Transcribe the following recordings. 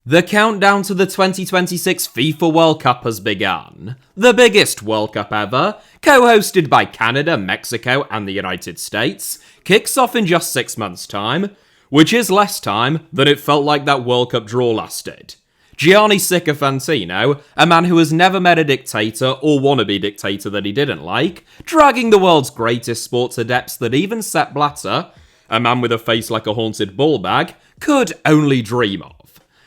The countdown to the 2026 FIFA World Cup has begun. The biggest World Cup ever, co-hosted by Canada, Mexico and the United States, kicks off in just 6 months' time, which is less time than it felt like that World Cup draw lasted. Gianni Infantino, a man who has never met a dictator or wannabe dictator that he didn't like, dragging the world's greatest sport to depths that even Sepp Blatter, a man with a face like a haunted ball bag, could only dream of.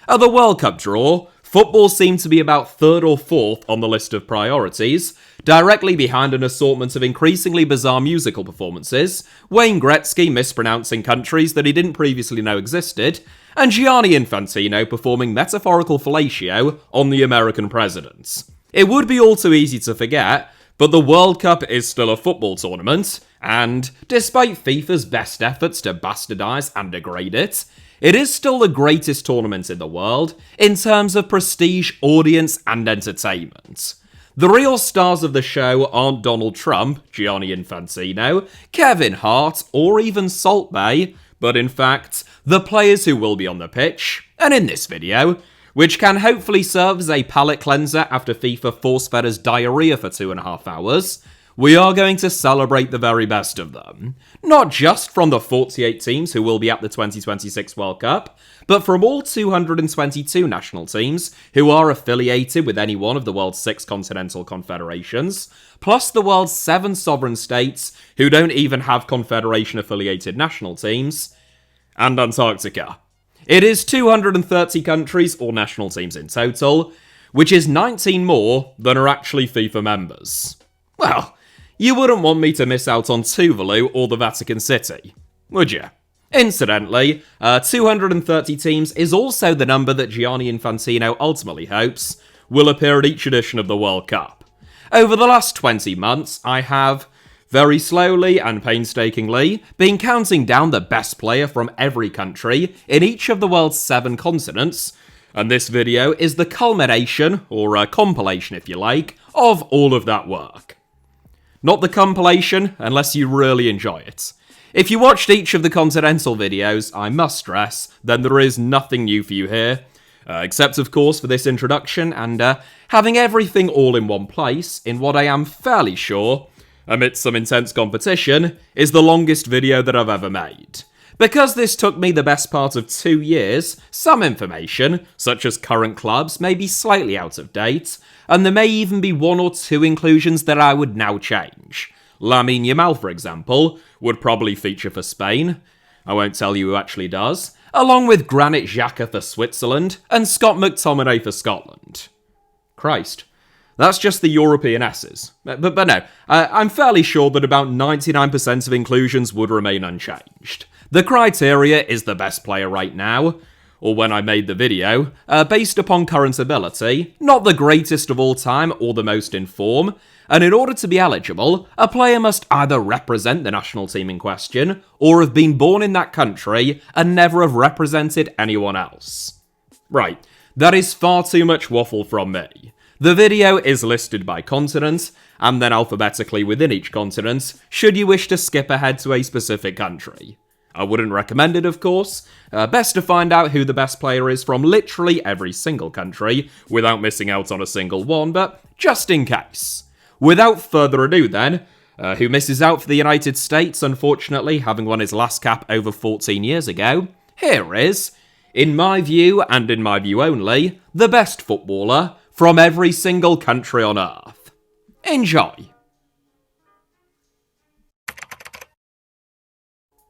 At the World Cup draw, football seemed to be about third or fourth on the list of priorities, directly behind an assortment of increasingly bizarre musical performances, Wayne Gretzky mispronouncing countries that he didn't previously know existed, and Gianni Infantino performing metaphorical fellatio on the American presidents. It would be all too easy to forget, but the World Cup is still a football tournament, and, despite FIFA's best efforts to bastardise and degrade it, it is still the greatest tournament in the world in terms of prestige, audience, and entertainment. The real stars of the show aren't Donald Trump, Gianni Infantino, Kevin Hart, or even Salt Bae, but in fact, the players who will be on the pitch. And in this video, which can hopefully serve as a palate cleanser after FIFA force-fed us diarrhea for 2.5 hours, we are going to celebrate the very best of them. Not just from the 48 teams who will be at the 2026 World Cup, but from all 222 national teams who are affiliated with any one of the world's 6 continental confederations, plus the world's 7 sovereign states who don't even have confederation-affiliated national teams, and Antarctica. It is 230 countries or national teams in total, which is 19 more than are actually FIFA members. Well, you wouldn't want me to miss out on Tuvalu or the Vatican City, would you? Incidentally, 230 teams is also the number that Gianni Infantino ultimately hopes will appear at each edition of the World Cup. Over the last 20 months, I have, very slowly and painstakingly, been counting down the best player from every country in each of the world's 7 continents, and this video is the culmination, or a compilation if you like, of all of that work. Not the compilation, unless you really enjoy it. If you watched each of the continental videos, I must stress, then there is nothing new for you here. Except, of course, for this introduction and having everything all in one place in what I am fairly sure, amidst some intense competition, is the longest video that I've ever made. Because this took me the best part of 2 years, some information, such as current clubs, may be slightly out of date, and there may even be 1 or 2 inclusions that I would now change. Lamine Yamal, for example, would probably feature for Spain. I won't tell you who actually does. Along with Granit Xhaka for Switzerland, and Scott McTominay for Scotland. Christ. That's just the European S's. But no, I'm fairly sure that about 99% of inclusions would remain unchanged. The criteria is the best player right now, or when I made the video, based upon current ability, not the greatest of all time or the most in form, and in order to be eligible, a player must either represent the national team in question, or have been born in that country and never have represented anyone else. Right, that is far too much waffle from me. The video is listed by continent, and then alphabetically within each continent, should you wish to skip ahead to a specific country. I wouldn't recommend it, of course. Best to find out who the best player is from literally every single country, without missing out on a single one, but just in case. Without further ado then, who misses out for the United States, unfortunately, having won his last cap over 14 years ago, here is, in my view, and in my view only, the best footballer from every single country on Earth. Enjoy!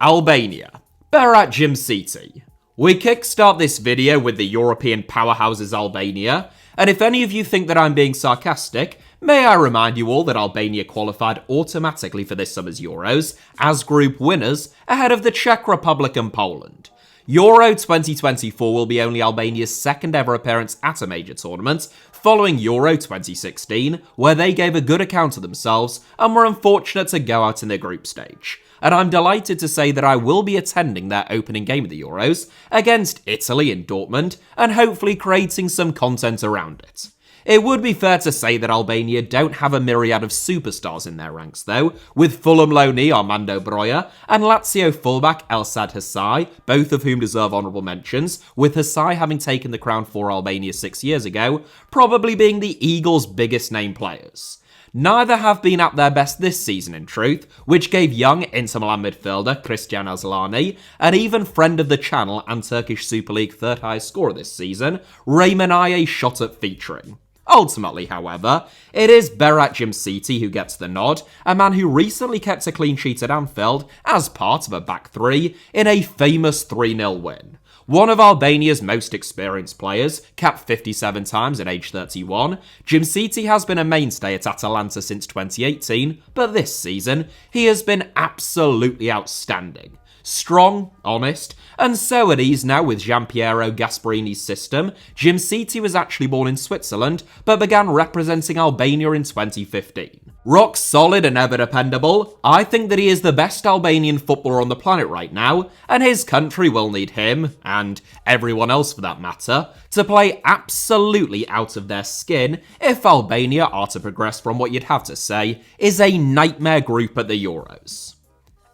Albania. Berat Jimsiti. We kickstart this video with the European powerhouses Albania, and if any of you think that I'm being sarcastic, may I remind you all that Albania qualified automatically for this summer's Euros as group winners ahead of the Czech Republic and Poland. Euro 2024 will be only Albania's second ever appearance at a major tournament, following Euro 2016, where they gave a good account of themselves and were unfortunate to go out in their group stage. And I'm delighted to say that I will be attending their opening game of the Euros against Italy in Dortmund and hopefully creating some content around it. It would be fair to say that Albania don't have a myriad of superstars in their ranks though, with Fulham loanee Armando Broja and Lazio fullback Elsad Hysaj, both of whom deserve honourable mentions, with Hysaj having taken the crown for Albania 6 years ago, probably being the Eagles' biggest name players. Neither have been at their best this season in truth, which gave young Inter Milan midfielder Christian Aslani, an even friend of the channel and Turkish Super League third highest scorer this season, Rayman a shot at featuring. Ultimately, however, it is Berat Jimsiti who gets the nod, a man who recently kept a clean sheet at Anfield as part of a back three in a famous 3-0 win. One of Albania's most experienced players, capped 57 times at age 31, Jimsiti has been a mainstay at Atalanta since 2018, but this season, he has been absolutely outstanding. Strong, honest, and so at ease now with Giampiero Gasparini's system. Jimsiti was actually born in Switzerland, but began representing Albania in 2015. Rock solid and ever dependable, I think that he is the best Albanian footballer on the planet right now, and his country will need him, and everyone else for that matter, to play absolutely out of their skin if Albania are to progress from what you'd have to say is a nightmare group at the Euros.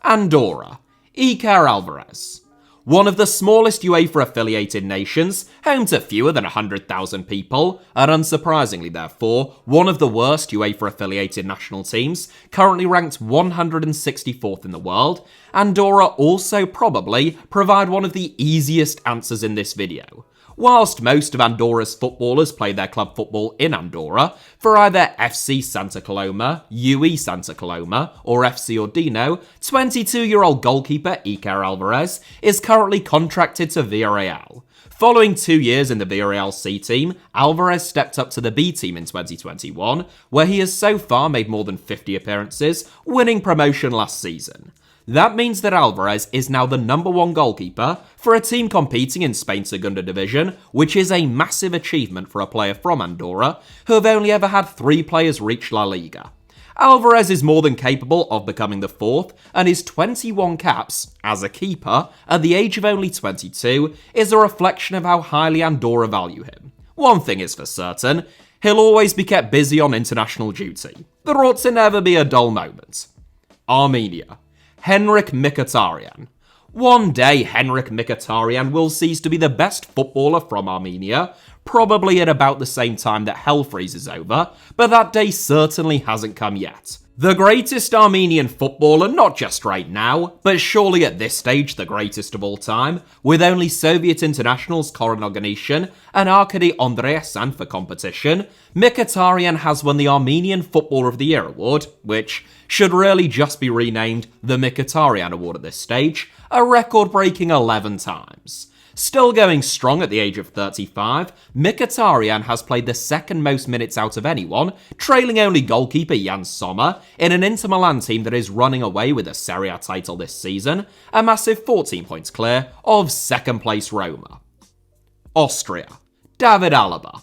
Andorra. Iker Alvarez. One of the smallest UEFA-affiliated nations, home to fewer than 100,000 people, and unsurprisingly therefore, one of the worst UEFA-affiliated national teams, currently ranked 164th in the world, Andorra also probably provide one of the easiest answers in this video. Whilst most of Andorra's footballers play their club football in Andorra, for either FC Santa Coloma, UE Santa Coloma, or FC Ordino, 22-year-old goalkeeper Iker Alvarez is currently contracted to Villarreal. Following 2 years in the Villarreal C team, Alvarez stepped up to the B team in 2021, where he has so far made more than 50 appearances, winning promotion last season. That means that Alvarez is now the number 1 goalkeeper for a team competing in Spain's Segunda Division, which is a massive achievement for a player from Andorra, who have only ever had 3 players reach La Liga. Alvarez is more than capable of becoming the 4th, and his 21 caps, as a keeper, at the age of only 22, is a reflection of how highly Andorra value him. One thing is for certain, he'll always be kept busy on international duty. There ought to never be a dull moment. Armenia. Henrik Mkhitaryan. One day, Henrik Mkhitaryan will cease to be the best footballer from Armenia, probably at about the same time that hell freezes over, but that day certainly hasn't come yet. The greatest Armenian footballer, not just right now, but surely at this stage the greatest of all time, with only Soviet internationals Koran Oganishin and Arkady Andreasan for competition, Mkhitaryan has won the Armenian Footballer of the Year award, which should really just be renamed the Mkhitaryan Award at this stage, a record-breaking 11 times. Still going strong at the age of 35, Mkhitaryan has played the second most minutes out of anyone, trailing only goalkeeper Jan Sommer, in an Inter Milan team that is running away with a Serie A title this season, a massive 14 points clear of second place Roma. Austria. David Alaba.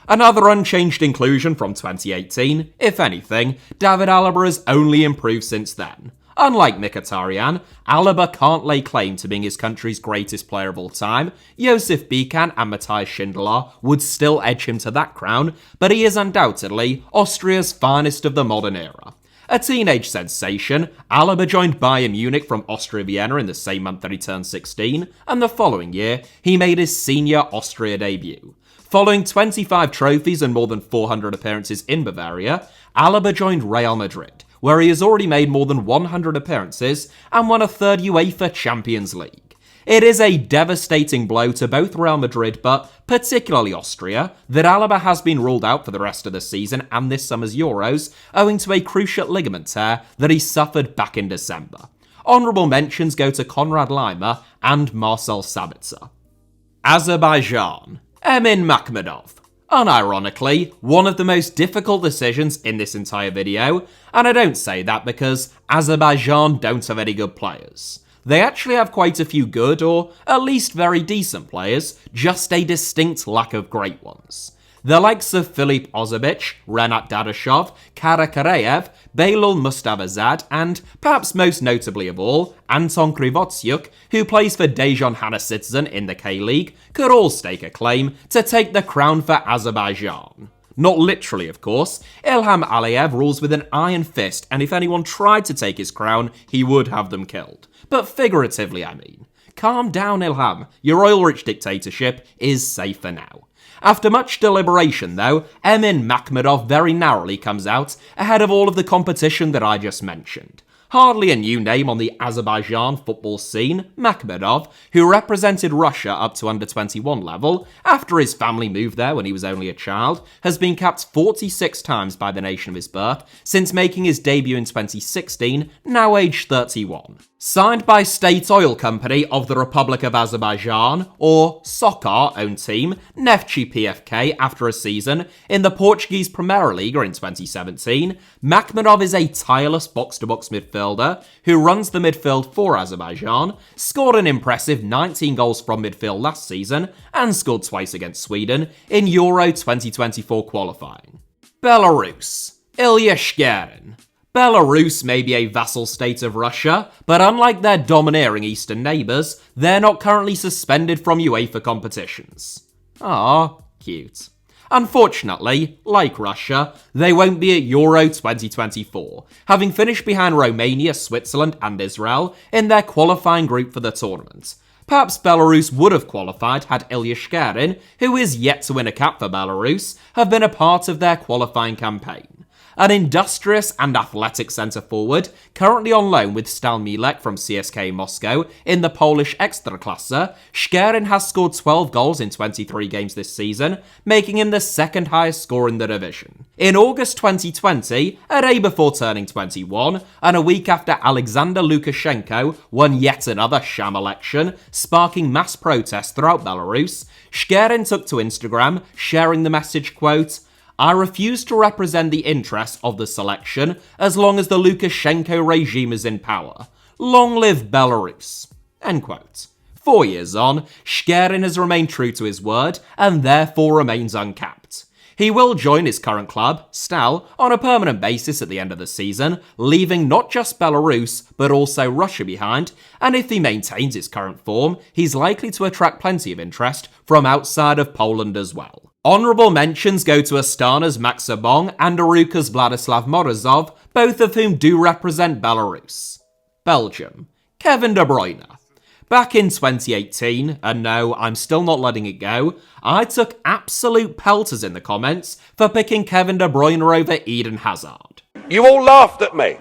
Another unchanged inclusion from 2018, if anything, David Alaba has only improved since then. Unlike Mkhitaryan, Alaba can't lay claim to being his country's greatest player of all time. Josef Bican and Matthias Schindler would still edge him to that crown, but he is undoubtedly Austria's finest of the modern era. A teenage sensation, Alaba joined Bayern Munich from Austria Vienna in the same month that he turned 16, and the following year, he made his senior Austria debut. Following 25 trophies and more than 400 appearances in Bavaria, Alaba joined Real Madrid, where he has already made more than 100 appearances and won a third UEFA Champions League. It is a devastating blow to both Real Madrid, but particularly Austria, that Alaba has been ruled out for the rest of the season and this summer's Euros, owing to a cruciate ligament tear that he suffered back in December. Honourable mentions go to Konrad Laimer and Marcel Sabitzer. Azerbaijan. Emin Makhmudov. Unironically, one of the most difficult decisions in this entire video, and I don't say that because Azerbaijan don't have any good players. They actually have quite a few good, or at least very decent players, just a distinct lack of great ones. The likes of Filip Ozabich, Renat Dadashov, Kara Karayev, Beylul Mustafazad, and, perhaps most notably of all, Anton Krivotsyuk, who plays for Daejeon Hanacitizen in the K-League, could all stake a claim to take the crown for Azerbaijan. Not literally, of course. Ilham Aliyev rules with an iron fist, and if anyone tried to take his crown, he would have them killed. But figuratively, I mean. Calm down, Ilham. Your oil-rich dictatorship is safer now. After much deliberation, though, Emin Makhmudov very narrowly comes out ahead of all of the competition that I just mentioned. Hardly a new name on the Azerbaijan football scene, Makhmudov, who represented Russia up to under-21 level, after his family moved there when he was only a child, has been capped 46 times by the nation of his birth since making his debut in 2016, now aged 31. Signed by State Oil Company of the Republic of Azerbaijan, or Sokar-owned team, Neftchi PFK, after a season in the Portuguese Primeira Liga in 2017, Makhmudov is a tireless box-to-box midfielder who runs the midfield for Azerbaijan, scored an impressive 19 goals from midfield last season, and scored twice against Sweden in Euro 2024 qualifying. Belarus. Ilya Shcherin. Belarus may be a vassal state of Russia, but unlike their domineering eastern neighbours, they're not currently suspended from UEFA competitions. Ah, cute. Unfortunately, like Russia, they won't be at Euro 2024, having finished behind Romania, Switzerland and Israel in their qualifying group for the tournament. Perhaps Belarus would have qualified had Ilya Shcherin, who is yet to win a cap for Belarus, have been a part of their qualifying campaign. An industrious and athletic centre-forward, currently on loan with Stal Milek from CSKA Moscow in the Polish Ekstraklasa, Shcherin has scored 12 goals in 23 games this season, making him the second highest scorer in the division. In August 2020, a day before turning 21, and a week after Alexander Lukashenko won yet another sham election, sparking mass protests throughout Belarus, Shcherin took to Instagram, sharing the message, quote, "I refuse to represent the interests of the selection as long as the Lukashenko regime is in power. Long live Belarus." End quote. 4 years on, Shcherin has remained true to his word and therefore remains uncapped. He will join his current club, Stal, on a permanent basis at the end of the season, leaving not just Belarus, but also Russia behind, and if he maintains his current form, he's likely to attract plenty of interest from outside of Poland as well. Honourable mentions go to Astana's Max Sabong and Aruka's Vladislav Morozov, both of whom do represent Belarus. Belgium. Kevin De Bruyne. Back in 2018, and no, I'm still not letting it go, I took absolute pelters in the comments for picking Kevin De Bruyne over Eden Hazard. You all laughed at me.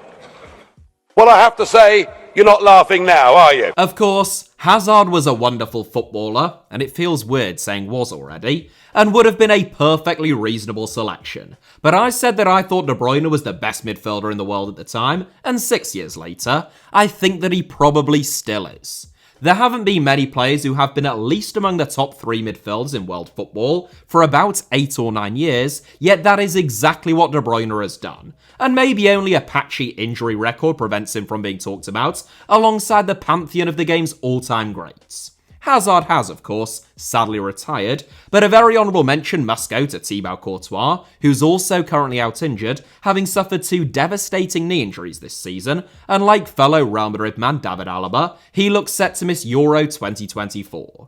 Well, I have to say, you're not laughing now, are you? Of course, Hazard was a wonderful footballer, and it feels weird saying was already, and would have been a perfectly reasonable selection. But I said that I thought De Bruyne was the best midfielder in the world at the time, and 6 years later, I think that he probably still is. There haven't been many players who have been at least among the top 3 midfielders in world football for about 8 or 9 years, yet that is exactly what De Bruyne has done. And maybe only a patchy injury record prevents him from being talked about, alongside the pantheon of the game's all-time greats. Hazard has, of course, sadly retired, but a very honourable mention must go to Thibaut Courtois, who's also currently out injured, having suffered 2 devastating knee injuries this season, and like fellow Real Madrid man David Alaba, he looks set to miss Euro 2024.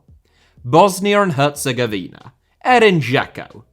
Bosnia and Herzegovina. Edin Dzeko.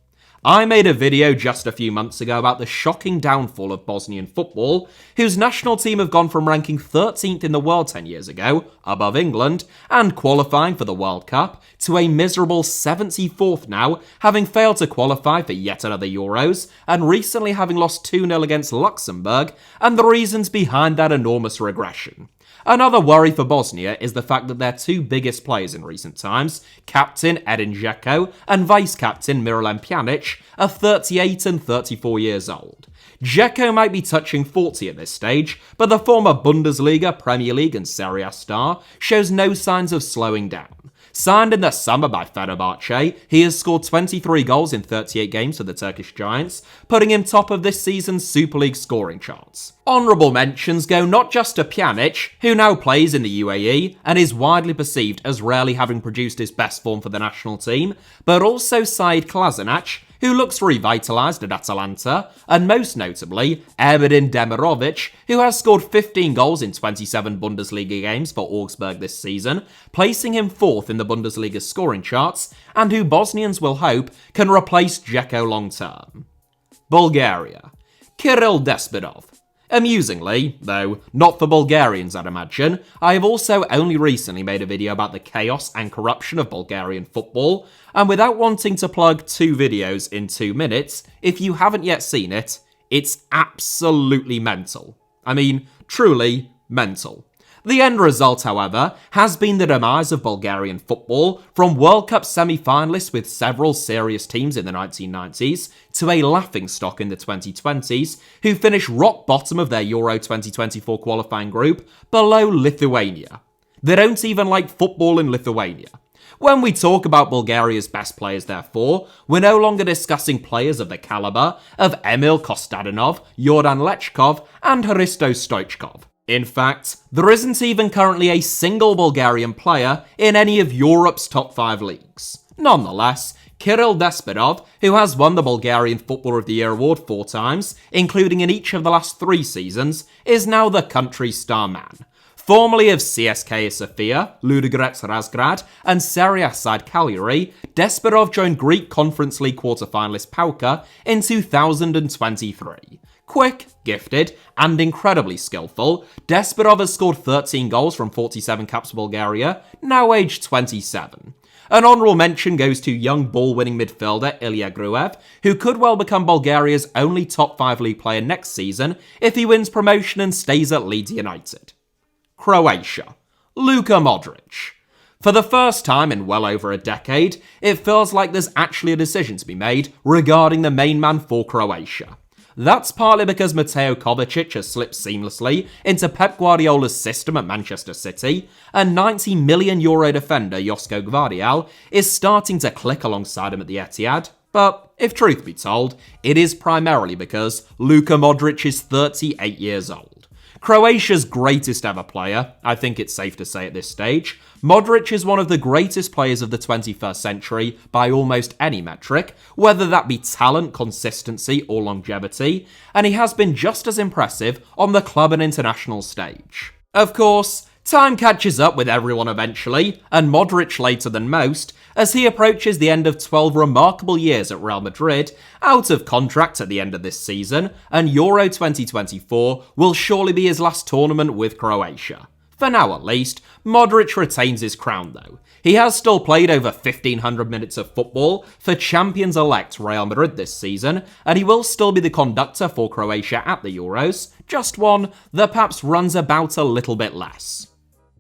I made a video just a few months ago about the shocking downfall of Bosnian football, whose national team have gone from ranking 13th in the world 10 years ago, above England, and qualifying for the World Cup, to a miserable 74th now, having failed to qualify for yet another Euros, and recently having lost 2-0 against Luxembourg, and the reasons behind that enormous regression. Another worry for Bosnia is the fact that their 2 biggest players in recent times, captain Edin Dzeko and vice-captain Miralem Pjanic, are 38 and 34 years old. Dzeko might be touching 40 at this stage, but the former Bundesliga, Premier League and Serie A star shows no signs of slowing down. Signed in the summer by Fenerbahce, he has scored 23 goals in 38 games for the Turkish Giants, putting him top of this season's Super League scoring charts. Honourable mentions go not just to Pjanic, who now plays in the UAE and is widely perceived as rarely having produced his best form for the national team, but also Said Kolasinac, who looks revitalised at Atalanta, and most notably, Erbin Demirovic, who has scored 15 goals in 27 Bundesliga games for Augsburg this season, placing him 4th in the Bundesliga scoring charts, and who Bosnians will hope can replace Dzeko long-term. Bulgaria. Kirill Despotov. Amusingly, though not for Bulgarians I'd imagine, I have also only recently made a video about the chaos and corruption of Bulgarian football, and without wanting to plug 2 videos in 2 minutes, if you haven't yet seen it, it's absolutely mental. I mean, truly mental. The end result, however, has been the demise of Bulgarian football from World Cup semi-finalists with several serious teams in the 1990s to a laughingstock in the 2020s who finished rock bottom of their Euro 2024 qualifying group below Lithuania. They don't even like football in Lithuania. When we talk about Bulgaria's best players, therefore, we're no longer discussing players of the caliber of Emil Kostadinov, Jordan Lechkov, and Hristo Stoichkov. In fact, there isn't even currently a single Bulgarian player in any of Europe's top 5 leagues. Nonetheless, Kirill Despotov, who has won the Bulgarian Footballer of the Year award 4 times, including in each of the last 3 seasons, is now the country's star man. Formerly of CSKA Sofia, Ludogorets Razgrad, and Serie A side Cagliari, Despotov joined Greek Conference League quarter-finalist PAOK in 2023. Quick, gifted, and incredibly skillful, Despotov has scored 13 goals from 47 caps for Bulgaria, now aged 27. An honourable mention goes to young ball-winning midfielder Ilya Gruev, who could well become Bulgaria's only top 5 league player next season if he wins promotion and stays at Leeds United. Croatia. Luka Modric. For the first time in well over a decade, it feels like there's actually a decision to be made regarding the main man for Croatia. That's partly because Mateo Kovacic has slipped seamlessly into Pep Guardiola's system at Manchester City, and €90 million defender Josko Gvardiol is starting to click alongside him at the Etihad. But if truth be told, it is primarily because Luka Modric is 38 years old. Croatia's greatest ever player, I think it's safe to say at this stage, Modric is one of the greatest players of the 21st century by almost any metric, whether that be talent, consistency, or longevity, and he has been just as impressive on the club and international stage. Of course, time catches up with everyone eventually, and Modric later than most, as he approaches the end of 12 remarkable years at Real Madrid, out of contract at the end of this season, and Euro 2024 will surely be his last tournament with Croatia. For now at least, Modric retains his crown though. He has still played over 1,500 minutes of football for champions-elect Real Madrid this season, and he will still be the conductor for Croatia at the Euros, just one that perhaps runs about a little bit less.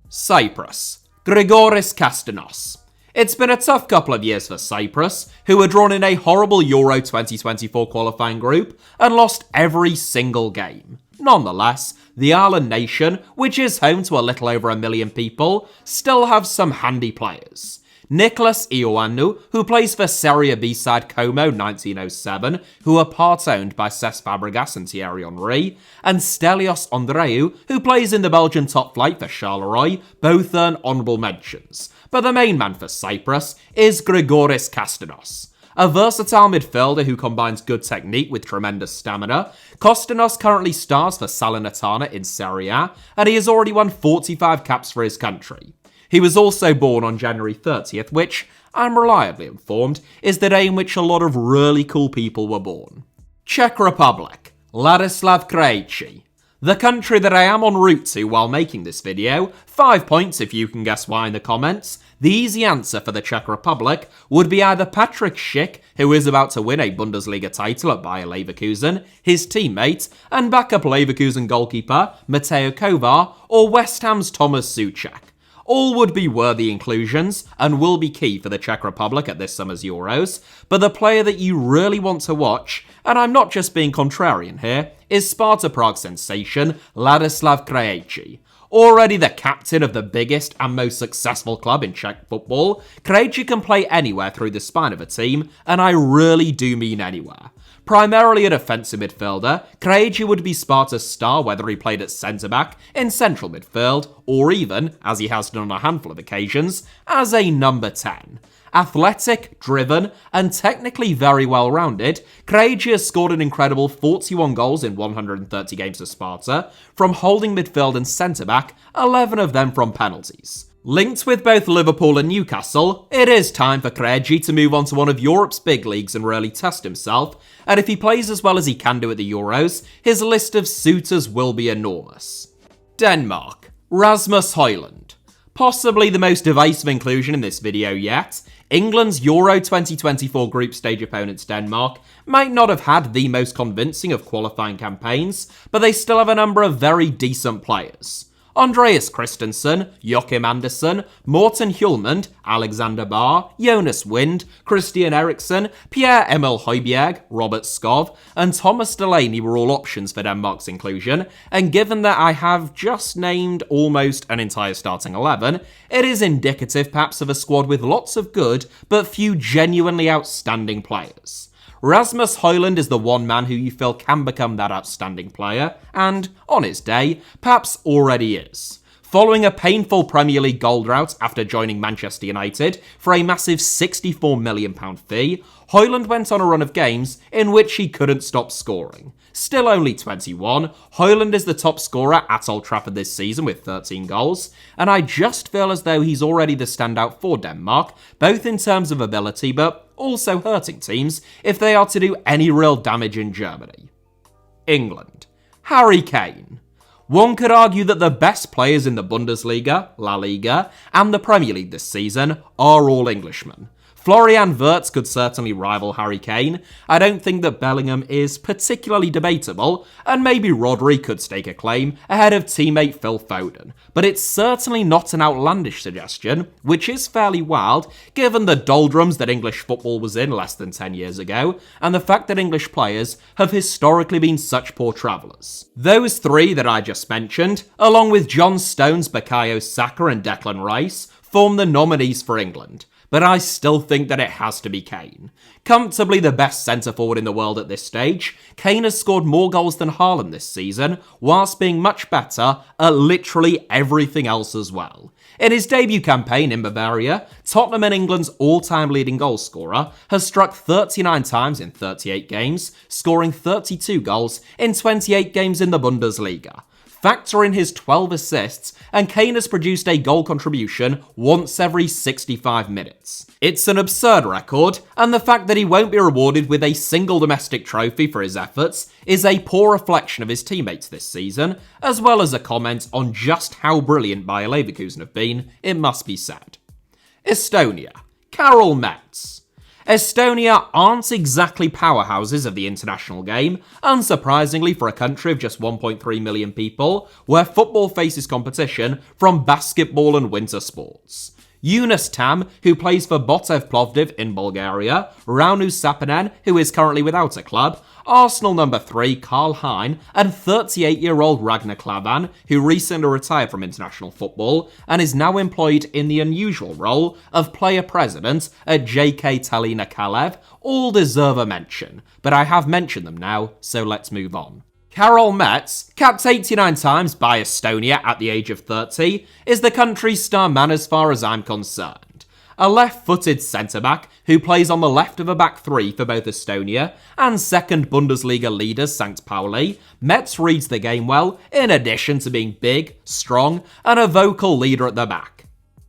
Cyprus. Grigoris Kastanos. It's been a tough couple of years for Cyprus, who were drawn in a horrible Euro 2024 qualifying group and lost every single game. Nonetheless, the island nation, which is home to a little over 1 million people, still have some handy players. Nicholas Ioannou, who plays for Serie B side Como 1907, who are part-owned by Cesc Fabregas and Thierry Henry, and Stelios Andreu, who plays in the Belgian top flight for Charleroi, both earn honourable mentions. But the main man for Cyprus is Grigoris Kastanos. A versatile midfielder who combines good technique with tremendous stamina, Kastanos currently stars for Salernitana in Serie A, and he has already won 45 caps for his country. He was also born on January 30th, which, I'm reliably informed, is the day in which a lot of really cool people were born. Czech Republic. Ladislav Krejci. The country that I am en route to while making this video, 5 points if you can guess why in the comments. The easy answer for the Czech Republic would be either Patrick Schick, who is about to win a Bundesliga title at Bayer Leverkusen, his teammate, and backup Leverkusen goalkeeper Mateo Kovar, or West Ham's Thomas Souček. All would be worthy inclusions and will be key for the Czech Republic at this summer's Euros, but the player that you really want to watch, and I'm not just being contrarian here, is Sparta Prague sensation Ladislav Krejci. Already the captain of the biggest and most successful club in Czech football, Krejci can play anywhere through the spine of a team, and I really do mean anywhere. Primarily a defensive midfielder, Krejci would be Sparta's star whether he played at centre-back, in central midfield, or even, as he has done on a handful of occasions, as a number 10. Athletic, driven, and technically very well-rounded, Craigie has scored an incredible 41 goals in 130 games for Sparta, from holding midfield and centre-back, 11 of them from penalties. Linked with both Liverpool and Newcastle, it is time for Craigie to move on to one of Europe's big leagues and really test himself, and if he plays as well as he can do at the Euros, his list of suitors will be enormous. Denmark. Rasmus Højlund. Possibly the most divisive inclusion in this video yet, England's Euro 2024 group stage opponents Denmark might not have had the most convincing of qualifying campaigns, but they still have a number of very decent players. Andreas Christensen, Joachim Andersen, Morten Hjulmand, Alexander Barr, Jonas Wind, Christian Eriksen, Pierre-Emil Højbjerg, Robert Skov, and Thomas Delaney were all options for Denmark's inclusion, and given that I have just named almost an entire starting 11, it is indicative perhaps of a squad with lots of good, but few genuinely outstanding players. Rasmus Højlund is the one man who you feel can become that outstanding player, and, on his day, perhaps already is. Following a painful Premier League goal drought after joining Manchester United for a massive £64 million fee, Højlund went on a run of games in which he couldn't stop scoring. Still only 21, Højlund is the top scorer at Old Trafford this season with 13 goals, and I just feel as though he's already the standout for Denmark, both in terms of ability but also hurting teams if they are to do any real damage in Germany. England. Harry Kane. One could argue that the best players in the Bundesliga, La Liga, and the Premier League this season are all Englishmen. Florian Wirtz could certainly rival Harry Kane. I don't think that Bellingham is particularly debatable, and maybe Rodri could stake a claim ahead of teammate Phil Foden. But it's certainly not an outlandish suggestion, which is fairly wild given the doldrums that English football was in less than 10 years ago, and the fact that English players have historically been such poor travellers. Those three that I just mentioned, along with John Stones, Bukayo Saka and Declan Rice, form the nominees for England. But I still think that it has to be Kane. Comfortably the best centre-forward in the world at this stage, Kane has scored more goals than Haaland this season, whilst being much better at literally everything else as well. In his debut campaign in Bavaria, Tottenham and England's all-time leading goalscorer has struck 39 times in 38 games, scoring 32 goals in 28 games in the Bundesliga. Factor in his 12 assists, and Kane has produced a goal contribution once every 65 minutes. It's an absurd record, and the fact that he won't be rewarded with a single domestic trophy for his efforts is a poor reflection of his teammates this season, as well as a comment on just how brilliant Bayer Leverkusen have been, it must be said. Estonia. Karel Metz. Estonia aren't exactly powerhouses of the international game, unsurprisingly for a country of just 1.3 million people, where football faces competition from basketball and winter sports. Yunus Tam, who plays for Botev Plovdiv in Bulgaria, Raunu Sapinen, who is currently without a club, Arsenal number 3 Karl Hein, and 38-year-old Ragnar Klavan, who recently retired from international football and is now employed in the unusual role of player president at JK Tallinna Kalev, all deserve a mention, but I have mentioned them now, so let's move on. Karel Metz, capped 89 times by Estonia at the age of 30, is the country's star man as far as I'm concerned. A left-footed centre-back who plays on the left of a back three for both Estonia and second Bundesliga leaders St. Pauli, Metz reads the game well, in addition to being big, strong, and a vocal leader at the back.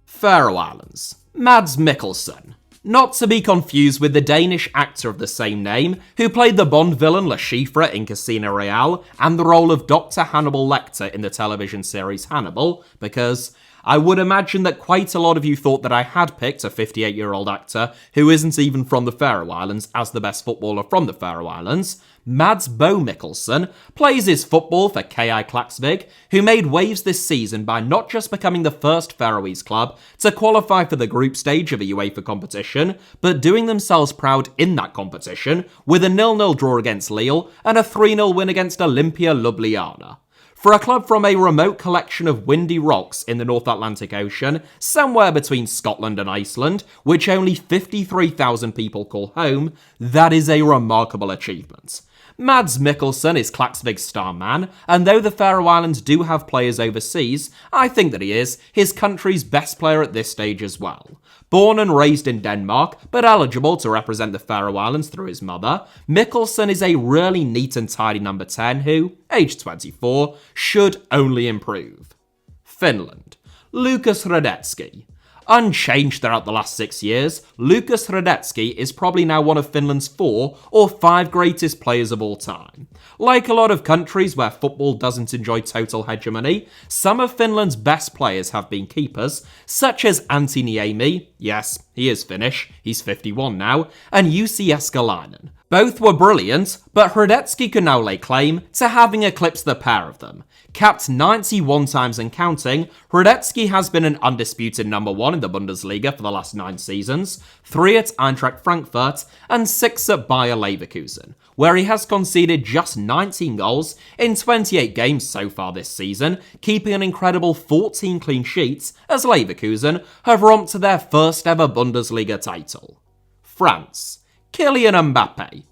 Faroe Islands. Mads Mikkelsen. Not to be confused with the Danish actor of the same name, who played the Bond villain Le Chiffre in Casino Royale and the role of Dr. Hannibal Lecter in the television series Hannibal, because I would imagine that quite a lot of you thought that I had picked a 58-year-old actor who isn't even from the Faroe Islands as the best footballer from the Faroe Islands. Mads Bo Mikkelsen plays his football for KI Klaksvik, who made waves this season by not just becoming the first Faroese club to qualify for the group stage of a UEFA competition, but doing themselves proud in that competition with a 0-0 draw against Lille and a 3-0 win against Olympia Ljubljana. For a club from a remote collection of windy rocks in the North Atlantic Ocean, somewhere between Scotland and Iceland, which only 53,000 people call home, that is a remarkable achievement. Mads Mikkelsen is Klaksvik's star man, and though the Faroe Islands do have players overseas, I think that he is his country's best player at this stage as well. Born and raised in Denmark, but eligible to represent the Faroe Islands through his mother, Mikkelsen is a really neat and tidy number 10 who, aged 24, should only improve. Finland. Lukas Hradecky. Unchanged throughout the last 6 years, Lukas Hradecky is probably now one of Finland's 4 or 5 greatest players of all time. Like a lot of countries where football doesn't enjoy total hegemony, some of Finland's best players have been keepers, such as Antti Niemi, yes, he is Finnish, he's 51 now, and Jussi Jääskeläinen. Both were brilliant, but Hradecky can now lay claim to having eclipsed the pair of them. Capped 91 times and counting, Hradecky has been an undisputed number 1 in the Bundesliga for the last 9 seasons, 3 at Eintracht Frankfurt and 6 at Bayer Leverkusen, where he has conceded just 19 goals in 28 games so far this season, keeping an incredible 14 clean sheets as Leverkusen have romped to their first ever Bundesliga title. France. Kylian Mbappe.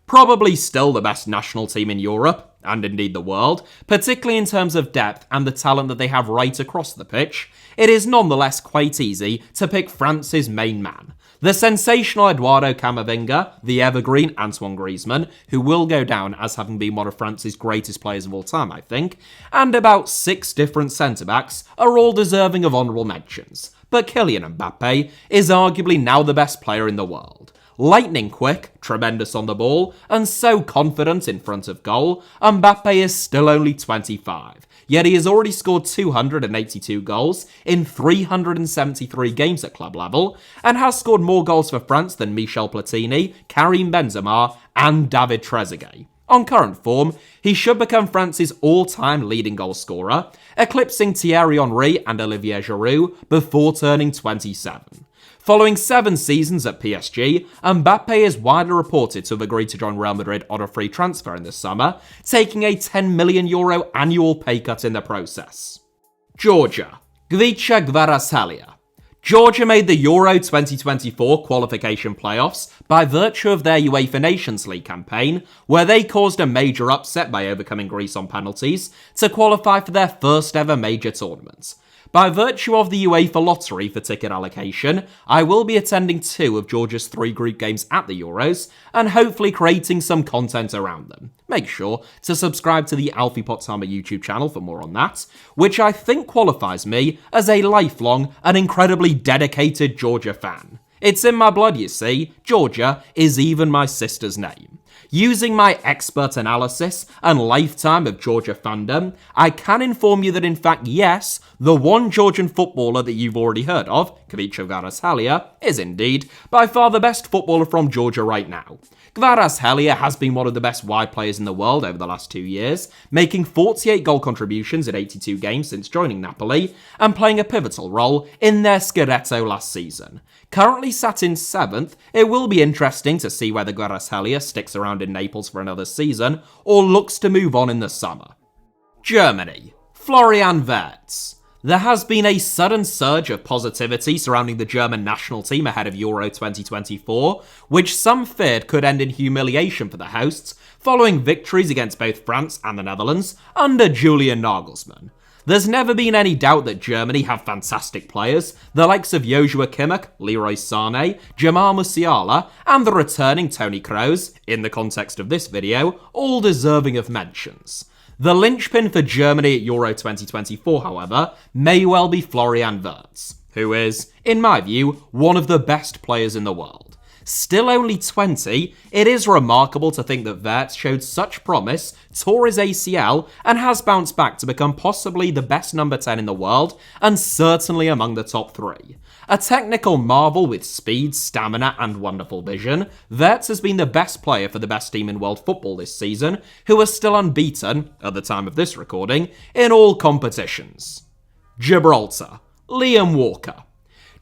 Probably still the best national team in Europe, and indeed the world, particularly in terms of depth and the talent that they have right across the pitch, it is nonetheless quite easy to pick France's main man. The sensational Eduardo Camavinga, the evergreen Antoine Griezmann, who will go down as having been one of France's greatest players of all time, I think, and about 6 different centre-backs are all deserving of honourable mentions. But Kylian Mbappe is arguably now the best player in the world. Lightning quick, tremendous on the ball, and so confident in front of goal, Mbappe is still only 25, yet he has already scored 282 goals in 373 games at club level, and has scored more goals for France than Michel Platini, Karim Benzema, and David Trezeguet. On current form, he should become France's all-time leading goal scorer, eclipsing Thierry Henry and Olivier Giroud before turning 27. Following 7 seasons at PSG, Mbappe is widely reported to have agreed to join Real Madrid on a free transfer in the summer, taking a €10 million annual pay cut in the process. Georgia. Gvicha Kvaratskhelia. Georgia made the Euro 2024 qualification playoffs by virtue of their UEFA Nations League campaign, where they caused a major upset by overcoming Greece on penalties to qualify for their first ever major tournament. By virtue of the UEFA lottery for ticket allocation, I will be attending 2 of Georgia's 3 group games at the Euros, and hopefully creating some content around them. Make sure to subscribe to the Alfie Potsdamer YouTube channel for more on that, which I think qualifies me as a lifelong and incredibly dedicated Georgia fan. It's in my blood, you see. Georgia is even my sister's name. Using my expert analysis and lifetime of Georgia fandom, I can inform you that in fact, yes, the one Georgian footballer that you've already heard of, Gvicha Kvaratskhelia, is indeed by far the best footballer from Georgia right now. Kvaratskhelia has been one of the best wide players in the world over the last 2 years, making 48 goal contributions in 82 games since joining Napoli, and playing a pivotal role in their Scudetto last season. Currently sat in 7th, it will be interesting to see whether Kvaratskhelia sticks around in Naples for another season, or looks to move on in the summer. Germany. Florian Wirtz. There has been a sudden surge of positivity surrounding the German national team ahead of Euro 2024, which some feared could end in humiliation for the hosts, following victories against both France and the Netherlands under Julian Nagelsmann. There's never been any doubt that Germany have fantastic players, the likes of Joshua Kimmich, Leroy Sané, Jamal Musiala, and the returning Toni Kroos, in the context of this video, all deserving of mentions. The linchpin for Germany at Euro 2024, however, may well be Florian Wirtz, who is, in my view, one of the best players in the world. Still only 20, it is remarkable to think that Wirtz showed such promise, tore his ACL, and has bounced back to become possibly the best number 10 in the world, and certainly among the top 3. A technical marvel with speed, stamina, and wonderful vision, Wirtz has been the best player for the best team in world football this season, who are still unbeaten, at the time of this recording, in all competitions. Gibraltar. Liam Walker.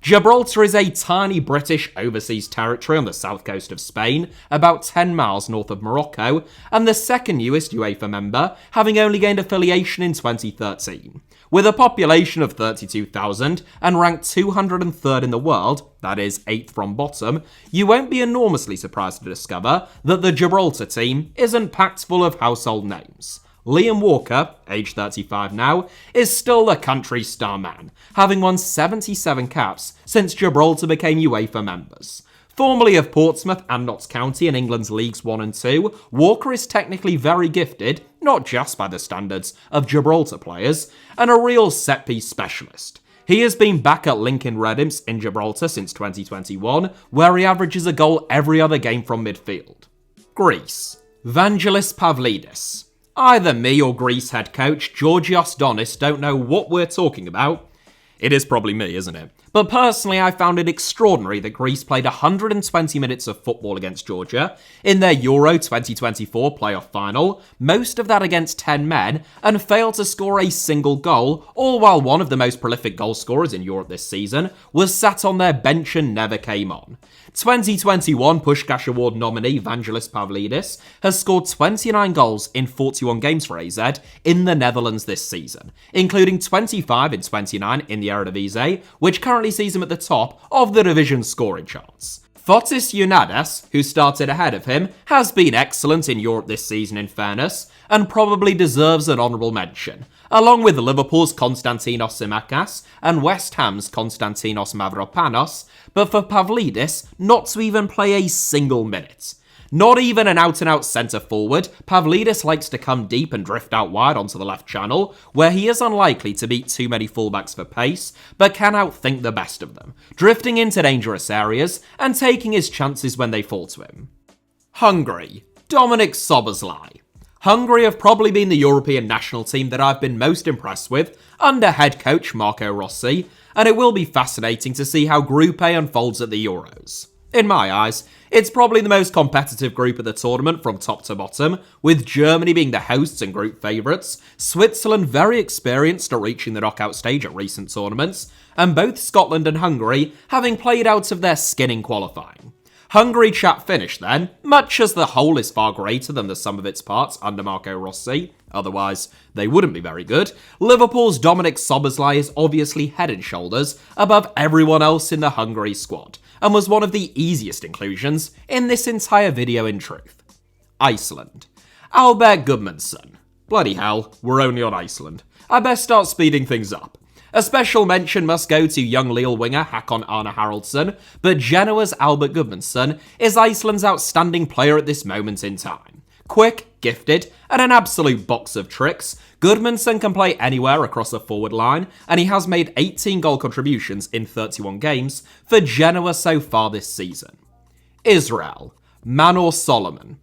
Gibraltar is a tiny British overseas territory on the south coast of Spain, about 10 miles north of Morocco, and the second newest UEFA member, having only gained affiliation in 2013. With a population of 32,000 and ranked 203rd in the world, that is 8th from bottom, you won't be enormously surprised to discover that the Gibraltar team isn't packed full of household names. Liam Walker, age 35 now, is still the country's star man, having won 77 caps since Gibraltar became UEFA members. Formerly of Portsmouth and Notts County in England's Leagues 1 and 2, Walker is technically very gifted, not just by the standards of Gibraltar players, and a real set-piece specialist. He has been back at Lincoln Red Imps in Gibraltar since 2021, where he averages a goal every other game from midfield. Greece. Vangelis Pavlidis. Either me or Greece head coach Georgios Donis don't know what we're talking about. It is probably me, isn't it? But personally, I found it extraordinary that Greece played 120 minutes of football against Georgia in their Euro 2024 playoff final, most of that against 10 men, and failed to score a single goal, all while one of the most prolific goal scorers in Europe this season was sat on their bench and never came on. 2021 Puskás Award nominee Vangelis Pavlidis has scored 29 goals in 41 games for AZ in the Netherlands this season, including 25 in 29 in the Eredivisie, which currently sees him at the top of the division scoring charts. Fotis Ioannidis, who started ahead of him, has been excellent in Europe this season in fairness, and probably deserves an honourable mention, along with Liverpool's Konstantinos Tsimikas and West Ham's Konstantinos Mavropanos, but for Pavlidis not to even play a single minute. Not even an out-and-out centre-forward, Pavlidis likes to come deep and drift out wide onto the left channel, where he is unlikely to beat too many fullbacks for pace, but can outthink the best of them, drifting into dangerous areas and taking his chances when they fall to him. Hungary. Dominik Szoboszlai. Hungary have probably been the European national team that I've been most impressed with under head coach Marco Rossi, and it will be fascinating to see how Group A unfolds at the Euros. In my eyes, it's probably the most competitive group of the tournament from top to bottom, with Germany being the hosts and group favourites, Switzerland very experienced at reaching the knockout stage at recent tournaments, and both Scotland and Hungary having played out of their skin in qualifying. Hungary chat finish then, much as the whole is far greater than the sum of its parts under Marco Rossi, otherwise they wouldn't be very good. Liverpool's Dominik Szoboszlai is obviously head and shoulders above everyone else in the Hungary squad, and was one of the easiest inclusions in this entire video in truth. Iceland. Albert Gudmundsson. Bloody hell, we're only on Iceland. I best start speeding things up. A special mention must go to young Lille winger Hakon Arne Haraldsson, but Genoa's Albert Gudmundsson is Iceland's outstanding player at this moment in time. Quick, gifted, and an absolute box of tricks, Gudmundsson can play anywhere across the forward line, and he has made 18 goal contributions in 31 games for Genoa so far this season. Israel. Manor Solomon.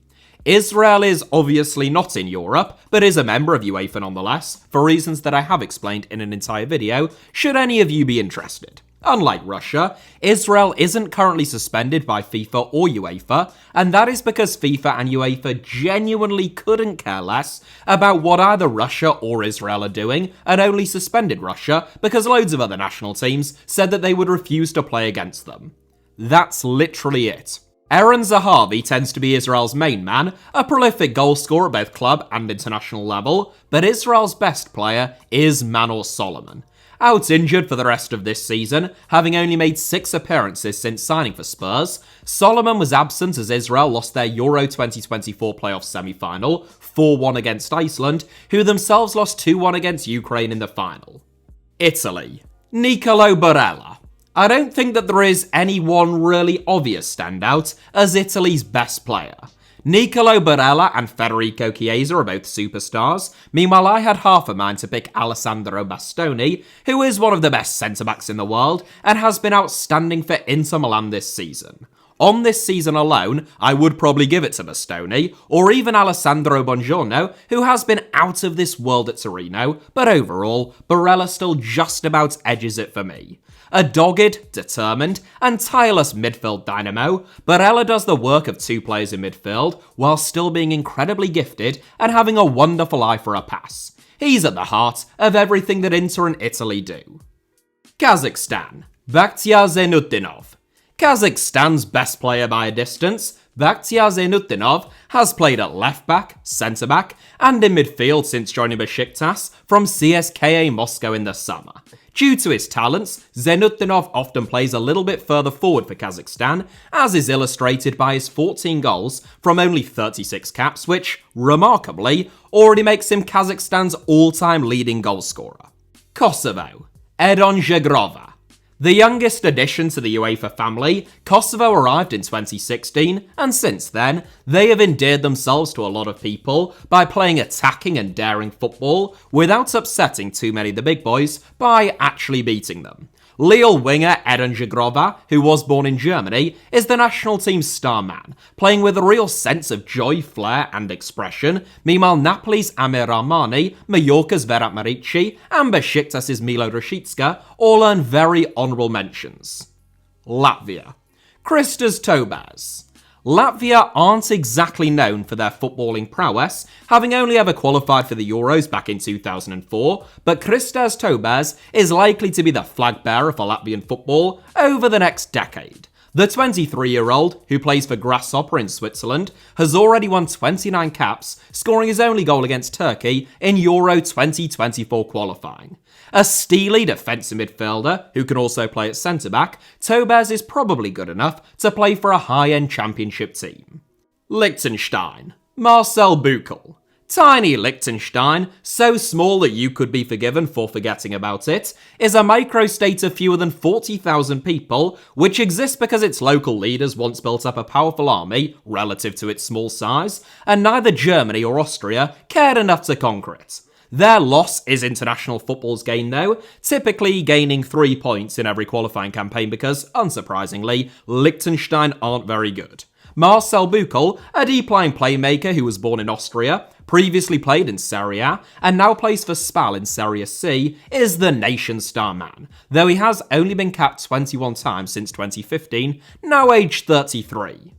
Israel is obviously not in Europe, but is a member of UEFA nonetheless, for reasons that I have explained in an entire video, should any of you be interested. Unlike Russia, Israel isn't currently suspended by FIFA or UEFA, and that is because FIFA and UEFA genuinely couldn't care less about what either Russia or Israel are doing, and only suspended Russia because loads of other national teams said that they would refuse to play against them. That's literally it. Eren Zahavi tends to be Israel's main man, a prolific goal scorer at both club and international level, but Israel's best player is Manor Solomon. Out injured for the rest of this season, having only made 6 appearances since signing for Spurs, Solomon was absent as Israel lost their Euro 2024 playoff semi-final, 4-1 against Iceland, who themselves lost 2-1 against Ukraine in the final. Italy. Nicolo Barella. I don't think that there is any one really obvious standout as Italy's best player. Nicolo Barella and Federico Chiesa are both superstars. Meanwhile, I had half a mind to pick Alessandro Bastoni, who is one of the best centre-backs in the world and has been outstanding for Inter Milan this season. On this season alone, I would probably give it to Bastoni, or even Alessandro Buongiorno, who has been out of this world at Torino, but overall, Barella still just about edges it for me. A dogged, determined, and tireless midfield dynamo, Barella does the work of 2 players in midfield, while still being incredibly gifted and having a wonderful eye for a pass. He's at the heart of everything that Inter and Italy do. Kazakhstan. Bakhtiar Zainuddinov. Kazakhstan's best player by a distance, Bakhtiar Zainuddinov has played at left-back, centre-back, and in midfield since joining Besiktas from CSKA Moscow in the summer. Due to his talents, Zenutinov often plays a little bit further forward for Kazakhstan, as is illustrated by his 14 goals from only 36 caps, which, remarkably, already makes him Kazakhstan's all-time leading goalscorer. Kosovo. Edon Zhegrova. The youngest addition to the UEFA family, Kosovo arrived in 2016, and since then, they have endeared themselves to a lot of people by playing attacking and daring football without upsetting too many of the big boys by actually beating them. Lille winger Edon Zhegrova, who was born in Germany, is the national team's star man, playing with a real sense of joy, flair and expression. Meanwhile, Napoli's Amir Rahmani, Mallorca's Verat Marici and Besiktas's Milo Rashica all earn very honourable mentions. Latvia. Kristas Tobas. Latvia aren't exactly known for their footballing prowess, having only ever qualified for the Euros back in 2004, but Kristas Tobas is likely to be the flag bearer for Latvian football over the next decade. The 23-year-old, who plays for Grasshopper in Switzerland, has already won 29 caps, scoring his only goal against Turkey in Euro 2024 qualifying. A steely defensive midfielder who can also play at centre-back, Tobas is probably good enough to play for a high-end championship team. Liechtenstein. Marcel Buchel. Tiny Liechtenstein, so small that you could be forgiven for forgetting about it, is a microstate of fewer than 40,000 people, which exists because its local leaders once built up a powerful army relative to its small size, and neither Germany or Austria cared enough to conquer it. Their loss is international football's gain though, typically gaining 3 points in every qualifying campaign because, unsurprisingly, Liechtenstein aren't very good. Marcel Buchel, a deep-lying playmaker who was born in Austria, previously played in Serie A, and now plays for Spal in Serie C, is the nation's star man, though he has only been capped 21 times since 2015, now aged 33.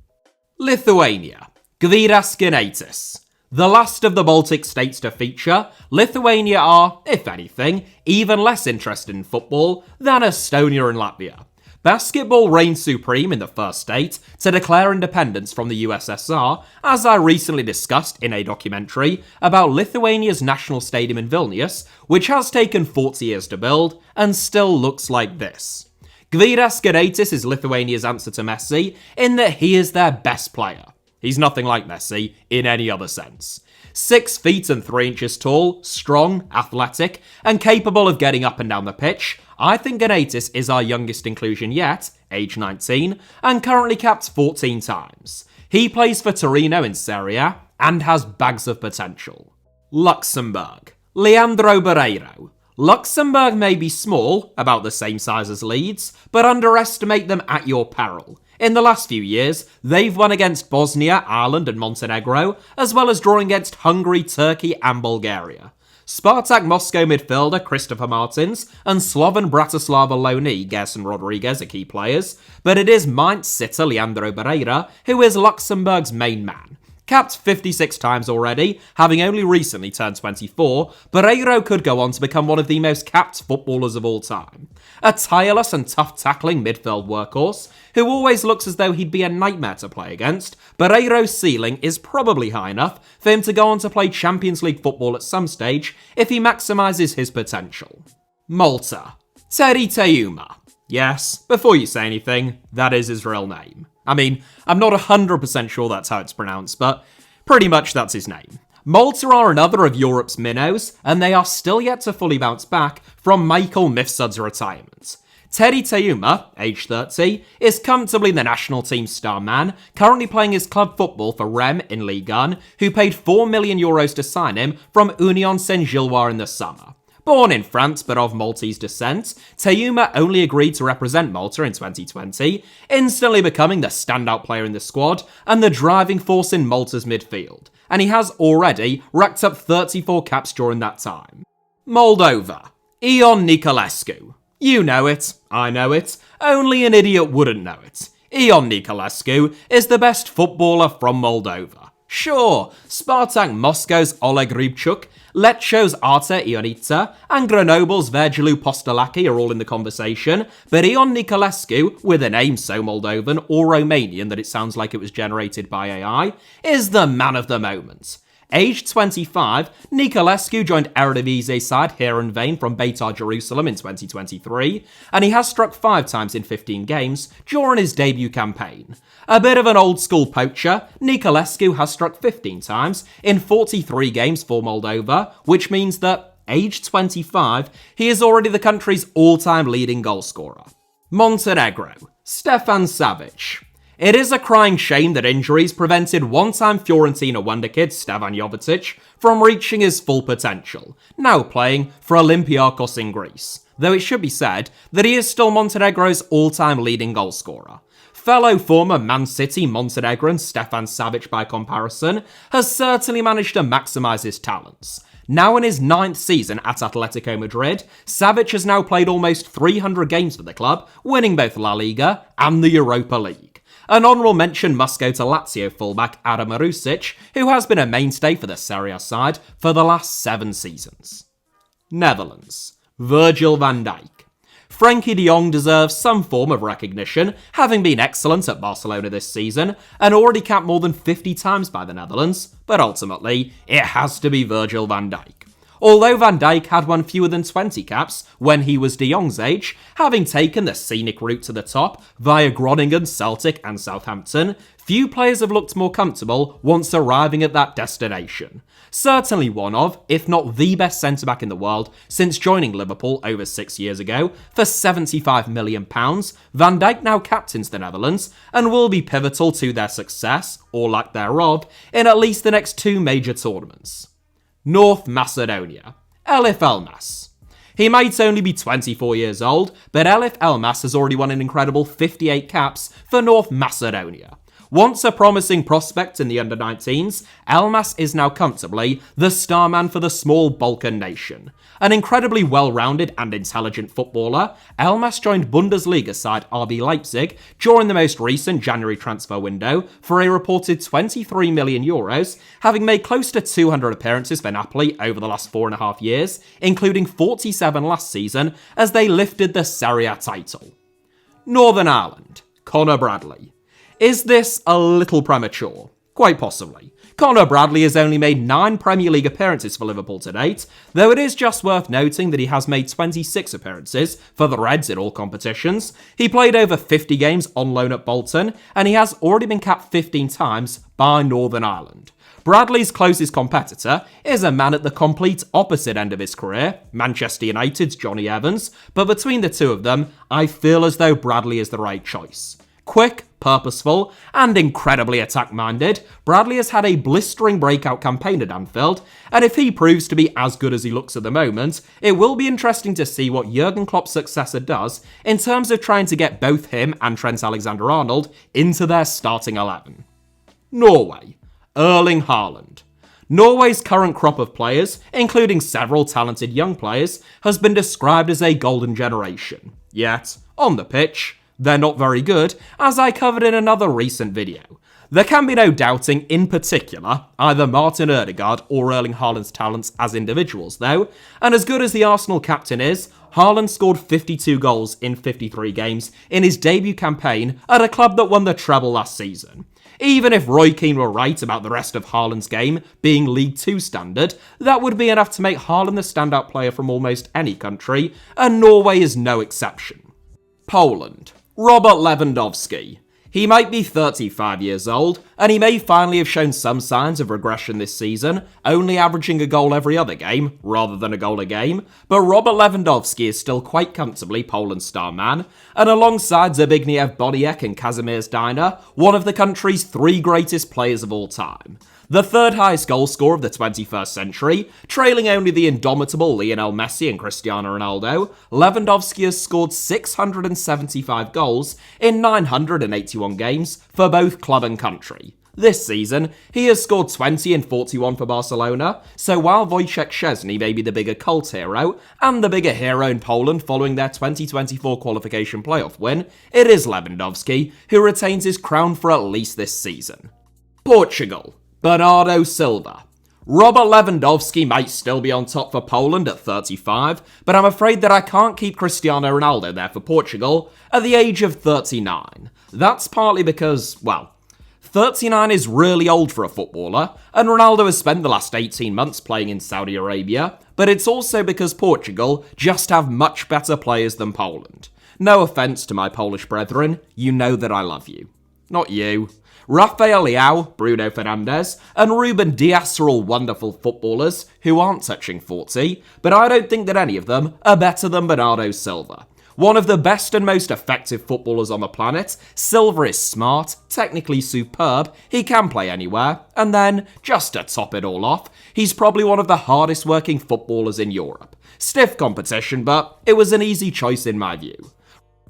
Lithuania. Gvidas Gineitis. The last of the Baltic states to feature, Lithuania are, if anything, even less interested in football than Estonia and Latvia. Basketball reigned supreme in the first state to declare independence from the USSR, as I recently discussed in a documentary about Lithuania's national stadium in Vilnius, which has taken 40 years to build and still looks like this. Gvidas Gineitis is Lithuania's answer to Messi in that he is their best player. He's nothing like Messi in any other sense. 6 feet and 3 inches tall, strong, athletic, and capable of getting up and down the pitch, I think Gineitis is our youngest inclusion yet, age 19, and currently capped 14 times. He plays for Torino in Serie A and has bags of potential. Luxembourg. Leandro Barreiro. Luxembourg may be small, about the same size as Leeds, but underestimate them at your peril. In the last few years, they've won against Bosnia, Ireland and Montenegro, as well as drawing against Hungary, Turkey and Bulgaria. Spartak Moscow midfielder Christopher Martins and Slovan Bratislava loanee Gerson Rodriguez are key players, but it is Mainz sitter Leandro Barreira who is Luxembourg's main man. Capped 56 times already, having only recently turned 24, Barreiro could go on to become one of the most capped footballers of all time. A tireless and tough-tackling midfield workhorse, who always looks as though he'd be a nightmare to play against, Barreiro's ceiling is probably high enough for him to go on to play Champions League football at some stage if he maximises his potential. Malta. Teri Teuma. Yes, before you say anything, that is his real name. I mean, I'm not 100% sure that's how it's pronounced, but pretty much that's his name. Malta are another of Europe's minnows, and they are still yet to fully bounce back from Michael Mifsud's retirement. Teri Teuma, age 30, is comfortably the national team's star man, currently playing his club football for Rennes in Ligue 1, who paid €4 million to sign him from Union Saint-Gilloise in the summer. Born in France but of Maltese descent, Teuma only agreed to represent Malta in 2020, instantly becoming the standout player in the squad and the driving force in Malta's midfield, and he has already racked up 34 caps during that time. Moldova. Ion Niculescu. You know it, I know it, only an idiot wouldn't know it. Ion Niculescu is the best footballer from Moldova. Sure, Spartak Moscow's Oleg Rybchuk, Lecce's Arta Ionita, and Grenoble's Vergilu Postolaki are all in the conversation, but Ion Niculescu, with a name so Moldovan or Romanian that it sounds like it was generated by AI, is the man of the moment. Aged 25, Niculescu joined Eredivisie side Heerenveen from Beitar Jerusalem in 2023, and he has struck 5 times in 15 games during his debut campaign. A bit of an old-school poacher, Niculescu has struck 15 times in 43 games for Moldova, which means that, aged 25, he is already the country's all-time leading goalscorer. Montenegro, Stefan Savic. It is a crying shame that injuries prevented one-time Fiorentina wonderkid Stevan Jovetic from reaching his full potential, now playing for Olympiakos in Greece, though it should be said that he is still Montenegro's all-time leading goalscorer. Fellow former Man City Montenegrin Stefan Savic, by comparison, has certainly managed to maximise his talents. Now in his 9th season at Atletico Madrid, Savic has now played almost 300 games for the club, winning both La Liga and the Europa League. An honourable mention must go to Lazio fullback Adam Marusic, who has been a mainstay for the Serie A side for the last 7 seasons. Netherlands, Virgil van Dijk. Frenkie de Jong deserves some form of recognition, having been excellent at Barcelona this season and already capped more than 50 times by the Netherlands, but ultimately, it has to be Virgil van Dijk. Although Van Dijk had won fewer than 20 caps when he was de Jong's age, having taken the scenic route to the top via Groningen, Celtic and Southampton, few players have looked more comfortable once arriving at that destination. Certainly one of, if not the best centre-back in the world since joining Liverpool over 6 years ago for £75 million, Van Dijk now captains the Netherlands and will be pivotal to their success, or lack thereof, in at least the next 2 major tournaments. North Macedonia, Elif Elmas. He might only be 24 years old, but Elif Elmas has already won an incredible 58 caps for North Macedonia. Once a promising prospect in the under-19s, Elmas is now comfortably the star man for the small Balkan nation. An incredibly well-rounded and intelligent footballer, Elmas joined Bundesliga side RB Leipzig during the most recent January transfer window for a reported €23 million, having made close to 200 appearances for Napoli over the last 4.5 years, including 47 last season as they lifted the Serie A title. Northern Ireland, Conor Bradley. Is this a little premature? Quite possibly. Conor Bradley has only made 9 Premier League appearances for Liverpool to date, though it is just worth noting that he has made 26 appearances for the Reds in all competitions. He played over 50 games on loan at Bolton, and he has already been capped 15 times by Northern Ireland. Bradley's closest competitor is a man at the complete opposite end of his career, Manchester United's Johnny Evans, but between the two of them, I feel as though Bradley is the right choice. Quick, purposeful, and incredibly attack-minded, Bradley has had a blistering breakout campaign at Anfield, and if he proves to be as good as he looks at the moment, it will be interesting to see what Jurgen Klopp's successor does in terms of trying to get both him and Trent Alexander-Arnold into their starting 11. Norway, Erling Haaland. Norway's current crop of players, including several talented young players, has been described as a golden generation. Yet, on the pitch, they're not very good, as I covered in another recent video. There can be no doubting, in particular, either Martin Ødegaard or Erling Haaland's talents as individuals, though, and as good as the Arsenal captain is, Haaland scored 52 goals in 53 games in his debut campaign at a club that won the treble last season. Even if Roy Keane were right about the rest of Haaland's game being League 2 standard, that would be enough to make Haaland the standout player from almost any country, and Norway is no exception. Poland. Robert Lewandowski. He might be 35 years old, and he may finally have shown some signs of regression this season, only averaging a goal every other game, rather than a goal a game, but Robert Lewandowski is still quite comfortably Poland's star man, and alongside Zbigniew Boniek and Kazimierz Dyna, one of the country's 3 greatest players of all time. The 3rd highest goal scorer of the 21st century, trailing only the indomitable Lionel Messi and Cristiano Ronaldo, Lewandowski has scored 675 goals in 981 games for both club and country. This season, he has scored 20 and 41 for Barcelona, so while Wojciech Szczesny may be the bigger cult hero, and the bigger hero in Poland following their 2024 qualification playoff win, it is Lewandowski who retains his crown for at least this season. Portugal. Bernardo Silva. Robert Lewandowski might still be on top for Poland at 35, but I'm afraid that I can't keep Cristiano Ronaldo there for Portugal at the age of 39. That's partly because, well, 39 is really old for a footballer, and Ronaldo has spent the last 18 months playing in Saudi Arabia, but it's also because Portugal just have much better players than Poland. No offence to my Polish brethren, you know that I love you. Not you. Rafael Leao, Bruno Fernandes, and Ruben Dias are all wonderful footballers who aren't touching 40, but I don't think that any of them are better than Bernardo Silva. One of the best and most effective footballers on the planet, Silva is smart, technically superb, he can play anywhere, and then, just to top it all off, he's probably one of the hardest working footballers in Europe. Stiff competition, but it was an easy choice in my view.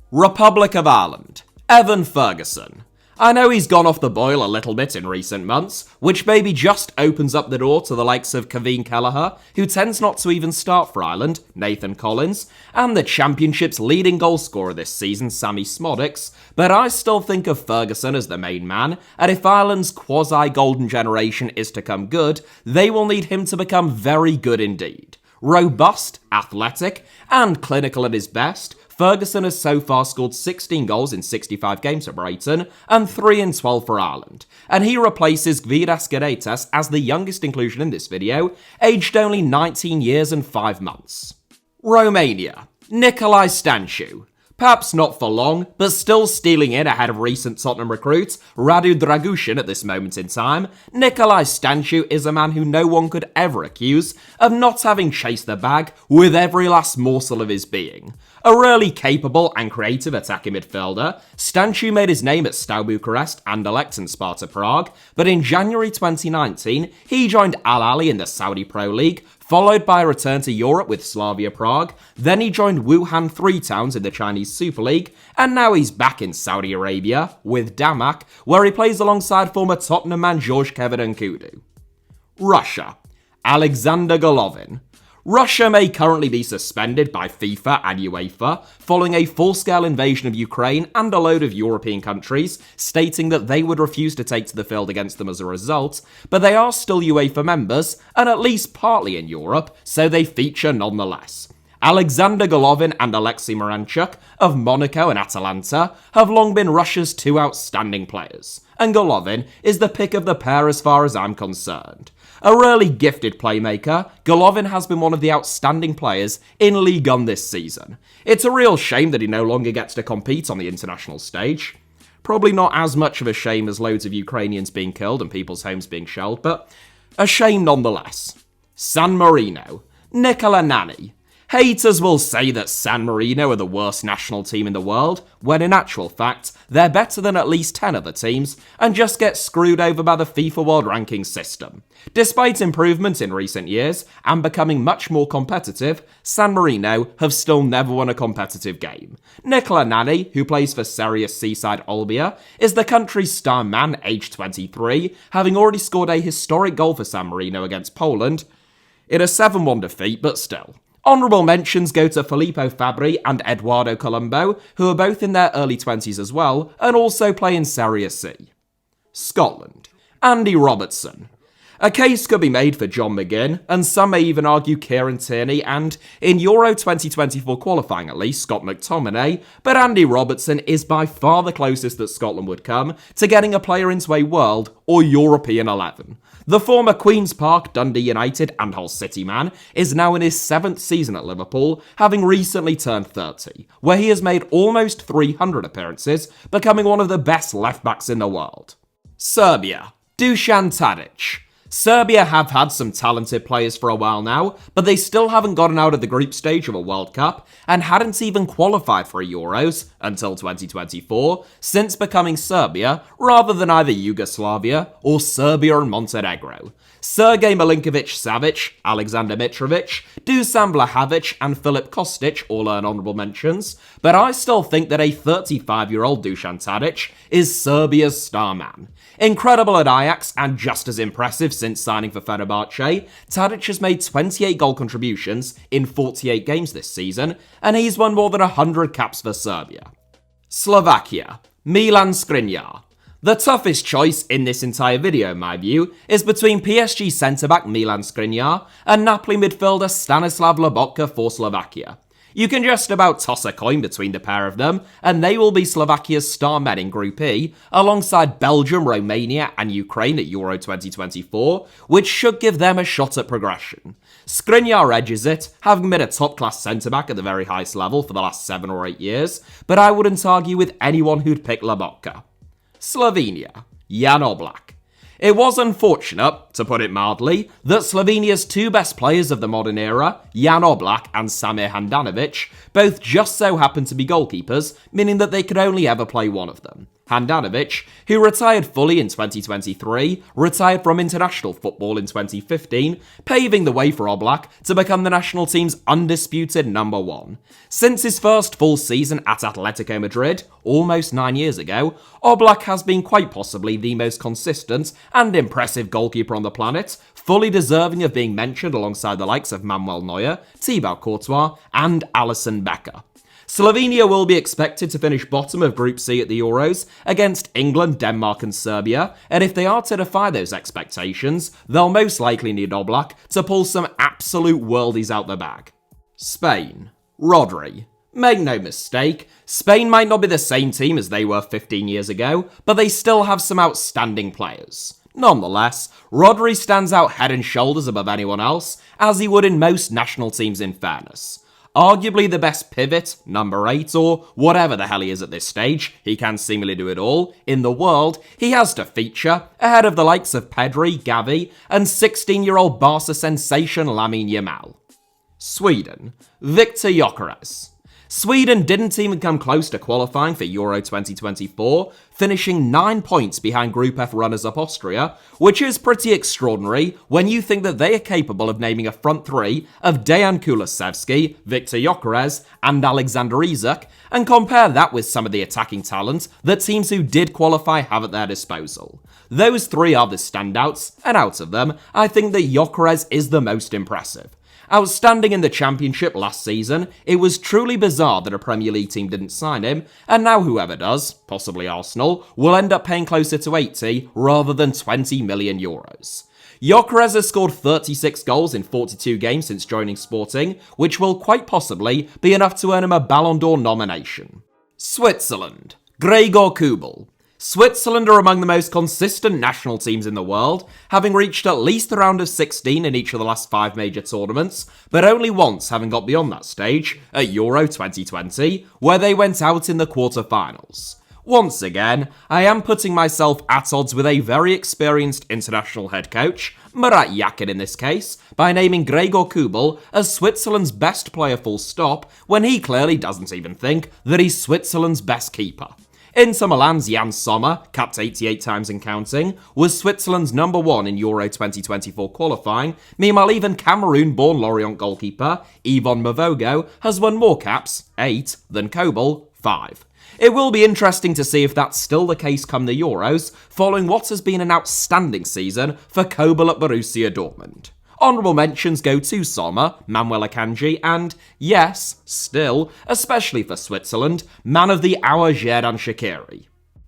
Republic of Ireland, Evan Ferguson. I know he's gone off the boil a little bit in recent months, which maybe just opens up the door to the likes of Kevin Kelleher, who tends not to even start for Ireland, Nathan Collins, and the Championship's leading goalscorer this season, Sammy Smodics, but I still think of Ferguson as the main man, and if Ireland's quasi-golden generation is to come good, they will need him to become very good indeed. Robust, athletic, and clinical at his best, Ferguson has so far scored 16 goals in 65 games for Brighton and 3 in 12 for Ireland, and he replaces Gvidas Geretas as the youngest inclusion in this video, aged only 19 years and 5 months. Romania, Nicolae Stanciu. Perhaps not for long, but still stealing in ahead of recent Tottenham recruit Radu Dragushin at this moment in time, Nicolae Stanciu is a man who no one could ever accuse of not having chased the bag with every last morsel of his being. A really capable and creative attacking midfielder, Stanciu made his name at Steaua Bucharest, Anderlecht and Sparta Prague, but in January 2019, he joined Al Ahly in the Saudi Pro League, followed by a return to Europe with Slavia Prague, then he joined Wuhan Three Towns in the Chinese Super League, and now he's back in Saudi Arabia with Damak, where he plays alongside former Tottenham man George Kevin Nkudu. Russia, Alexander Golovin. Russia may currently be suspended by FIFA and UEFA following a full-scale invasion of Ukraine and a load of European countries, stating that they would refuse to take to the field against them as a result, but they are still UEFA members, and at least partly in Europe, so they feature nonetheless. Alexander Golovin and Alexei Miranchuk of Monaco and Atalanta have long been Russia's two outstanding players, and Golovin is the pick of the pair as far as I'm concerned. A really gifted playmaker, Golovin has been one of the outstanding players in Ligue 1 this season. It's a real shame that he no longer gets to compete on the international stage. Probably not as much of a shame as loads of Ukrainians being killed and people's homes being shelled, but a shame nonetheless. San Marino, Nicola Nani. Haters will say that San Marino are the worst national team in the world, when in actual fact, they're better than at least 10 other teams, and just get screwed over by the FIFA World Ranking system. Despite improvements in recent years, and becoming much more competitive, San Marino have still never won a competitive game. Nicola Nani, who plays for Serie C side Olbia, is the country's star man, aged 23, having already scored a historic goal for San Marino against Poland, in a 7-1 defeat, but still. Honourable mentions go to Filippo Fabri and Eduardo Colombo, who are both in their early 20s as well, and also play in Serie C. Scotland, Andy Robertson. A case could be made for John McGinn, and some may even argue Kieran Tierney and, in Euro 2024 qualifying at least, Scott McTominay, but Andy Robertson is by far the closest that Scotland would come to getting a player into a World or European 11. The former Queen's Park, Dundee United and Hull City man is now in his 7th season at Liverpool, having recently turned 30, where he has made almost 300 appearances, becoming one of the best left-backs in the world. Serbia, Dusan Tadic. Serbia have had some talented players for a while now, but they still haven't gotten out of the group stage of a World Cup and hadn't even qualified for a Euros until 2024 since becoming Serbia rather than either Yugoslavia or Serbia and Montenegro. Sergej Milinkovic-Savic, Alexander Mitrovic, Dusan Vlahovic and Filip Kostic all earn honourable mentions, but I still think that a 35-year-old Dusan Tadic is Serbia's star man. Incredible at Ajax and just as impressive since signing for Fenerbahce, Tadic has made 28 goal contributions in 48 games this season, and he's won more than 100 caps for Serbia. Slovakia, Milan Skriniar. The toughest choice in this entire video, in my view, is between PSG centre-back Milan Skriniar and Napoli midfielder Stanislav Lobotka for Slovakia. You can just about toss a coin between the pair of them, and they will be Slovakia's star men in Group E, alongside Belgium, Romania, and Ukraine at Euro 2024, which should give them a shot at progression. Skriniar edges it, having been a top-class centre-back at the very highest level for the last 7 or 8 years, but I wouldn't argue with anyone who'd pick Lobotka. Slovenia, Jan Oblak. It was unfortunate, to put it mildly, that Slovenia's two best players of the modern era, Jan Oblak and Samir Handanovic, both just so happened to be goalkeepers, meaning that they could only ever play one of them. Handanovic, who retired fully in 2023, retired from international football in 2015, paving the way for Oblak to become the national team's undisputed number one. Since his first full season at Atletico Madrid, almost 9 years ago, Oblak has been quite possibly the most consistent and impressive goalkeeper on the planet, fully deserving of being mentioned alongside the likes of Manuel Neuer, Thibaut Courtois, and Alisson Becker. Slovenia will be expected to finish bottom of Group C at the Euros against England, Denmark and Serbia, and if they are to defy those expectations, they'll most likely need Oblak to pull some absolute worldies out the bag. Spain. Rodri. Make no mistake, Spain might not be the same team as they were 15 years ago, but they still have some outstanding players. Nonetheless, Rodri stands out head and shoulders above anyone else, as he would in most national teams in fairness. Arguably the best pivot, number 8, or whatever the hell he is at this stage, he can seemingly do it all, in the world, he has to feature, ahead of the likes of Pedri, Gavi, and 16-year-old Barca sensation Lamine Yamal. Sweden. Viktor Gyökeres. Sweden didn't even come close to qualifying for Euro 2024, finishing 9 points behind Group F runners-up Austria, which is pretty extraordinary when you think that they are capable of naming a front three of Dejan Kulusevski, Viktor Gyökeres, and Alexander Isak, and compare that with some of the attacking talent that teams who did qualify have at their disposal. Those three are the standouts, and out of them, I think that Gyökeres is the most impressive. Outstanding in the Championship last season, it was truly bizarre that a Premier League team didn't sign him, and now whoever does, possibly Arsenal, will end up paying closer to 80 rather than 20 million euros. Gyökeres has scored 36 goals in 42 games since joining Sporting, which will quite possibly be enough to earn him a Ballon d'Or nomination. Switzerland. Gregor Kobel. Switzerland are among the most consistent national teams in the world, having reached at least the round of 16 in each of the last 5 major tournaments, but only once having got beyond that stage, at Euro 2020, where they went out in the quarter-finals. Once again, I am putting myself at odds with a very experienced international head coach, Murat Yakin in this case, by naming Gregor Kobel as Switzerland's best player full stop, when he clearly doesn't even think that he's Switzerland's best keeper. Inter Milan's Jan Sommer, capped 88 times and counting, was Switzerland's number 1 in Euro 2024 qualifying. Meanwhile, even Cameroon-born Lorient goalkeeper Yvonne Mavogo has won more caps, 8, than Kobel, 5. It will be interesting to see if that's still the case come the Euros, following what has been an outstanding season for Kobel at Borussia Dortmund. Honourable mentions go to Sommer, Manuel Akanji, and, yes, still, especially for Switzerland, man of the hour Xherdan Shaqiri.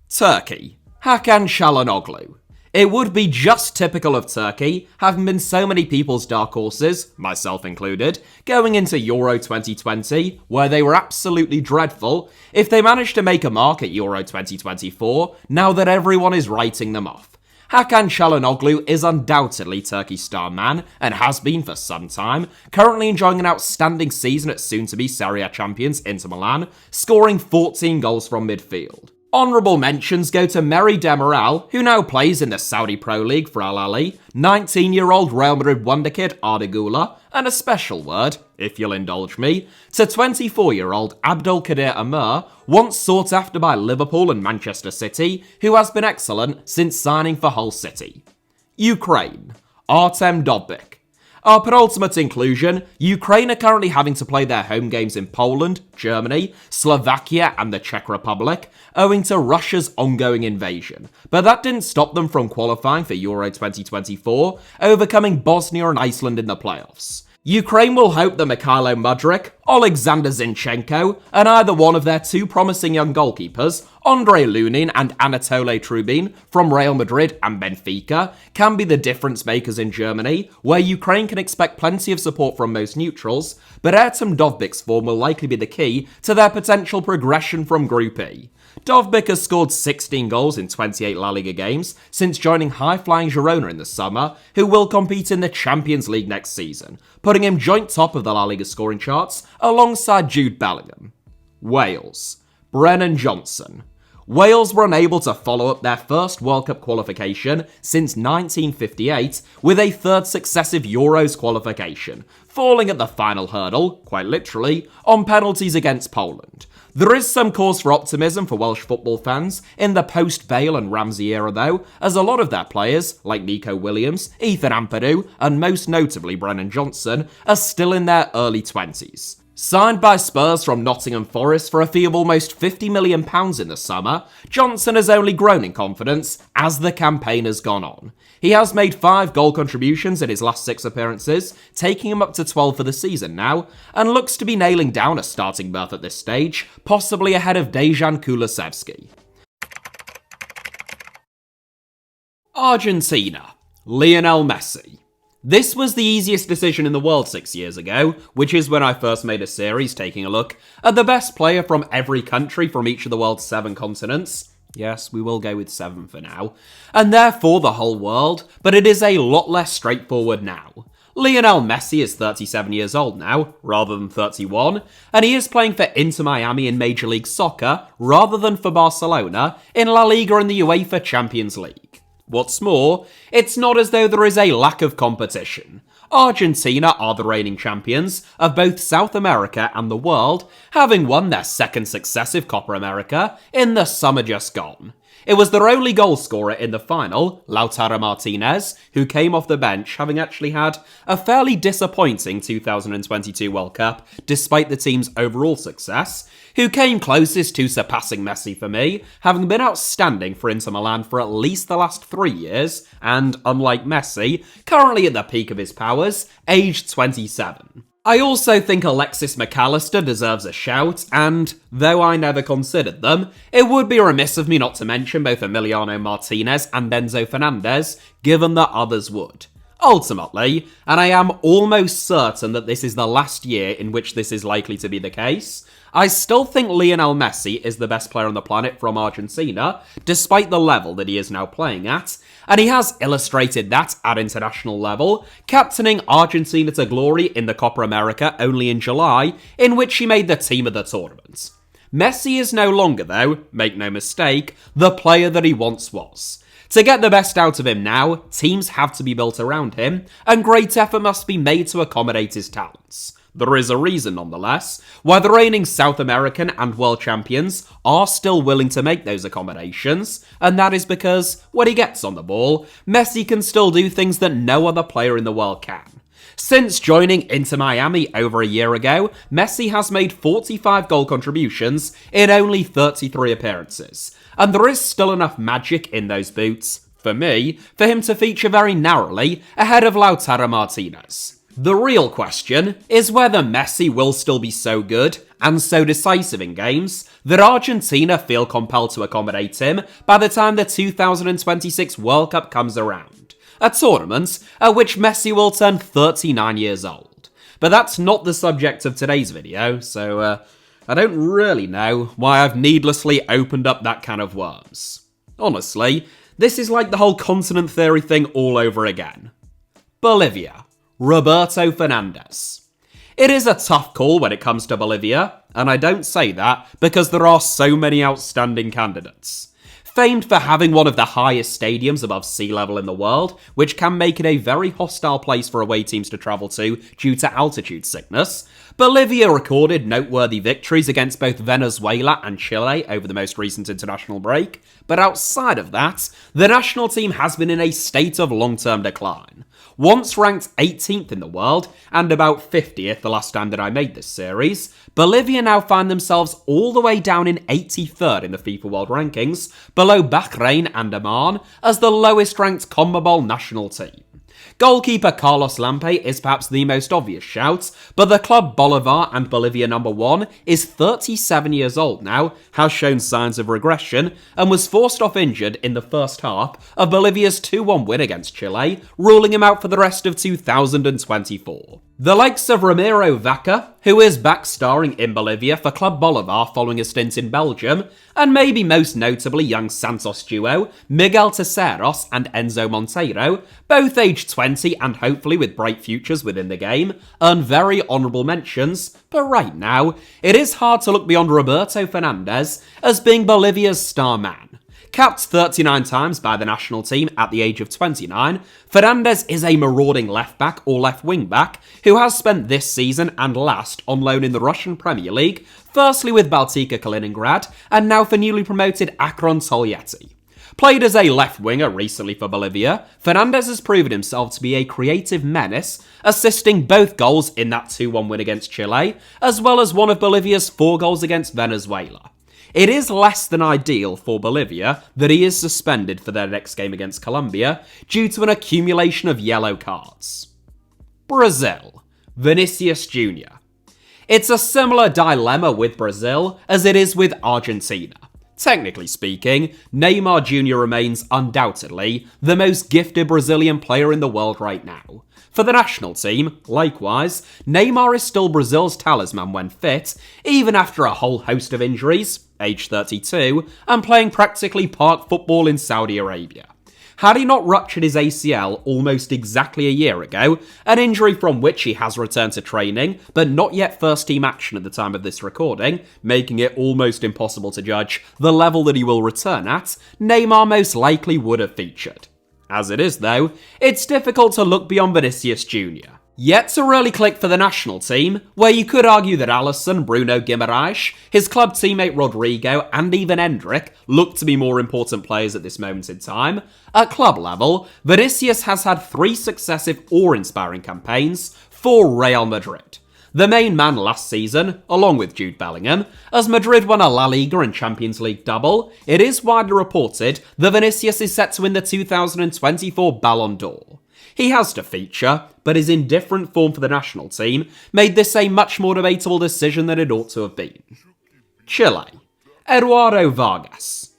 Turkey. Hakan Çalhanoğlu. It would be just typical of Turkey, having been so many people's dark horses, myself included, going into Euro 2020, where they were absolutely dreadful, if they managed to make a mark at Euro 2024, now that everyone is writing them off. Hakan Çalhanoğlu is undoubtedly Turkey's star man, and has been for some time, currently enjoying an outstanding season at soon-to-be Serie A champions Inter Milan, scoring 14 goals from midfield. Honourable mentions go to Merih Demiral, who now plays in the Saudi Pro League for Al Ahly, 19-year-old Real Madrid wonderkid Arda Güler, and a special word, if you'll indulge me, to 24-year-old Abdulkadir Amr, once sought after by Liverpool and Manchester City, who has been excellent since signing for Hull City. Ukraine. Artem Dovbyk. Our penultimate inclusion, Ukraine are currently having to play their home games in Poland, Germany, Slovakia and the Czech Republic, owing to Russia's ongoing invasion. But that didn't stop them from qualifying for Euro 2024, overcoming Bosnia and Iceland in the playoffs. Ukraine will hope that Mikhailo Mudryk, Alexander Zinchenko, and either one of their two promising young goalkeepers, Andrei Lunin and Anatole Trubin from Real Madrid and Benfica, can be the difference makers in Germany, where Ukraine can expect plenty of support from most neutrals, but Artem Dovbik's form will likely be the key to their potential progression from Group E. Dovbyk has scored 16 goals in 28 La Liga games since joining high-flying Girona in the summer, who will compete in the Champions League next season, putting him joint top of the La Liga scoring charts alongside Jude Bellingham. Wales. Brennan Johnson. Wales were unable to follow up their first World Cup qualification since 1958 with a third successive Euros qualification, falling at the final hurdle, quite literally, on penalties against Poland. There is some cause for optimism for Welsh football fans in the post-Bale and Ramsey era though, as a lot of their players, like Nico Williams, Ethan Ampadu, and most notably Brennan Johnson, are still in their early 20s. Signed by Spurs from Nottingham Forest for a fee of almost £50 million in the summer, Johnson has only grown in confidence as the campaign has gone on. He has made 5 goal contributions in his last 6 appearances, taking him up to 12 for the season now, and looks to be nailing down a starting berth at this stage, possibly ahead of Dejan Kulusevski. Argentina. Lionel Messi. This was the easiest decision in the world 6 years ago, which is when I first made a series taking a look at the best player from every country from each of the world's 7 continents. Yes, we will go with 7 for now. And therefore the whole world, but it is a lot less straightforward now. Lionel Messi is 37 years old now, rather than 31, and he is playing for Inter Miami in Major League Soccer, rather than for Barcelona in La Liga and the UEFA Champions League. What's more, it's not as though there is a lack of competition. Argentina are the reigning champions of both South America and the world, having won their second successive Copa America in the summer just gone. It was their only goal scorer in the final, Lautaro Martinez, who came off the bench having actually had a fairly disappointing 2022 World Cup, despite the team's overall success, who came closest to surpassing Messi for me, having been outstanding for Inter Milan for at least the last 3 years, and unlike Messi, currently at the peak of his powers, aged 27. I also think Alexis McAllister deserves a shout, and though I never considered them, it would be remiss of me not to mention both Emiliano Martinez and Enzo Fernandez, given that others would. Ultimately, and I am almost certain that this is the last year in which this is likely to be the case, I still think Lionel Messi is the best player on the planet from Argentina, despite the level that he is now playing at, and he has illustrated that at international level, captaining Argentina to glory in the Copa America only in July, in which he made the team of the tournament. Messi is no longer, though, make no mistake, the player that he once was. To get the best out of him now, teams have to be built around him, and great effort must be made to accommodate his talents. There is a reason, nonetheless, why the reigning South American and world champions are still willing to make those accommodations, and that is because, when he gets on the ball, Messi can still do things that no other player in the world can. Since joining Inter Miami over a year ago, Messi has made 45 goal contributions in only 33 appearances, and there is still enough magic in those boots, for me, for him to feature very narrowly ahead of Lautaro Martinez. The real question is whether Messi will still be so good and so decisive in games that Argentina feel compelled to accommodate him by the time the 2026 World Cup comes around, a tournament at which Messi will turn 39 years old. But that's not the subject of today's video, so I don't really know why I've needlessly opened up that can of worms. Honestly, this is like the whole continent theory thing all over again. Bolivia. Roberto Fernandez. It is a tough call when it comes to Bolivia, and I don't say that because there are so many outstanding candidates. Famed for having one of the highest stadiums above sea level in the world, which can make it a very hostile place for away teams to travel to due to altitude sickness, Bolivia recorded noteworthy victories against both Venezuela and Chile over the most recent international break, but outside of that, the national team has been in a state of long-term decline. Once ranked 18th in the world, and about 50th the last time that I made this series, Bolivia now find themselves all the way down in 83rd in the FIFA World Rankings, below Bahrain and Oman as the lowest ranked CONMEBOL national team. Goalkeeper Carlos Lampe is perhaps the most obvious shout, but the club Bolivar and Bolivia #1 is 37 years old now, has shown signs of regression, and was forced off injured in the first half of Bolivia's 2-1 win against Chile, ruling him out for the rest of 2024. The likes of Ramiro Vaca, who is back starring in Bolivia for Club Bolivar following a stint in Belgium, and maybe most notably young Santos duo, Miguel Terceros and Enzo Monteiro, both aged 20 and hopefully with bright futures within the game, earn very honourable mentions, but right now, it is hard to look beyond Roberto Fernandez as being Bolivia's star man. Capped 39 times by the national team at the age of 29, Fernandez is a marauding left-back or left-wing-back who has spent this season and last on loan in the Russian Premier League, firstly with Baltika Kaliningrad and now for newly promoted Akron Toleti. Played as a left winger recently for Bolivia, Fernandez has proven himself to be a creative menace, assisting both goals in that 2-1 win against Chile, as well as one of Bolivia's 4 goals against Venezuela. It is less than ideal for Bolivia that he is suspended for their next game against Colombia due to an accumulation of yellow cards. Brazil. Vinicius Jr. It's a similar dilemma with Brazil as it is with Argentina. Technically speaking, Neymar Jr. remains undoubtedly the most gifted Brazilian player in the world right now. For the national team, likewise, Neymar is still Brazil's talisman when fit, even after a whole host of injuries, age 32, and playing practically park football in Saudi Arabia. Had he not ruptured his ACL almost exactly a year ago, an injury from which he has returned to training, but not yet first-team action at the time of this recording, making it almost impossible to judge the level that he will return at, Neymar most likely would have featured. As it is, though, it's difficult to look beyond Vinicius Jr. Yet to really click for the national team, where you could argue that Alisson, Bruno Guimaraes, his club teammate Rodrigo, and even Endrick look to be more important players at this moment in time, at club level, Vinicius has had 3 successive awe-inspiring campaigns for Real Madrid. The main man last season, along with Jude Bellingham, as Madrid won a La Liga and Champions League double, it is widely reported that Vinicius is set to win the 2024 Ballon d'Or. He has to feature, but his indifferent form for the national team made this a much more debatable decision than it ought to have been. Chile. Eduardo Vargas.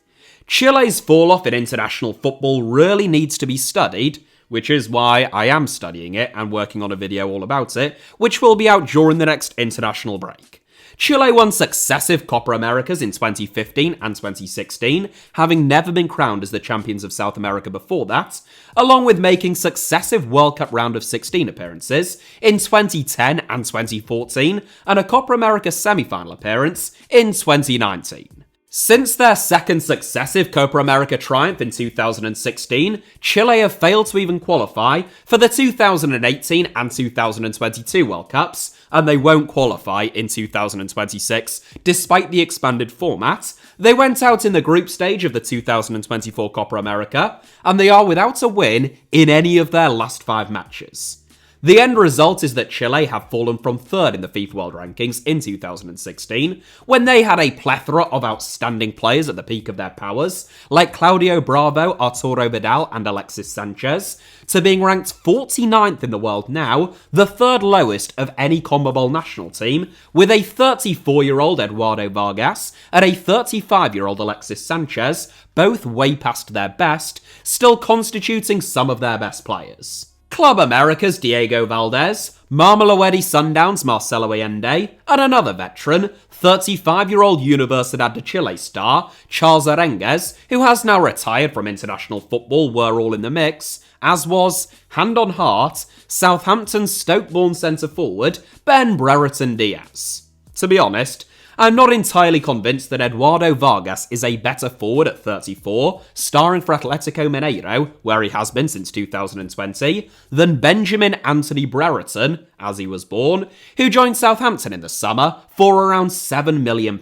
Chile's fall-off in international football really needs to be studied, which is why I am studying it and working on a video all about it, which will be out during the next international break. Chile won successive Copa Americas in 2015 and 2016, having never been crowned as the champions of South America before that, along with making successive World Cup round of 16 appearances in 2010 and 2014, and a Copa America semi-final appearance in 2019. Since their second successive Copa America triumph in 2016, Chile have failed to even qualify for the 2018 and 2022 World Cups, and they won't qualify in 2026, despite the expanded format. They went out in the group stage of the 2024 Copa America, and they are without a win in any of their last 5 matches. The end result is that Chile have fallen from 3rd in the FIFA World Rankings in 2016, when they had a plethora of outstanding players at the peak of their powers, like Claudio Bravo, Arturo Vidal and Alexis Sanchez, to being ranked 49th in the world now, the 3rd lowest of any CONMEBOL national team, with a 34-year-old Eduardo Vargas and a 35-year-old Alexis Sanchez, both way past their best, still constituting some of their best players. Club America's Diego Valdez, Marmolawedi Sundown's Marcelo Allende, and another veteran, 35-year-old Universidad de Chile star Charles Aranguez, who has now retired from international football, were all in the mix, as was, hand on heart, Southampton's Stoke-born centre-forward Ben Brereton Diaz. To be honest, I'm not entirely convinced that Eduardo Vargas is a better forward at 34, starring for Atletico Mineiro, where he has been since 2020, than Benjamin Anthony Brereton, as he was born, who joined Southampton in the summer for around £7 million.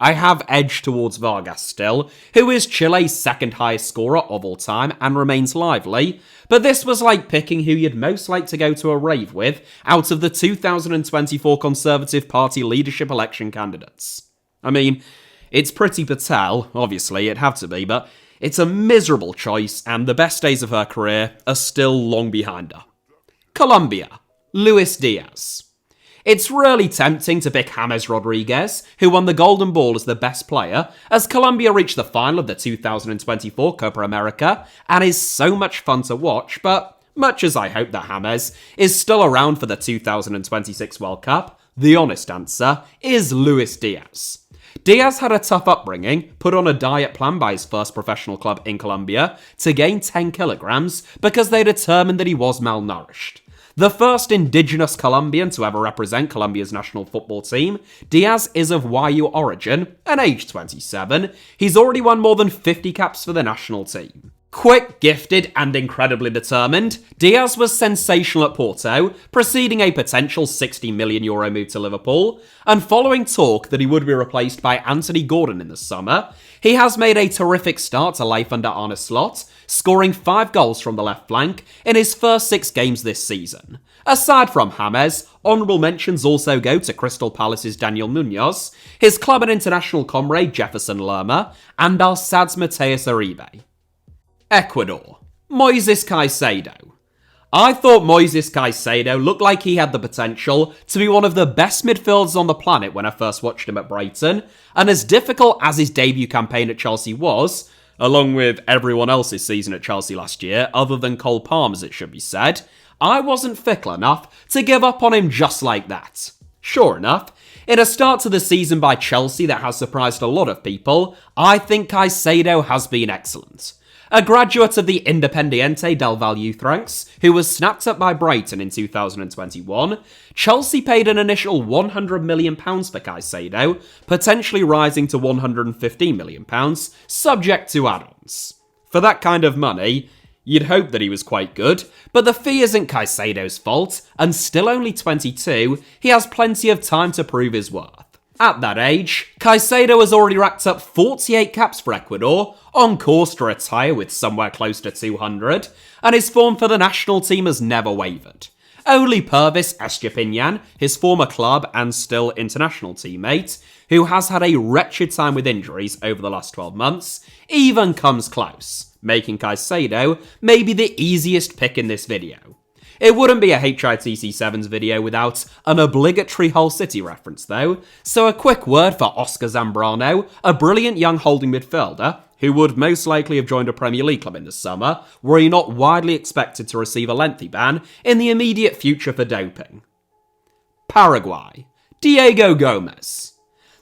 I have edged towards Vargas still, who is Chile's 2nd highest scorer of all time and remains lively, but this was like picking who you'd most like to go to a rave with out of the 2024 Conservative Party leadership election candidates. I mean, it's Priti Patel, obviously, it'd have to be, but It's a miserable choice, and the best days of her career are still long behind her. Colombia, Luis Diaz. It's really tempting to pick James Rodriguez, who won the Golden Ball as the best player, as Colombia reached the final of the 2024 Copa America, and is so much fun to watch, but much as I hope that James is still around for the 2026 World Cup, the honest answer is Luis Diaz. Diaz had a tough upbringing, put on a diet plan by his first professional club in Colombia to gain 10 kilograms because they determined that he was malnourished. The first indigenous Colombian to ever represent Colombia's national football team, Diaz is of YU origin, and aged 27, he's already won more than 50 caps for the national team. Quick, gifted, and incredibly determined, Diaz was sensational at Porto, preceding a potential €60 million move to Liverpool, and following talk that he would be replaced by Anthony Gordon in the summer, he has made a terrific start to life under Arne Slot, scoring 5 goals from the left flank in his first 6 games this season. Aside from James, honourable mentions also go to Crystal Palace's Daniel Munoz, his club and international comrade Jefferson Lerma, and Al-Sadd's Mateus Uribe. Ecuador, Moises Caicedo. I thought Moises Caicedo looked like he had the potential to be one of the best midfielders on the planet when I first watched him at Brighton, and as difficult as his debut campaign at Chelsea was, along with everyone else's season at Chelsea last year, other than Cole Palmer's it should be said, I wasn't fickle enough to give up on him just like that. Sure enough, in a start to the season by Chelsea that has surprised a lot of people, I think Caicedo has been excellent. A graduate of the Independiente del Valle youth ranks, who was snapped up by Brighton in 2021, Chelsea paid an initial £100 million for Caicedo, potentially rising to £115 million, subject to add-ons. For that kind of money, you'd hope that he was quite good, but the fee isn't Caicedo's fault, and still only 22, he has plenty of time to prove his worth. At that age, Caicedo has already racked up 48 caps for Ecuador, on course to retire with somewhere close to 200, and his form for the national team has never wavered. Only Purvis Estepinian, his former club and still international teammate, who has had a wretched time with injuries over the last 12 months, even comes close, making Caicedo maybe the easiest pick in this video. It wouldn't be a HITC Sevens video without an obligatory Hull City reference though, so a quick word for Oscar Zambrano, a brilliant young holding midfielder who would most likely have joined a Premier League club in the summer, were he not widely expected to receive a lengthy ban in the immediate future for doping. Paraguay, Diego Gomez.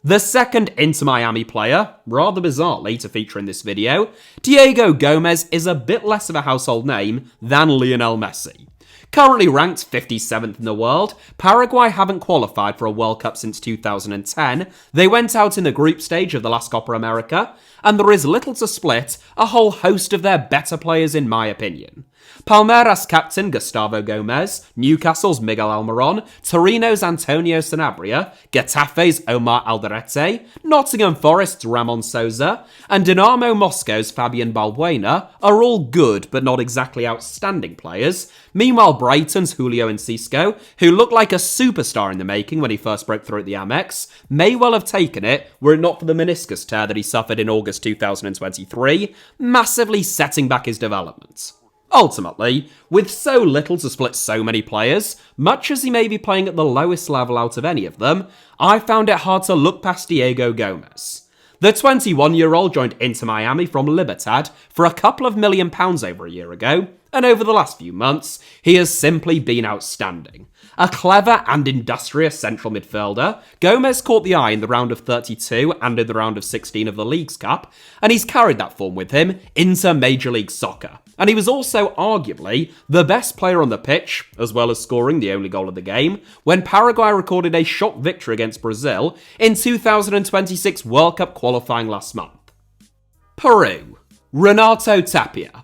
The second Inter Miami player, rather bizarrely to feature in this video, Diego Gomez is a bit less of a household name than Lionel Messi. Currently ranked 57th in the world, Paraguay haven't qualified for a World Cup since 2010, they went out in the group stage of the last Copa America, and there is little to split a whole host of their better players in my opinion. Palmeiras captain Gustavo Gomez, Newcastle's Miguel Almiron, Torino's Antonio Sanabria, Getafe's Omar Alderete, Nottingham Forest's Ramon Sousa, and Dinamo Moscow's Fabian Balbuena are all good but not exactly outstanding players. Meanwhile, Brighton's Julio Enciso, who looked like a superstar in the making when he first broke through at the Amex, may well have taken it were it not for the meniscus tear that he suffered in August 2023, massively setting back his development. Ultimately, with so little to split so many players, much as he may be playing at the lowest level out of any of them, I found it hard to look past Diego Gomez. The 21-year-old joined Inter Miami from Libertad for a couple of £1 million over a year ago, and over the last few months, he has simply been outstanding. A clever and industrious central midfielder, Gomez caught the eye in the round of 32 and in the round of 16 of the Leagues Cup, and he's carried that form with him into Major League Soccer. And he was also arguably the best player on the pitch, as well as scoring the only goal of the game, when Paraguay recorded a shock victory against Brazil in 2026 World Cup qualifying last month. Peru, Renato Tapia.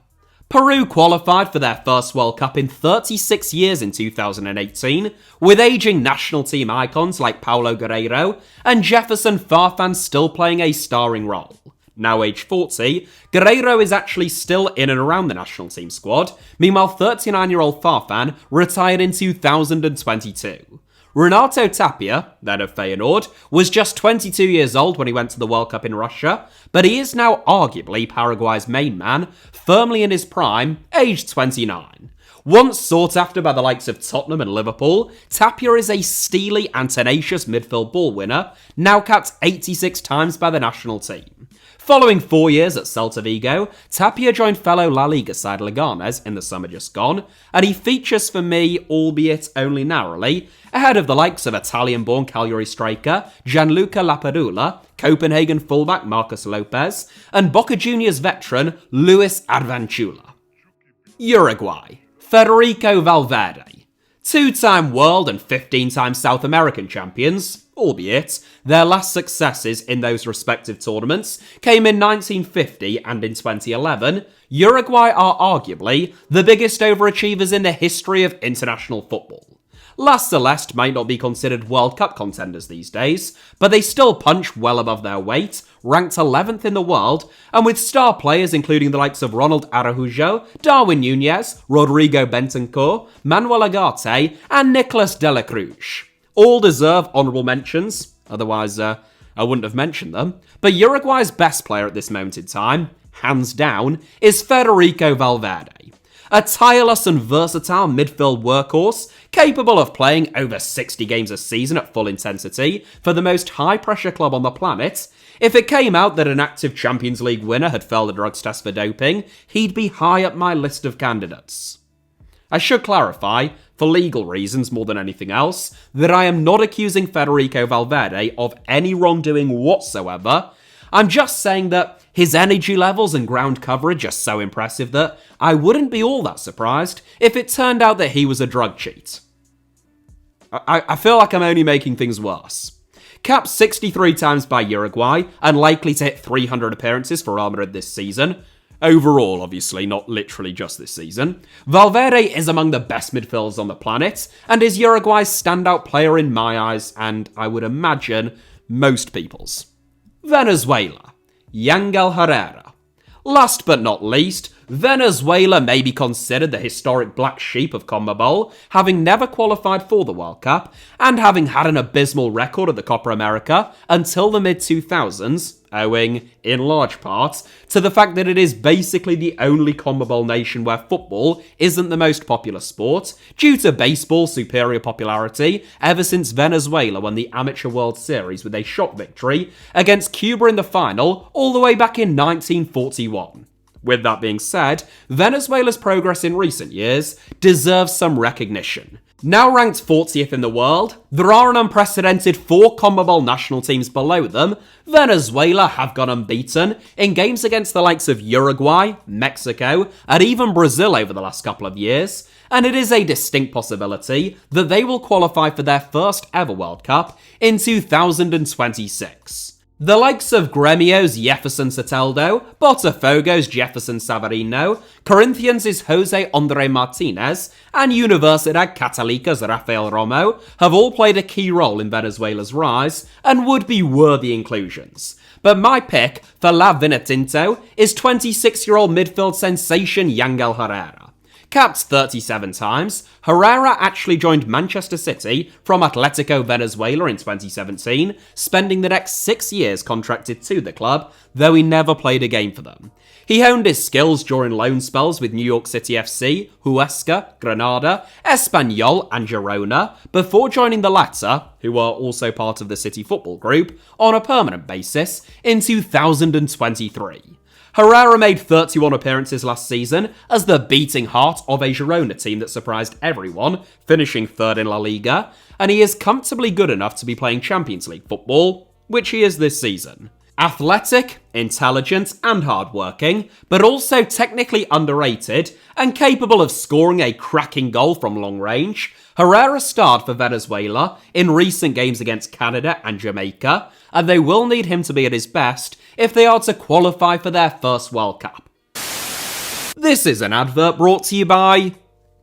Peru qualified for their first World Cup in 36 years in 2018, with ageing national team icons like Paulo Guerreiro and Jefferson Farfan still playing a starring role. Now aged 40, Guerreiro is actually still in and around the national team squad, meanwhile 39-year-old Farfan retired in 2022. Renato Tapia, then of Feyenoord, was just 22 years old when he went to the World Cup in Russia, but he is now arguably Paraguay's main man, firmly in his prime, aged 29. Once sought after by the likes of Tottenham and Liverpool, Tapia is a steely and tenacious midfield ball winner, now capped 86 times by the national team. Following 4 years at Celta Vigo, Tapia joined fellow La Liga side Leganes in the summer just gone, and he features for me, albeit only narrowly, ahead of the likes of Italian-born Cagliari striker Gianluca Lapadula, Copenhagen fullback Marcos Lopez, and Boca Juniors veteran Luis Advancula. Uruguay. Federico Valverde. 2-time world and 15-time South American champions, albeit their last successes in those respective tournaments came in 1950 and in 2011, Uruguay are arguably the biggest overachievers in the history of international football. La Celeste might not be considered World Cup contenders these days, but they still punch well above their weight, ranked 11th in the world, and with star players including the likes of Ronald Araujo, Darwin Núñez, Rodrigo Bentancur, Manuel Ugarte, and Nicolas de la Cruz. All deserve honourable mentions, otherwise I wouldn't have mentioned them, but Uruguay's best player at this moment in time, hands down, is Federico Valverde. A tireless and versatile midfield workhorse, capable of playing over 60 games a season at full intensity for the most high-pressure club on the planet. If it came out that an active Champions League winner had failed a drugs test for doping, he'd be high up my list of candidates. I should clarify, for legal reasons more than anything else, that I am not accusing Federico Valverde of any wrongdoing whatsoever. I'm just saying that his energy levels and ground coverage are so impressive that I wouldn't be all that surprised if it turned out that he was a drug cheat. I feel like I'm only making things worse. Capped 63 times by Uruguay and likely to hit 300 appearances for Real Madrid this season. Overall, obviously, not literally just this season. Valverde is among the best midfielders on the planet and is Uruguay's standout player in my eyes and, I would imagine, most people's. Venezuela. Yangel Herrera. Last but not least, Venezuela may be considered the historic black sheep of CONMEBOL, having never qualified for the World Cup, and having had an abysmal record at the Copa America until the mid-2000s, owing, in large part, to the fact that it is basically the only CONMEBOL nation where football isn't the most popular sport, due to baseball's superior popularity ever since Venezuela won the Amateur World Series with a shock victory against Cuba in the final all the way back in 1941. With that being said, Venezuela's progress in recent years deserves some recognition. Now ranked 40th in the world, there are an unprecedented 4 CONMEBOL national teams below them. Venezuela have gone unbeaten in games against the likes of Uruguay, Mexico, and even Brazil over the last couple of years, and it is a distinct possibility that they will qualify for their first ever World Cup in 2026. The likes of Gremio's Jefferson Soteldo, Botafogo's Jefferson Savarino, Corinthians' Jose Andre Martinez, and Universidad Catolica's Rafael Romo have all played a key role in Venezuela's rise and would be worthy inclusions. But my pick for La Vinotinto is 26-year-old midfield sensation Yangel Herrera. Capped 37 times, Herrera actually joined Manchester City from Atletico Venezuela in 2017, spending the next 6 years contracted to the club, though he never played a game for them. He honed his skills during loan spells with New York City FC, Huesca, Granada, Espanyol and Girona, before joining the latter, who are also part of the City Football Group, on a permanent basis in 2023. Herrera made 31 appearances last season as the beating heart of a Girona team that surprised everyone, finishing 3rd in La Liga, and he is comfortably good enough to be playing Champions League football, which he is this season. Athletic, intelligent and hardworking, but also technically underrated and capable of scoring a cracking goal from long range, Herrera starred for Venezuela in recent games against Canada and Jamaica, and they will need him to be at his best if they are to qualify for their first World Cup. This is an advert brought to you by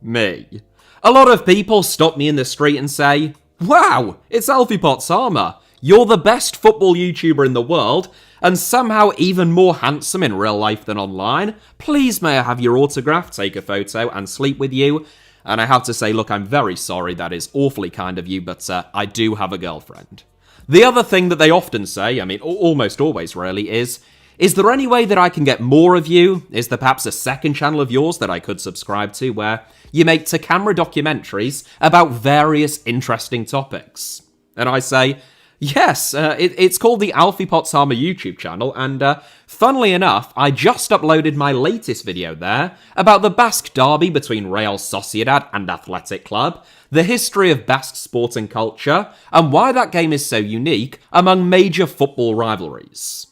me. A lot of people stop me in the street and say, "Wow, it's Alfie Potsama. You're the best football YouTuber in the world, and somehow even more handsome in real life than online. Please may I have your autograph, take a photo, and sleep with you?" And I have to say, look, I'm very sorry, that is awfully kind of you, but I do have a girlfriend. The other thing that they often say, I mean, almost always really, is there any way that I can get more of you? Is there perhaps a second channel of yours that I could subscribe to where you make to-camera documentaries about various interesting topics? And I say, yes, it's called the Alfie Potshamer YouTube channel, and funnily enough, I just uploaded my latest video there about the Basque derby between Real Sociedad and Athletic Club, the history of Basque sport and culture, and why that game is so unique among major football rivalries.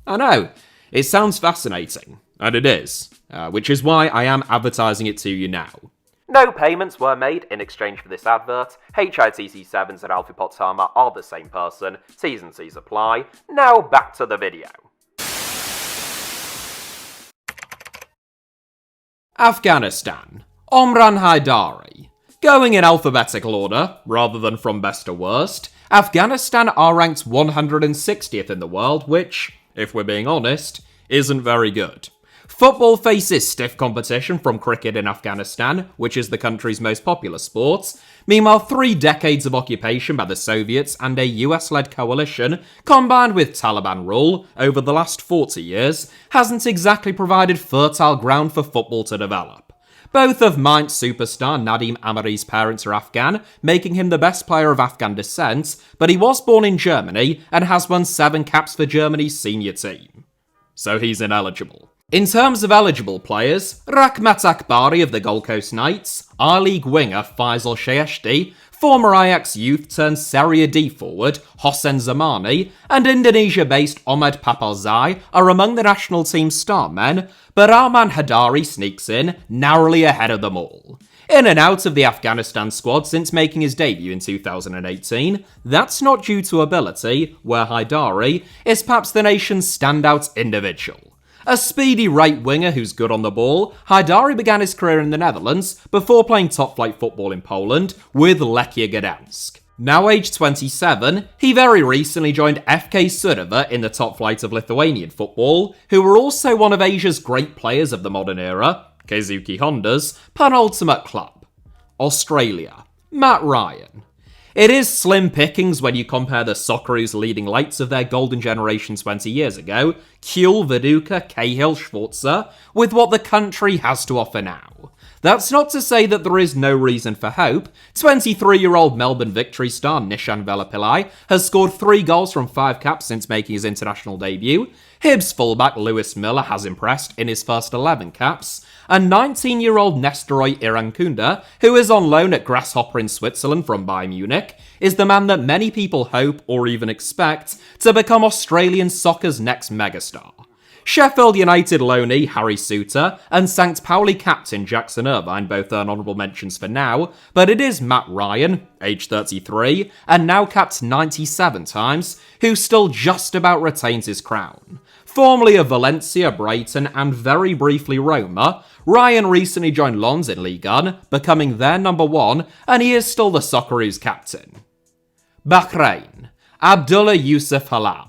I know, it sounds fascinating, and it is, which is why I am advertising it to you now. No payments were made in exchange for this advert. HITC Sevens and Alfie Potshamer are the same person. T's and C's apply. Now back to the video. Afghanistan. Omran Haidari. Going in alphabetical order, rather than from best to worst, Afghanistan are ranked 160th in the world, which, if we're being honest, isn't very good. Football faces stiff competition from cricket in Afghanistan, which is the country's most popular sport. Meanwhile, 3 decades of occupation by the Soviets and a US-led coalition, combined with Taliban rule over the last 40 years, hasn't exactly provided fertile ground for football to develop. Both of Mainz superstar Nadim Amiri's parents are Afghan, making him the best player of Afghan descent, but he was born in Germany and has won 7 caps for Germany's senior team. So he's ineligible. In terms of eligible players, Rakhmat Akbari of the Gold Coast Knights, R-League winger Faisal Shayeshti, former Ajax youth turned Serie D forward Hossein Zamani, and Indonesia-based Ahmad Papalzai are among the national team's star men, but Arman Hadari sneaks in, narrowly ahead of them all. In and out of the Afghanistan squad since making his debut in 2018, that's not due to ability, where Haidari is perhaps the nation's standout individual. A speedy right winger who's good on the ball, Haidari began his career in the Netherlands before playing top-flight football in Poland with Lechia Gdansk. Now aged 27, he very recently joined FK Suduva in the top flight of Lithuanian football, who were also one of Asia's great players of the modern era, Keisuke Honda's penultimate club. Australia. Matt Ryan. It is slim pickings when you compare the Socceroos' leading lights of their golden generation 20 years ago, Kuhl, Viduka, Cahill, Schwarzer, with what the country has to offer now. That's not to say that there is no reason for hope. 23-year-old Melbourne Victory star Nishan Velapillai has scored 3 goals from 5 caps since making his international debut. Hibs fullback Lewis Miller has impressed in his first 11 caps, and 19-year-old Nestoroy Irankunda, who is on loan at Grasshopper in Switzerland from Bayern Munich, is the man that many people hope, or even expect, to become Australian soccer's next megastar. Sheffield United loanee Harry Suter and St. Pauli captain Jackson Irvine both earn honourable mentions for now, but it is Matt Ryan, age 33, and now capped 97 times, who still just about retains his crown. Formerly of Valencia, Brighton, and very briefly Roma, Ryan recently joined Lens in Ligue 1, becoming their number 1, and he is still the Socceroos captain. Bahrain. Abdullah Yusuf Halal.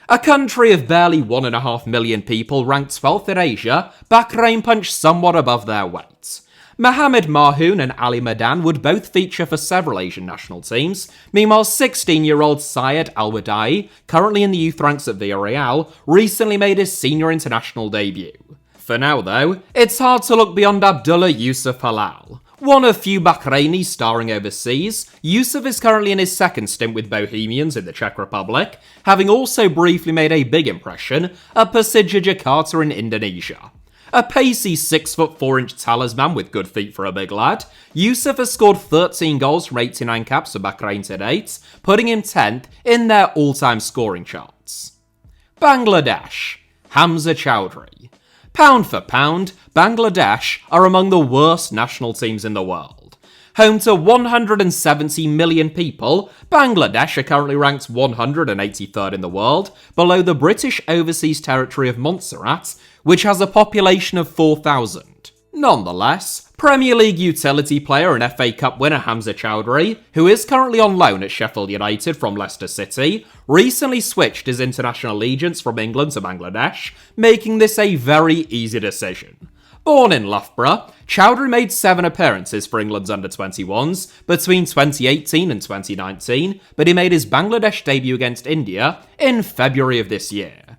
A country of barely 1.5 million people ranked 12th in Asia, Bahrain punched somewhat above their weight. Mohamed Mahoun and Ali Madan would both feature for several Asian national teams. Meanwhile, 16-year-old Syed Al-Wadai, currently in the youth ranks at Villarreal, recently made his senior international debut. For now, though, it's hard to look beyond Abdullah Yusuf Halal. One of few Bahrainis starring overseas, Yusuf is currently in his second stint with Bohemians in the Czech Republic, having also briefly made a big impression at Persija Jakarta in Indonesia. A pacey 6'4" talisman with good feet for a big lad, Yusuf has scored 13 goals from 89 caps for Bahrain to date, putting him 10th in their all-time scoring charts. Bangladesh. Hamza Chowdhury. Pound for pound, Bangladesh are among the worst national teams in the world. Home to 170 million people, Bangladesh are currently ranked 183rd in the world, below the British Overseas Territory of Montserrat, which has a population of 4,000. Nonetheless, Premier League utility player and FA Cup winner Hamza Chowdhury, who is currently on loan at Sheffield United from Leicester City, recently switched his international allegiance from England to Bangladesh, making this a very easy decision. Born in Loughborough, Chowdhury made 7 appearances for England's under-21s between 2018 and 2019, but he made his Bangladesh debut against India in February of this year.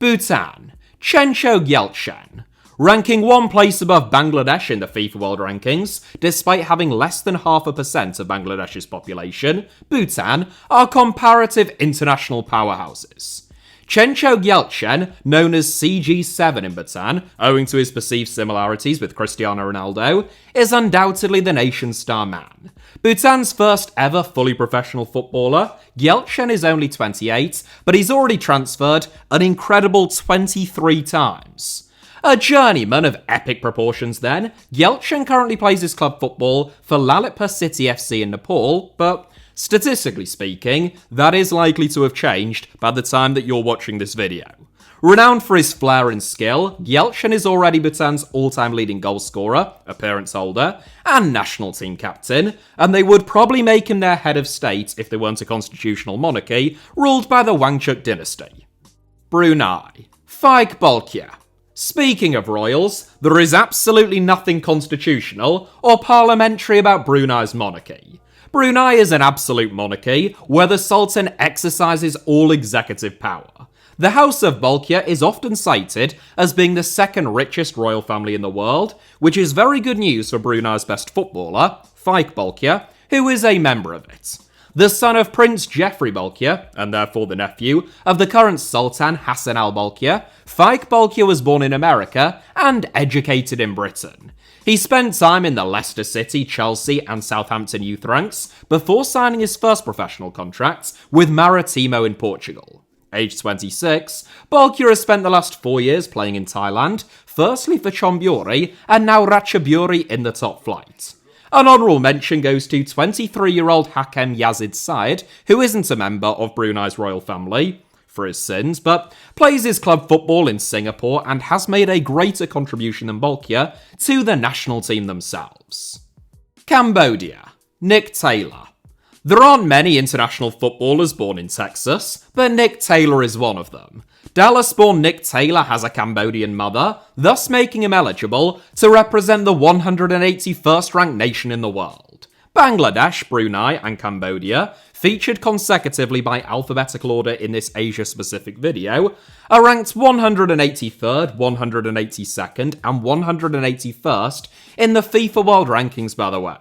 Bhutan, Chencho Gyaltsen. Ranking 1 place above Bangladesh in the FIFA World Rankings, despite having less than 0.5% of Bangladesh's population, Bhutan are comparative international powerhouses. Chencho Gyaltsen, known as CG7 in Bhutan, owing to his perceived similarities with Cristiano Ronaldo, is undoubtedly the nation's star man. Bhutan's first ever fully professional footballer, Gyaltsen is only 28, but he's already transferred an incredible 23 times. A journeyman of epic proportions then, Gyaltsen currently plays his club football for Lalitpur City FC in Nepal, but statistically speaking, that is likely to have changed by the time that you're watching this video. Renowned for his flair and skill, Gyaltsen is already Bhutan's all-time leading goal scorer, appearance holder, and national team captain, and they would probably make him their head of state if they weren't a constitutional monarchy ruled by the Wangchuck dynasty. Brunei. Faik Bolkiah. Speaking of royals, there is absolutely nothing constitutional or parliamentary about Brunei's monarchy. Brunei is an absolute monarchy, where the Sultan exercises all executive power. The House of Bolkiah is often cited as being the second richest royal family in the world, which is very good news for Brunei's best footballer, Faik Bolkiah, who is a member of it. The son of Prince Jeffrey Bolkiah, and therefore the nephew of the current Sultan Hassan al-Bolkiah, Faik Bolkiah was born in America and educated in Britain. He spent time in the Leicester City, Chelsea and Southampton youth ranks before signing his first professional contract with Maritimo in Portugal. Aged 26, Bolkiah has spent the last 4 years playing in Thailand, firstly for Chonburi and now Ratchaburi in the top flight. An honourable mention goes to 23-year-old Hakem Yazid Said, who isn't a member of Brunei's royal family, for his sins, but plays his club football in Singapore and has made a greater contribution than Bolkiah to the national team themselves. Cambodia. Nick Taylor. There aren't many international footballers born in Texas, but Nick Taylor is one of them. Dallas-born Nick Taylor has a Cambodian mother, thus making him eligible to represent the 181st ranked nation in the world. Bangladesh, Brunei, and Cambodia, featured consecutively by alphabetical order in this Asia-specific video, are ranked 183rd, 182nd, and 181st in the FIFA World Rankings, by the way.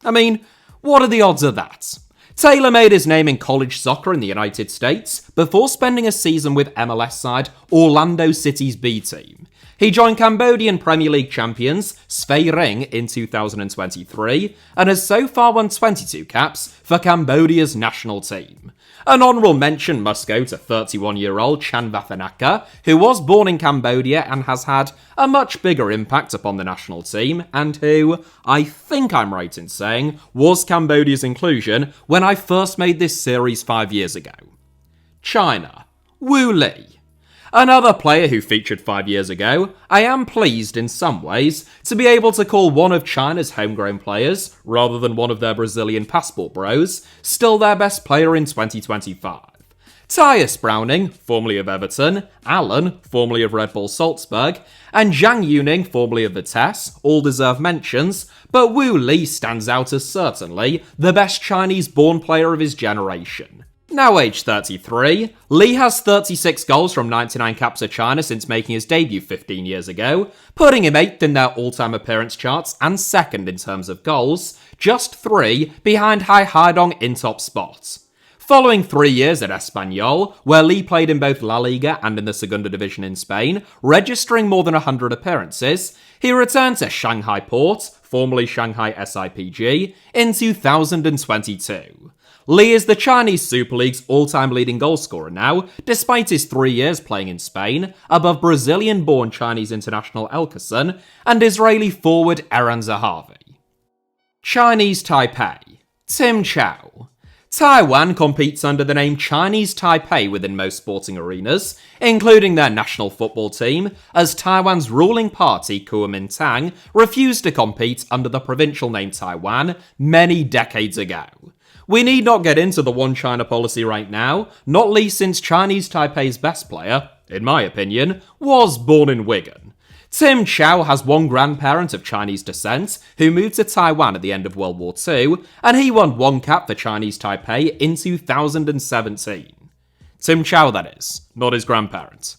I mean, what are the odds of that? Taylor made his name in college soccer in the United States before spending a season with MLS side Orlando City's B team. He joined Cambodian Premier League champions Svay Ring in 2023 and has so far won 22 caps for Cambodia's national team. An honourable mention must go to 31-year-old Chan Vathanaka, who was born in Cambodia and has had a much bigger impact upon the national team, and who, I think I'm right in saying, was Cambodia's inclusion when I first made this series 5 years ago. China. Wu Li. Another player who featured 5 years ago, I am pleased in some ways to be able to call one of China's homegrown players, rather than one of their Brazilian passport bros, still their best player in 2025. Tyus Browning, formerly of Everton, Allen, formerly of Red Bull Salzburg, and Zhang Yuning, formerly of Vitesse, all deserve mentions, but Wu Li stands out as certainly the best Chinese-born player of his generation. Now aged 33, Li has 36 goals from 99 caps for China since making his debut 15 years ago, putting him 8th in their all-time appearance charts and 2nd in terms of goals, just 3 behind Hai Haidong in top spot. Following 3 years at Espanyol, where Li played in both La Liga and in the Segunda Division in Spain, registering more than 100 appearances, he returned to Shanghai Port, formerly Shanghai SIPG, in 2022. Li is the Chinese Super League's all-time leading goalscorer now, despite his 3 years playing in Spain, above Brazilian-born Chinese international Elkerson and Israeli forward Eran Zahavi. Chinese Taipei. Tim Chow. Taiwan competes under the name Chinese Taipei within most sporting arenas, including their national football team, as Taiwan's ruling party Kuomintang refused to compete under the provincial name Taiwan many decades ago. We need not get into the one China policy right now, not least since Chinese Taipei's best player, in my opinion, was born in Wigan. Tim Chow has one grandparent of Chinese descent who moved to Taiwan at the end of World War II, and he won one cap for Chinese Taipei in 2017. Tim Chow, that is, not his grandparent.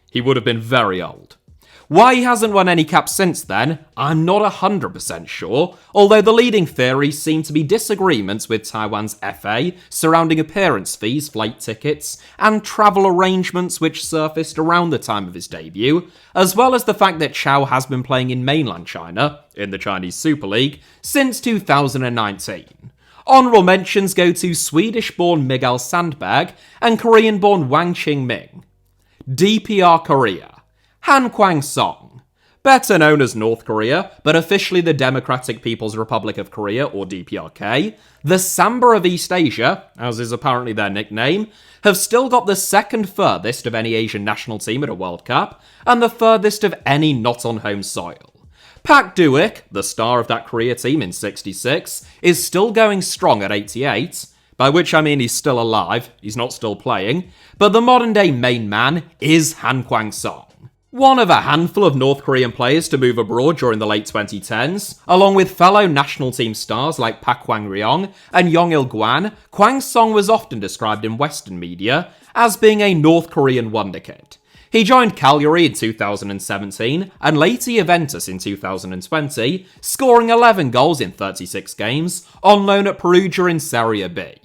He would have been very old. Why he hasn't won any caps since then, I'm not 100% sure, although the leading theories seem to be disagreements with Taiwan's FA surrounding appearance fees, flight tickets, and travel arrangements which surfaced around the time of his debut, as well as the fact that Chow has been playing in mainland China, in the Chinese Super League, since 2019. Honourable mentions go to Swedish-born Miguel Sandberg and Korean-born Wang Qingming. DPR Korea. Han Kwang-song, better known as North Korea, but officially the Democratic People's Republic of Korea, or DPRK, the Samba of East Asia, as is apparently their nickname, have still got the second furthest of any Asian national team at a World Cup, and the furthest of any not on home soil. Pak Duik, the star of that Korea team in '66, is still going strong at 88, by which I mean he's still alive, he's not still playing, but the modern day main man is Han Kwang-song. One of a handful of North Korean players to move abroad during the late 2010s, along with fellow national team stars like Park Hwang-ryong and Yong Il-gwan, Kwang-song was often described in Western media as being a North Korean wonderkid. He joined Cagliari in 2017 and later Juventus in 2020, scoring 11 goals in 36 games, on loan at Perugia in Serie B.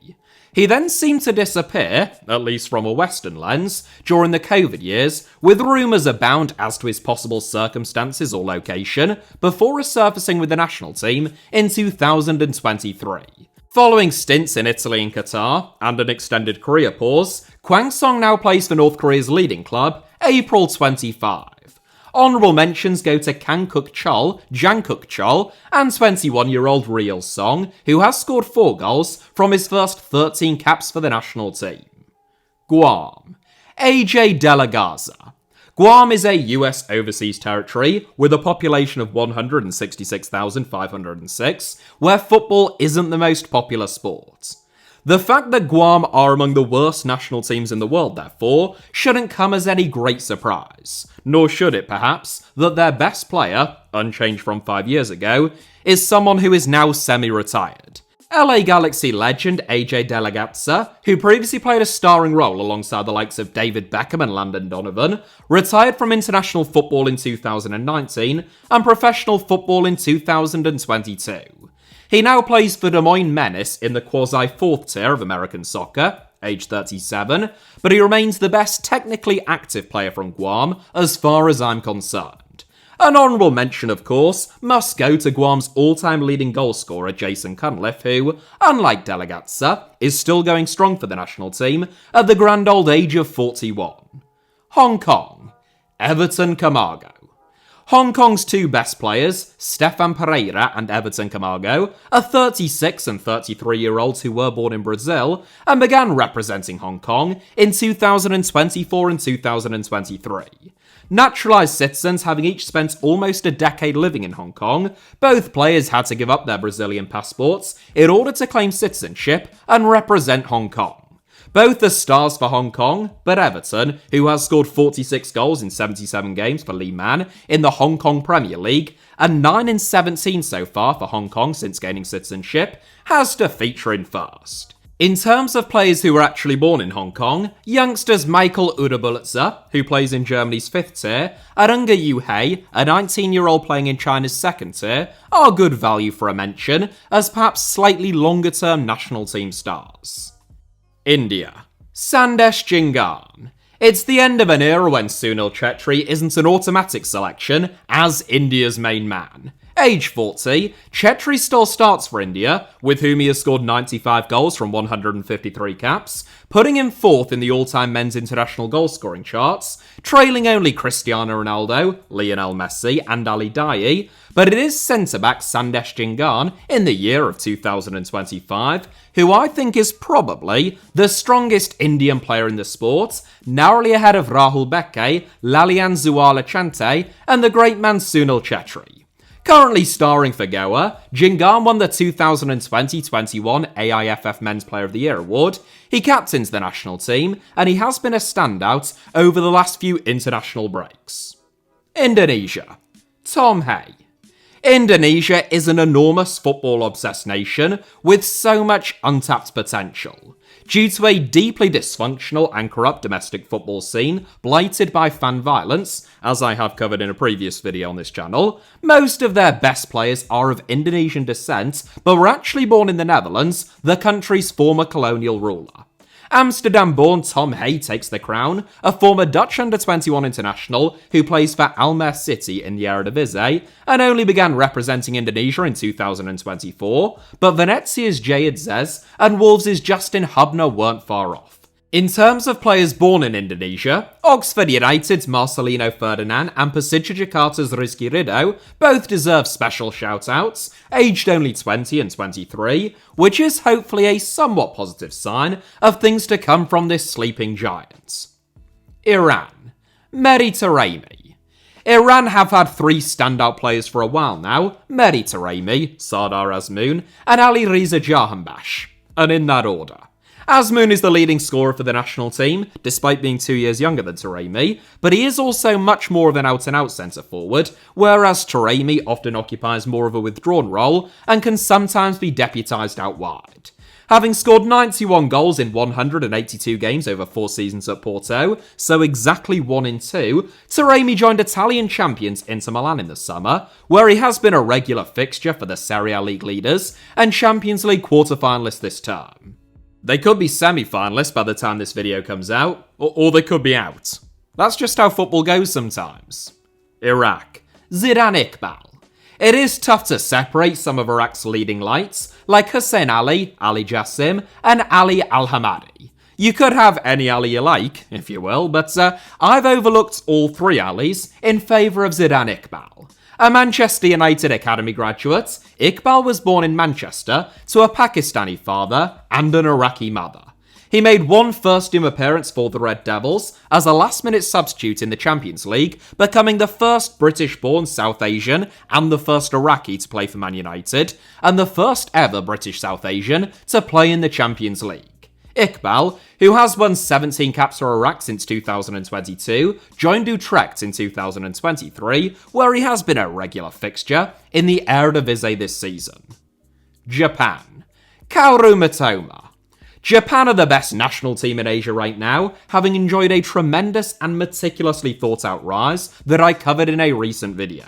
He then seemed to disappear, at least from a Western lens, during the COVID years, with rumours abound as to his possible circumstances or location, before resurfacing with the national team in 2023. Following stints in Italy and Qatar, and an extended career pause, Kwang-song now plays for North Korea's leading club, April 25. Honourable mentions go to Kang Kuk-chol, Jang Kuk-chol, and 21-year-old Real Song, who has scored 4 goals from his first 13 caps for the national team. Guam. AJ De La Garza. Guam is a US overseas territory with a population of 166,506, where football isn't the most popular sport. The fact that Guam are among the worst national teams in the world, therefore, shouldn't come as any great surprise. Nor should it, perhaps, that their best player, unchanged from 5 years ago, is someone who is now semi-retired. LA Galaxy legend AJ De La Garza, who previously played a starring role alongside the likes of David Beckham and Landon Donovan, retired from international football in 2019 and professional football in 2022. He now plays for Des Moines Menace in the quasi-4th tier of American soccer, age 37, but he remains the best technically active player from Guam as far as I'm concerned. An honourable mention, of course, must go to Guam's all-time leading goalscorer Jason Cunliffe, who, unlike De La Garza, is still going strong for the national team at the grand old age of 41. Hong Kong. Everton Camargo. Hong Kong's 2 best players, Stefan Pereira and Everton Camargo, are 36 and 33-year-olds who were born in Brazil and began representing Hong Kong in 2024 and 2023. Naturalised citizens having each spent almost a decade living in Hong Kong, both players had to give up their Brazilian passports in order to claim citizenship and represent Hong Kong. Both are stars for Hong Kong, but Everton, who has scored 46 goals in 77 games for Lee Man in the Hong Kong Premier League, and 9 in 17 so far for Hong Kong since gaining citizenship, has to feature in first. In terms of players who were actually born in Hong Kong, youngsters Michael Udabulitzer, who plays in Germany's 5th tier, and Unga Yu-hei, a 19-year-old playing in China's 2nd tier, are good value for a mention, as perhaps slightly longer-term national team stars. India. Sandesh Jhingan. It's the end of an era when Sunil Chhetri isn't an automatic selection as India's main man. Age 40, Chhetri still starts for India, with whom he has scored 95 goals from 153 caps, putting him 4th in the all-time men's international goal-scoring charts, trailing only Cristiano Ronaldo, Lionel Messi and Ali Daei, but it is centre-back Sandesh Jhingan in the year of 2025, who I think is probably the strongest Indian player in the sport, narrowly ahead of Rahul Beke, Lalian Zuala Chante, and the great man Sunil Chhetri. Currently starring for Goa, Jhingan won the 2020-21 AIFF Men's Player of the Year award, he captains the national team, and he has been a standout over the last few international breaks. Indonesia. Tom Hay. Indonesia is an enormous football-obsessed nation with so much untapped potential. Due to a deeply dysfunctional and corrupt domestic football scene blighted by fan violence, as I have covered in a previous video on this channel, most of their best players are of Indonesian descent but were actually born in the Netherlands, the country's former colonial ruler. Amsterdam-born Tom Hay takes the crown, a former Dutch under-21 international who plays for Almere City in the Eredivisie and only began representing Indonesia in 2024, but Venezia's Jayad Zez and Wolves' Justin Hubner weren't far off. In terms of players born in Indonesia, Oxford United's Marcelino Ferdinand and Persija Jakarta's Rizky Ridho both deserve special shout-outs, aged only 20 and 23, which is hopefully a somewhat positive sign of things to come from this sleeping giant. Iran. Mehdi Taremi. Iran have had three standout players for a while now, Mehdi Taremi, Sardar Azmoun, and Ali Reza Jahanbakhsh, and in that order. Azmoun is the leading scorer for the national team, despite being 2 years younger than Taremi, but he is also much more of an out-and-out centre-forward, whereas Taremi often occupies more of a withdrawn role and can sometimes be deputised out wide. Having scored 91 goals in 182 games over 4 seasons at Porto, so exactly 1 in 2, Taremi joined Italian champions Inter Milan in the summer, where he has been a regular fixture for the Serie A League leaders and Champions League quarter-finalists this term. They could be semi-finalists by the time this video comes out, or they could be out. That's just how football goes sometimes. Iraq. Zidane Iqbal. It is tough to separate some of Iraq's leading lights, like Hussein Ali, Ali Jassim, and Ali Al-Hamadi. You could have any Ali you like, if you will, but I've overlooked all three Alis in favour of Zidane Iqbal. A Manchester United Academy graduate, Iqbal was born in Manchester to a Pakistani father and an Iraqi mother. He made one first-team appearance for the Red Devils as a last-minute substitute in the Champions League, becoming the first British-born South Asian and the first Iraqi to play for Man United, and the first ever British South Asian to play in the Champions League. Iqbal, who has won 17 caps for Iraq since 2022, joined Utrecht in 2023, where he has been a regular fixture in the Eredivisie this season. Japan. Kaoru Mitoma. Japan are the best national team in Asia right now, having enjoyed a tremendous and meticulously thought out rise that I covered in a recent video.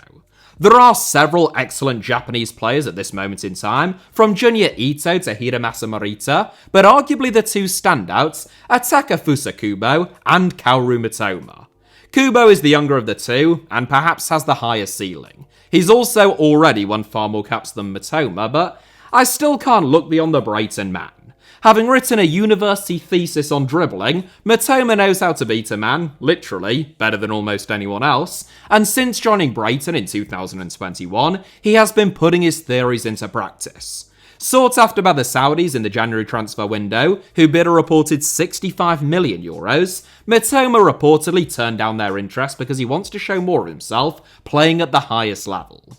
There are several excellent Japanese players at this moment in time, from Junya Ito to Hiromasa Morita, but arguably the two standouts are Takefusa Kubo and Kaoru Mitoma. Kubo is the younger of the two, and perhaps has the higher ceiling. He's also already won far more caps than Mitoma, but I still can't look beyond the Brighton man. Having written a university thesis on dribbling, Mitoma knows how to beat a man, literally, better than almost anyone else, and since joining Brighton in 2021, he has been putting his theories into practice. Sought after by the Saudis in the January transfer window, who bid a reported €65 million, Mitoma reportedly turned down their interest because he wants to show more of himself, playing at the highest level.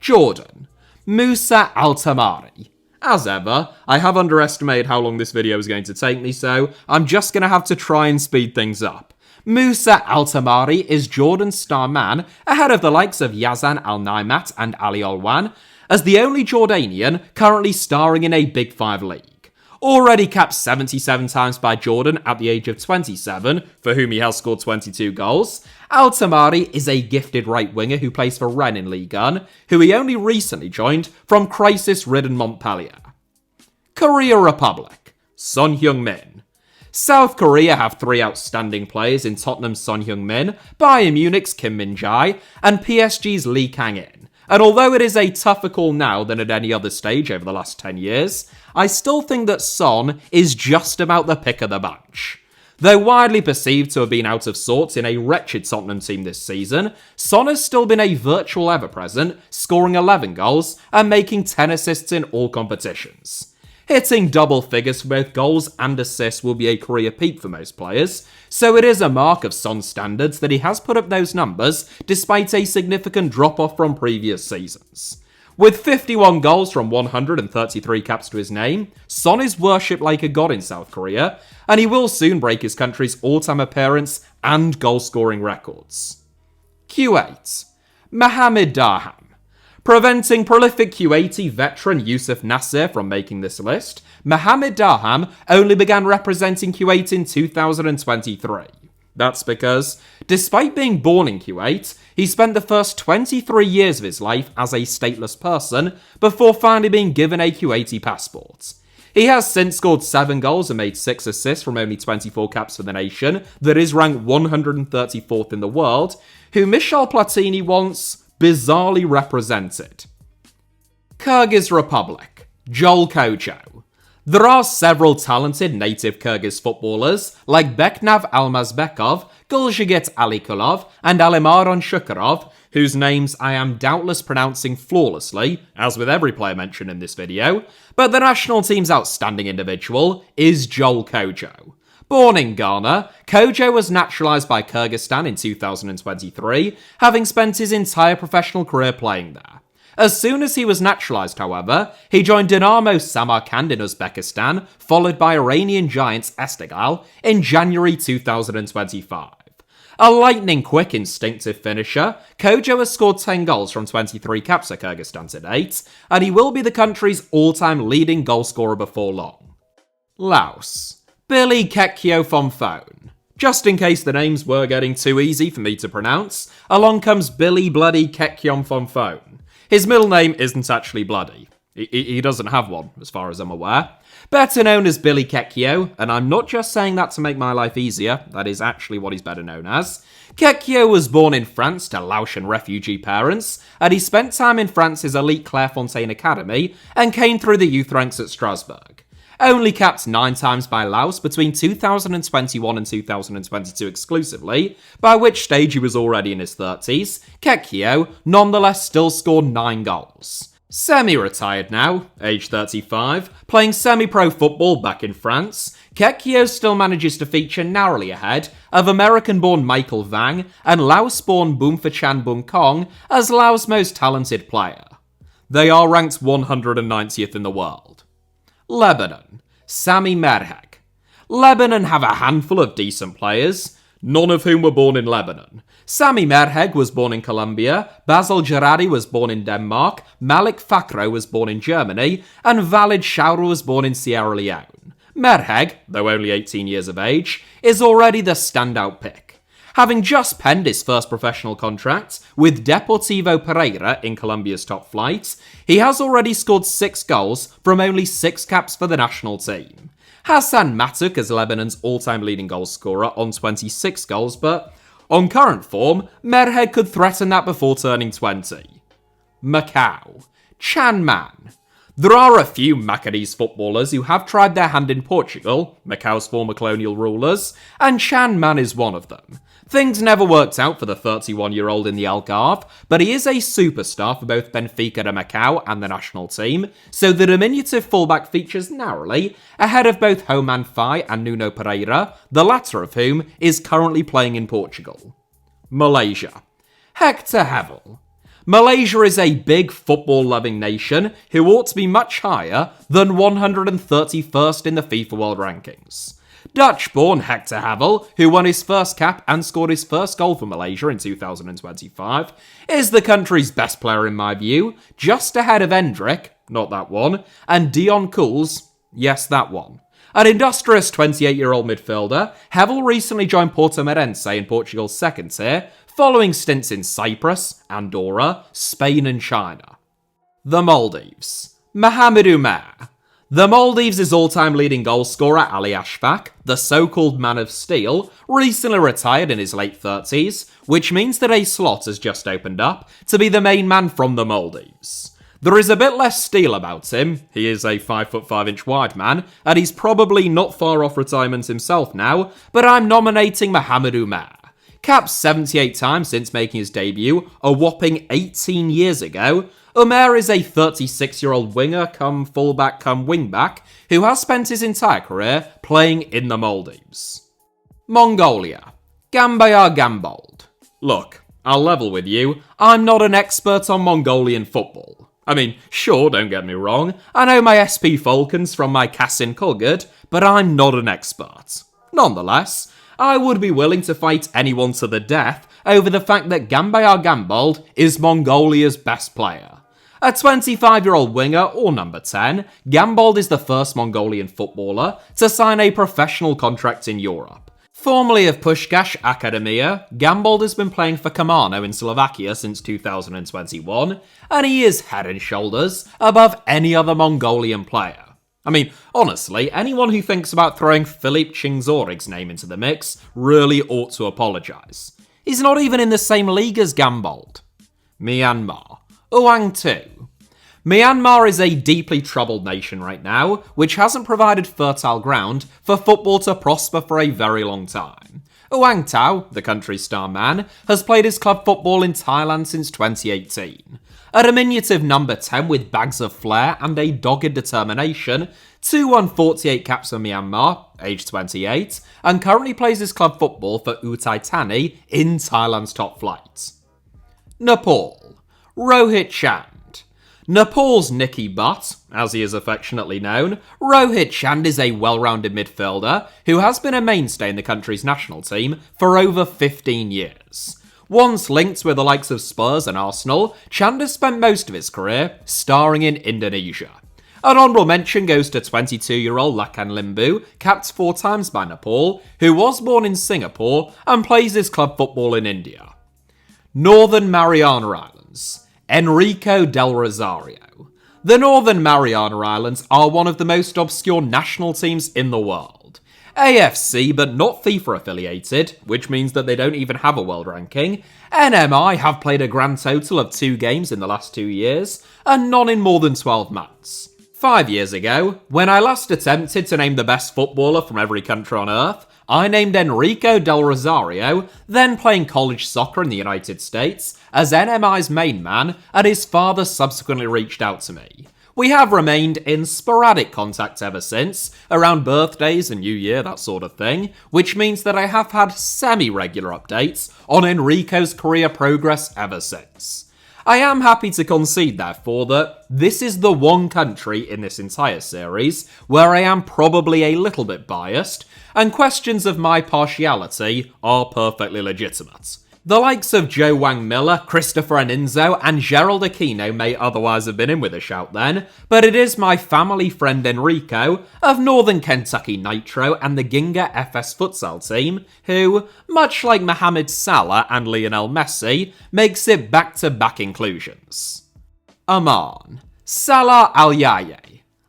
Jordan. Musa Altamari. As ever, I have underestimated how long this video is going to take me, so I'm just going to have to try and speed things up. Musa Altamari is Jordan's star man, ahead of the likes of Yazan Al-Naimat and Ali Alwan, as the only Jordanian currently starring in a Big Five league. Already capped 77 times by Jordan at the age of 27, for whom he has scored 22 goals, Altamari is a gifted right winger who plays for Rennes in Ligue 1, who he only recently joined from crisis-ridden Montpellier. Korea Republic. Son Heung-min. South Korea have three outstanding players in Tottenham's Son Heung-min, Bayern Munich's Kim Min-jae, and PSG's Lee Kang-in. And although it is a tougher call now than at any other stage over the last 10 years, I still think that Son is just about the pick of the bunch. Though widely perceived to have been out of sorts in a wretched Tottenham team this season, Son has still been a virtual ever-present, scoring 11 goals and making 10 assists in all competitions. Hitting double figures for both goals and assists will be a career peak for most players, so it is a mark of Son's standards that he has put up those numbers despite a significant drop-off from previous seasons. With 51 goals from 133 caps to his name, Son is worshipped like a god in South Korea, and he will soon break his country's all-time appearance and goal-scoring records. Kuwait. Mohamed Darham. Preventing prolific Kuwaiti veteran Yusuf Nasser from making this list, Mohamed Darham only began representing Kuwait in 2023. That's because, despite being born in Kuwait, he spent the first 23 years of his life as a stateless person before finally being given a Kuwaiti passport. He has since scored 7 goals and made 6 assists from only 24 caps for the nation that is ranked 134th in the world, who Michel Platini once bizarrely represented. Kyrgyz Republic, Joel Kojo. There are several talented native Kyrgyz footballers like Beknav Almazbekov, Gulzhigit Alikulov, and Alimaron Shukarov, whose names I am doubtless pronouncing flawlessly, as with every player mentioned in this video, but the national team's outstanding individual is Joel Kojo. Born in Ghana, Kojo was naturalised by Kyrgyzstan in 2023, having spent his entire professional career playing there. As soon as he was naturalised, however, he joined Dinamo Samarkand in Uzbekistan, followed by Iranian giants Esteghlal in January 2025. A lightning-quick, instinctive finisher, Kojo has scored 10 goals from 23 caps for Kyrgyzstan to date, and he will be the country's all-time leading goalscorer before long. Laos. Billy Kekyo Fomphone. Just in case the names were getting too easy for me to pronounce, along comes Billy Bloody Kekyon Fomphone. His middle name isn't actually Bloody. He doesn't have one, as far as I'm aware. Better known as Billy Kekyo, and I'm not just saying that to make my life easier, that is actually what he's better known as. Kekyo was born in France to Laotian refugee parents, and he spent time in France's elite Clairefontaine Academy and came through the youth ranks at Strasbourg. Only capped 9 times by Laos between 2021 and 2022 exclusively, by which stage he was already in his 30s, Kekyo nonetheless still scored 9 goals. Semi-retired now, age 35, playing semi-pro football back in France, Kekyo still manages to feature narrowly ahead of American-born Michael Vang and Laos-born Boomphachan Boomkong as Laos' most talented player. They are ranked 190th in the world. Lebanon. Sami Merhek. Lebanon have a handful of decent players, none of whom were born in Lebanon. Sami Merheg was born in Colombia, Basil Gerardi was born in Denmark, Malik Fakro was born in Germany, and Valid Shaura was born in Sierra Leone. Merheg, though only 18 years of age, is already the standout pick. Having just penned his first professional contract with Deportivo Pereira in Colombia's top flight, he has already scored 6 goals from only 6 caps for the national team. Hassan Matuk is Lebanon's all-time leading goal scorer on 26 goals, but on current form, Merheg could threaten that before turning 20. Macau. Chan Man. There are a few Macanese footballers who have tried their hand in Portugal, Macau's former colonial rulers, and Chan Man is one of them. Things never worked out for the 31-year-old in the Algarve, but he is a superstar for both Benfica de Macau and the national team, so the diminutive fullback features narrowly ahead of both Homan Fai and Nuno Pereira, the latter of whom is currently playing in Portugal. Malaysia. Hector Hevel. Malaysia is a big football-loving nation who ought to be much higher than 131st in the FIFA World Rankings. Dutch-born Hector Havel, who won his first cap and scored his first goal for Malaysia in 2025, is the country's best player in my view, just ahead of Endrick, not that one, and Dion Cools, yes that one. An industrious 28-year-old midfielder, Hevel recently joined Portimonense in Portugal's second tier, following stints in Cyprus, Andorra, Spain and China. The Maldives. Mohamed Umar. The Maldives' all-time leading goalscorer Ali Ashfaq, the so-called Man of Steel, recently retired in his late 30s, which means that a slot has just opened up to be the main man from the Maldives. There is a bit less steel about him, he is a 5'5" wide man, and he's probably not far off retirement himself now, but I'm nominating Mohamed Umar. Capped 78 times since making his debut, a whopping 18 years ago, Umar is a 36-year-old winger come fullback come wingback who has spent his entire career playing in the Maldives. Mongolia. Gambayar Gambold. Look, I'll level with you, I'm not an expert on Mongolian football. I mean, sure, don't get me wrong, I know my SP Falcons from my Kasin Kulgud, but I'm not an expert. Nonetheless, I would be willing to fight anyone to the death over the fact that Gambayar Gambold is Mongolia's best player. A 25-year-old winger or number 10, Gambold is the first Mongolian footballer to sign a professional contract in Europe. Formerly of Pushkash Akademia, Gambold has been playing for Kamano in Slovakia since 2021, and he is head and shoulders above any other Mongolian player. I mean, honestly, anyone who thinks about throwing Philippe Chingzorig's name into the mix really ought to apologise. He's not even in the same league as Gambold. Myanmar. Uang 2. Myanmar is a deeply troubled nation right now, which hasn't provided fertile ground for football to prosper for a very long time. Uang Tao, the country's star man, has played his club football in Thailand since 2018. A diminutive number 10 with bags of flair and a dogged determination, 2 won 48 caps for Myanmar, aged 28, and currently plays his club football for Uthai Thani in Thailand's top flight. Nepal. Rohit Chand. Nepal's Nicky Butt, as he is affectionately known, Rohit Chand is a well-rounded midfielder who has been a mainstay in the country's national team for over 15 years. Once linked with the likes of Spurs and Arsenal, Chand has spent most of his career starring in Indonesia. An honourable mention goes to 22-year-old Lakan Limbu, capped 4 times by Nepal, who was born in Singapore and plays his club football in India. Northern Mariana Islands. Enrico del Rosario. The Northern Mariana Islands are one of the most obscure national teams in the world. AFC, but not FIFA affiliated, which means that they don't even have a world ranking. NMI have played a grand total of 2 games in the last 2 years, and none in more than 12 months. 5 years ago, when I last attempted to name the best footballer from every country on earth, I named Enrico del Rosario, then playing college soccer in the United States, as NMI's main man, and his father subsequently reached out to me. We have remained in sporadic contact ever since, around birthdays and New Year, that sort of thing, which means that I have had semi-regular updates on Enrico's career progress ever since. I am happy to concede, therefore, that this is the one country in this entire series where I am probably a little bit biased, and questions of my partiality are perfectly legitimate. The likes of Joe Wang Miller, Christopher Aninzo, and Gerald Aquino may otherwise have been in with a shout then, but it is my family friend Enrico of Northern Kentucky Nitro and the Ginga FS futsal team who, much like Mohamed Salah and Lionel Messi, makes it back-to-back inclusions. Oman. Salah Al-Yaye.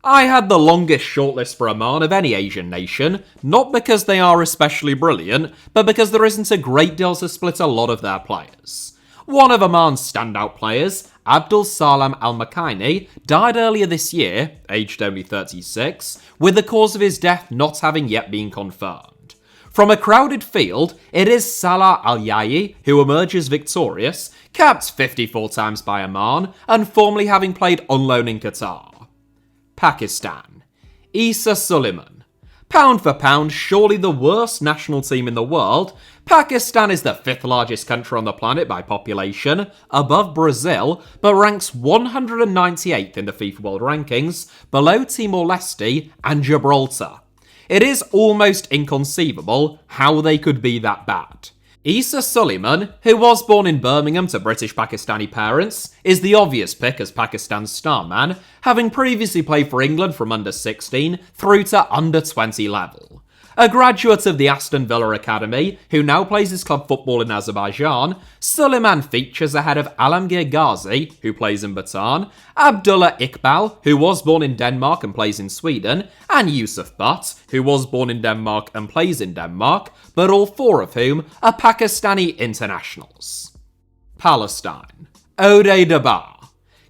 I had the longest shortlist for Oman of any Asian nation, not because they are especially brilliant, but because there isn't a great deal to split a lot of their players. One of Oman's standout players, Abdul Salam Al-Makaini, died earlier this year, aged only 36, with the cause of his death not having yet been confirmed. From a crowded field, it is Salah Al-Yayi who emerges victorious, capped 54 times by Oman, and formerly having played on loan in Qatar. Pakistan. Issa Suleiman. Pound for pound, surely the worst national team in the world, Pakistan is the 5th largest country on the planet by population, above Brazil, but ranks 198th in the FIFA World Rankings, below Timor-Leste and Gibraltar. It is almost inconceivable how they could be that bad. Issa Suleiman, who was born in Birmingham to British Pakistani parents, is the obvious pick as Pakistan's star man, having previously played for England from under 16 through to under 20 level. A graduate of the Aston Villa Academy, who now plays his club football in Azerbaijan, Suleiman features ahead of Alamgir Ghazi, who plays in Bhutan, Abdullah Iqbal, who was born in Denmark and plays in Sweden, and Yusuf Butt, who was born in Denmark and plays in Denmark, but all 4 of whom are Pakistani internationals. Palestine. Ode Dabar.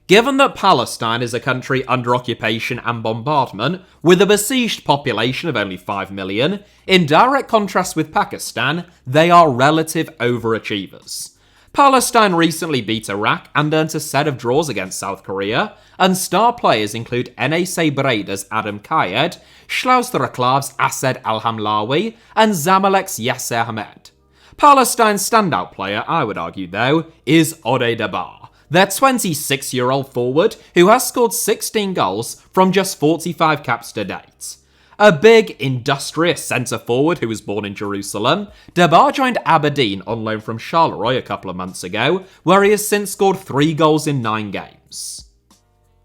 Given that Palestine is a country under occupation and bombardment, with a besieged population of only 5 million, in direct contrast with Pakistan, they are relative overachievers. Palestine recently beat Iraq and earned a set of draws against South Korea, and star players include NAC Breida's Adam Kayed, Schlausteraklav's Ased Al-Hamlawi, and Zamalek's Yasser Hamed. Palestine's standout player, I would argue though, is Ode Dabar, their 26-year-old forward who has scored 16 goals from just 45 caps to date. A big, industrious centre-forward who was born in Jerusalem, Debar joined Aberdeen on loan from Charleroi a couple of months ago, where he has since scored 3 goals in 9 games.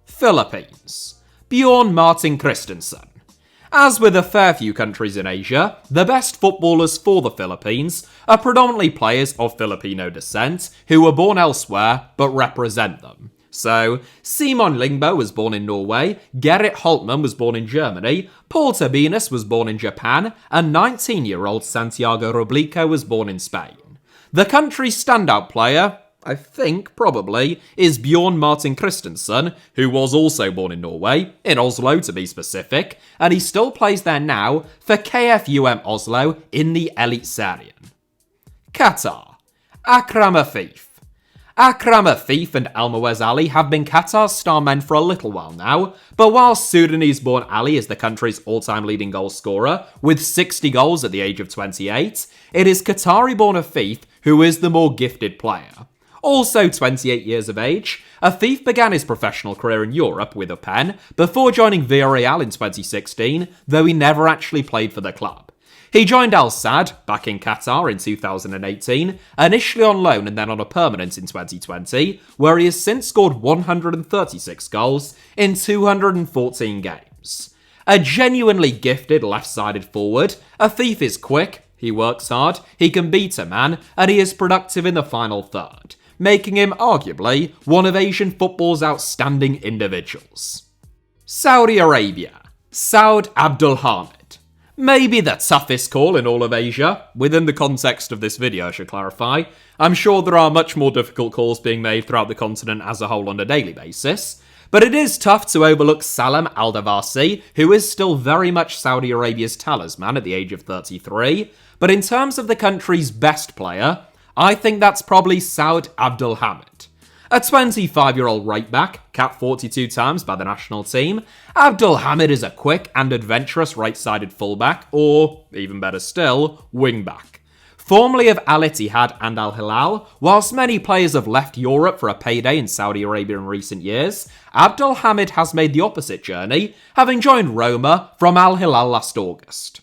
Philippines. Bjorn Martin Christensen. As with a fair few countries in Asia, the best footballers for the Philippines are predominantly players of Filipino descent who were born elsewhere but represent them. So, Simon Lingbo was born in Norway, Gerrit Holtmann was born in Germany, Paul Tabinas was born in Japan, and 19-year-old Santiago Roblico was born in Spain. The country's standout player, I think, probably, is Bjorn Martin Christensen, who was also born in Norway, in Oslo to be specific, and he still plays there now for KFUM Oslo in the Eliteserien. Qatar. Akram Afif. Akram Afif and Almawez Ali have been Qatar's star men for a little while now, but while Sudanese-born Ali is the country's all-time leading goal scorer, with 60 goals at the age of 28, it is Qatari-born Afif who is the more gifted player. Also 28 years of age, Afif began his professional career in Europe with a pen before joining Villarreal in 2016, though he never actually played for the club. He joined Al Sadd back in Qatar in 2018, initially on loan and then on a permanent in 2020, where he has since scored 136 goals in 214 games. A genuinely gifted left-sided forward, Afif is quick, he works hard, he can beat a man, and he is productive in the final third, making him arguably one of Asian football's outstanding individuals. Saudi Arabia. Saud Abdulhamid. Maybe the toughest call in all of Asia. Within the context of this video, I should clarify. I'm sure there are much more difficult calls being made throughout the continent as a whole on a daily basis. But it is tough to overlook Salem Al-Davarsi, who is still very much Saudi Arabia's talisman at the age of 33. But in terms of the country's best player, I think that's probably Saud Abdulhamid. A 25-year-old right-back, capped 42 times by the national team, Abdulhamid is a quick and adventurous right-sided fullback, or, even better still, wing-back. Formerly of Al Ittihad and Al Hilal, whilst many players have left Europe for a payday in Saudi Arabia in recent years, Abdulhamid has made the opposite journey, having joined Roma from Al Hilal last August.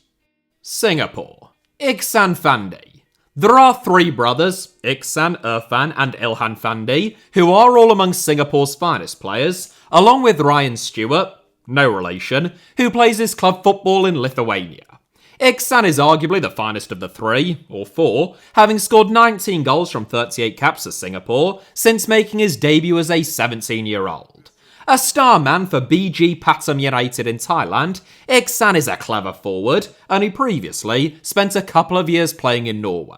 Singapore. Iksan Fandi. There are 3 brothers, Iksan, Irfan and Ilhan Fandi, who are all among Singapore's finest players, along with Ryan Stewart, no relation, who plays his club football in Lithuania. Iksan is arguably the finest of the 3, or 4, having scored 19 goals from 38 caps for Singapore since making his debut as a 17-year-old. A star man for BG Pathum United in Thailand, Iksan is a clever forward, and he previously spent a couple of years playing in Norway.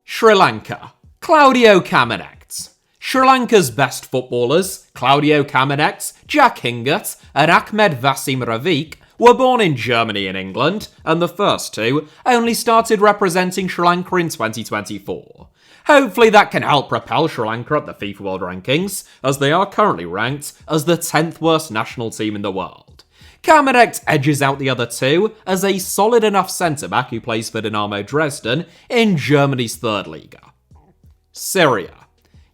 Sri Lanka. Claudio Kamenekt. Sri Lanka's best footballers, Claudio Kamenekt, Jack Hingat, and Ahmed Vasim Ravik, were born in Germany and England, and the first 2 only started representing Sri Lanka in 2024. Hopefully that can help propel Sri Lanka up the FIFA World Rankings, as they are currently ranked as the 10th worst national team in the world. Kamenekt edges out the other 2 as a solid enough centre-back who plays for Dynamo Dresden in Germany's 3rd Liga. Syria.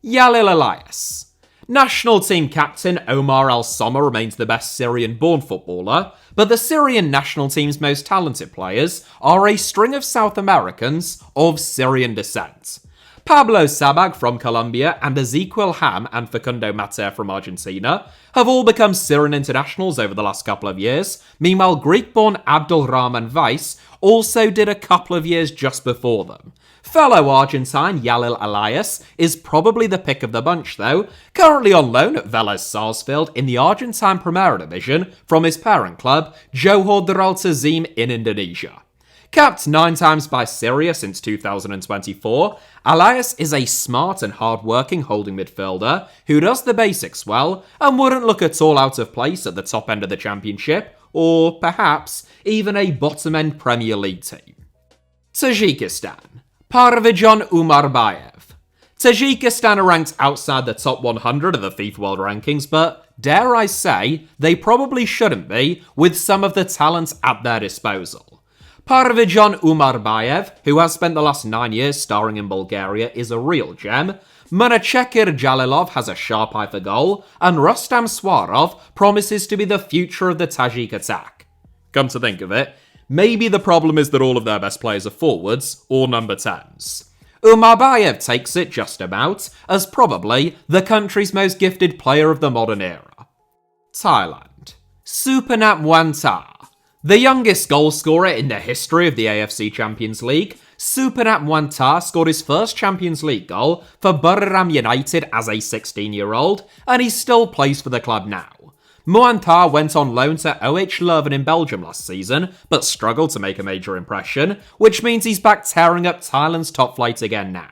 Yalil Elias. National team captain Omar Al-Somma remains the best Syrian-born footballer, but the Syrian national team's most talented players are a string of South Americans of Syrian descent. Pablo Sabag from Colombia and Ezequiel Ham and Facundo Mater from Argentina have all become Syrian internationals over the last couple of years. Meanwhile, Greek-born Abdul Rahman Weiss also did a couple of years just before them. Fellow Argentine Yalil Elias is probably the pick of the bunch though, currently on loan at Vélez Sarsfield in the Argentine Primera Division from his parent club, Johor Darul Tazim in Indonesia. Capped 9 times by Syria since 2024, Elias is a smart and hard-working holding midfielder who does the basics well and wouldn't look at all out of place at the top end of the championship, or perhaps even a bottom-end Premier League team. Tajikistan. Parvijon Umarbayev. Tajikistan are ranked outside the top 100 of the FIFA World Rankings, but dare I say, they probably shouldn't be with some of the talent at their disposal. Parvijon Umarbayev, who has spent the last 9 years starring in Bulgaria, is a real gem. Munachekir Jalilov has a sharp eye for goal, and Rustam Swarov promises to be the future of the Tajik attack. come to think of it. Maybe the problem is that all of their best players are forwards or number 10s. Umarbayev takes it just about as probably the country's most gifted player of the modern era. Thailand. Supanat Muantar. The youngest goal scorer in the history of the AFC Champions League, Supanat Muantar scored his first Champions League goal for Buriram United as a 16-year-old, and he still plays for the club now. Muantar went on loan to OH Leuven in Belgium last season, but struggled to make a major impression, which means he's back tearing up Thailand's top flight again now.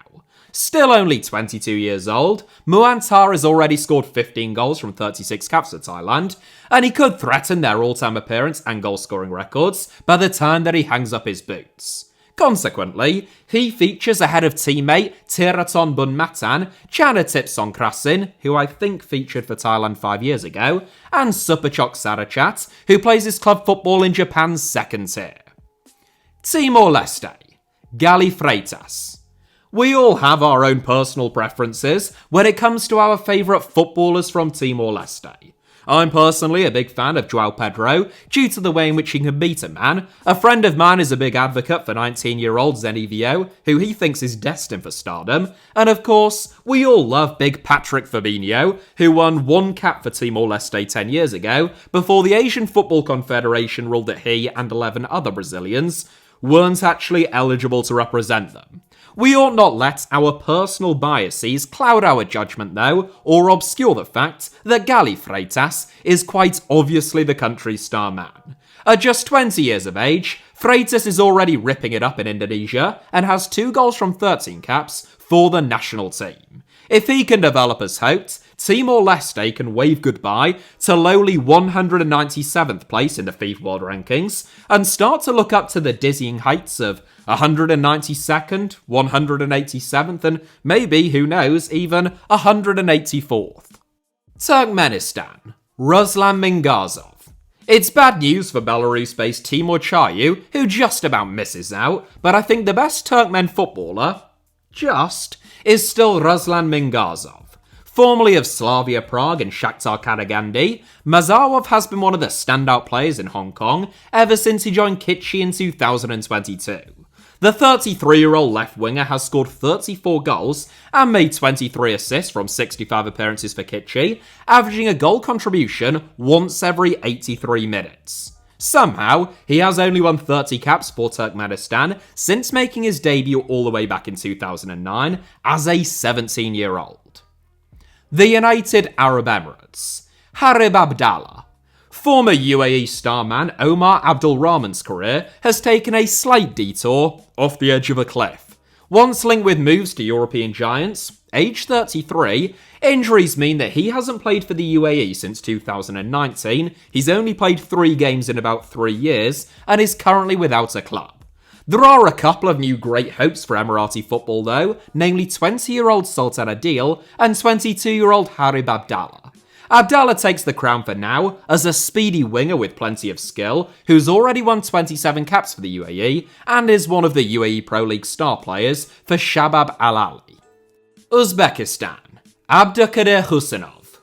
Still only 22 years old, Muantar has already scored 15 goals from 36 caps for Thailand, and he could threaten their all-time appearance and goal-scoring records by the time that he hangs up his boots. Consequently, he features ahead of teammate Thiraton Bunmatan, Chanatip Songkrasin, who I think featured for Thailand 5 years ago, and Supachok Sarachat, who plays his club football in Japan's second tier. Timor-Leste. Gali Freitas. We all have our own personal preferences when it comes to our favourite footballers from Timor-Leste. I'm personally a big fan of João Pedro due to the way in which he can beat a man. A friend of mine is a big advocate for 19-year-old Zenivio, who he thinks is destined for stardom. And of course, we all love big Patrick Fabinho, who won 1 cap for Timor-Leste 10 years ago, before the Asian Football Confederation ruled that he and 11 other Brazilians weren't actually eligible to represent them. We ought not let our personal biases cloud our judgment, though, or obscure the fact that Gali Freitas is quite obviously the country's star man. At just 20 years of age, Freitas is already ripping it up in Indonesia and has 2 goals from 13 caps for the national team. If he can develop as hoped, Timor-Leste can wave goodbye to lowly 197th place in the FIFA World Rankings and start to look up to the dizzying heights of 192nd, 187th, and maybe, who knows, even 184th. Turkmenistan. Ruslan Mingazov. It's bad news for Belarus-based Timur Chayu, who just about misses out, but I think the best Turkmen footballer, is still Ruslan Mingazov. Formerly of Slavia Prague and Shakhtar Karagandy, Mazarov has been one of the standout players in Hong Kong ever since he joined Kitchi in 2022. The 33-year-old left winger has scored 34 goals and made 23 assists from 65 appearances for Kitchi, averaging a goal contribution once every 83 minutes. Somehow, he has only won 30 caps for Turkmenistan since making his debut all the way back in 2009 as a 17-year-old. The United Arab Emirates. Harib Abdallah. Former UAE starman Omar Abdul Rahman's career has taken a slight detour off the edge of a cliff. Once linked with moves to European giants, age 33, injuries mean that he hasn't played for the UAE since 2019, he's only played 3 games in about 3 years, and is currently without a club. There are a couple of new great hopes for Emirati football though, namely 20-year-old Sultan Adil and 22-year-old Harib Abdallah. Abdallah takes the crown for now as a speedy winger with plenty of skill, who's already won 27 caps for the UAE and is one of the UAE Pro League star players for Shabab Al Ahly. Uzbekistan. Abdulkadir Husinov.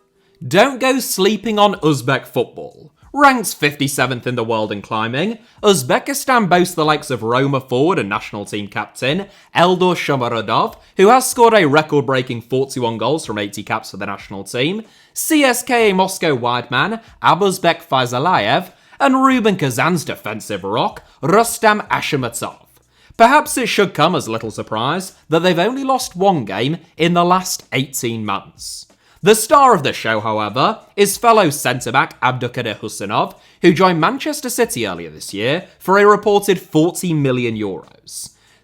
Don't go sleeping on Uzbek football. Ranked 57th in the world in climbing, Uzbekistan boasts the likes of Roma forward and national team captain Eldor Shomurodov, who has scored a record-breaking 41 goals from 80 caps for the national team, CSKA Moscow wide man Abuzbek Faizalayev, and Ruben Kazan's defensive rock Rustam Ashamatov. Perhaps it should come as little surprise that they've only lost 1 game in the last 18 months. The star of the show, however, is fellow centre-back Abdulkadir Husinov, who joined Manchester City earlier this year for a reported €40 million.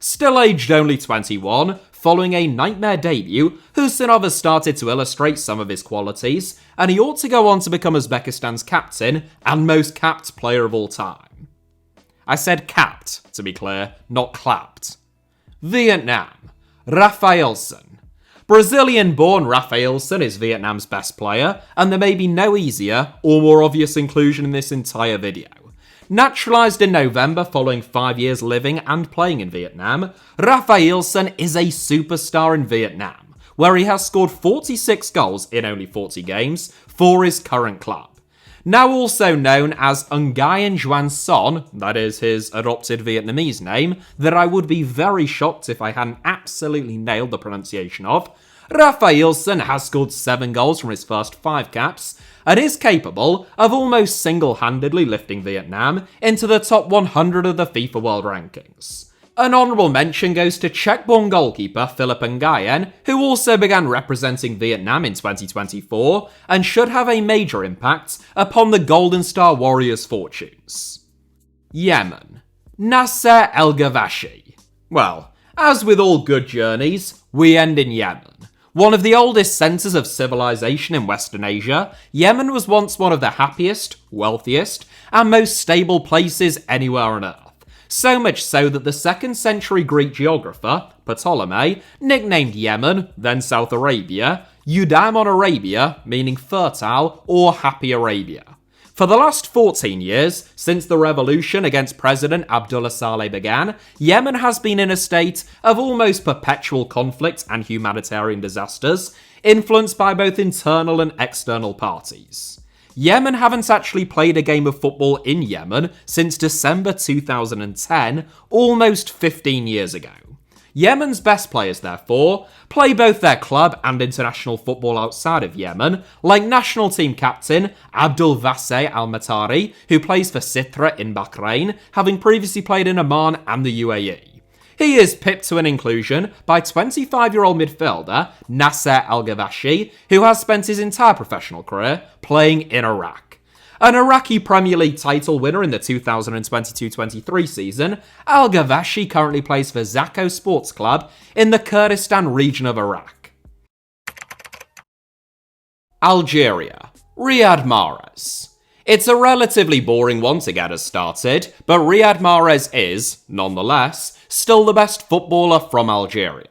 Still aged only 21, following a nightmare debut, Husinov has started to illustrate some of his qualities, and he ought to go on to become Uzbekistan's captain and most capped player of all time. I said capped, to be clear, not clapped. Vietnam. Rafaelson. Brazilian-born Rafaelson is Vietnam's best player, and there may be no easier or more obvious inclusion in this entire video. Naturalised in November following 5 years living and playing in Vietnam, Rafaelson is a superstar in Vietnam, where he has scored 46 goals in only 40 games for his current club. Now also known as Nguyen Doan Son, that is his adopted Vietnamese name, that I would be very shocked if I hadn't absolutely nailed the pronunciation of, Rafaelson has scored 7 goals from his first 5 caps, and is capable of almost single-handedly lifting Vietnam into the top 100 of the FIFA World Rankings. An honourable mention goes to Czech-born goalkeeper Philip Nguyen, who also began representing Vietnam in 2024 and should have a major impact upon the Golden Star Warriors' fortunes. Yemen. Nasser El Gavashi. Well, as with all good journeys, we end in Yemen. One of the oldest centres of civilization in Western Asia, Yemen was once one of the happiest, wealthiest, and most stable places anywhere on Earth. So much so that the 2nd century Greek geographer, Ptolemy, nicknamed Yemen, then South Arabia, Eudaimon Arabia, meaning fertile or happy Arabia. For the last 14 years, since the revolution against President Abdullah Saleh began, Yemen has been in a state of almost perpetual conflict and humanitarian disasters, influenced by both internal and external parties. Yemen haven't actually played a game of football in Yemen since December 2010, almost 15 years ago. Yemen's best players, therefore, play both their club and international football outside of Yemen, like national team captain Abdul Vaseh Al-Matari, who plays for Sitra in Bahrain, having previously played in Oman and the UAE. He is pipped to an inclusion by 25-year-old midfielder Nasser El Gavashi, who has spent his entire professional career playing in Iraq. An Iraqi Premier League title winner in the 2022-23 season, El Gavashi currently plays for Zako Sports Club in the Kurdistan region of Iraq. Algeria. Riyad Mahrez. It's a relatively boring one to get us started, but Riyad Mahrez is, nonetheless, still the best footballer from Algeria.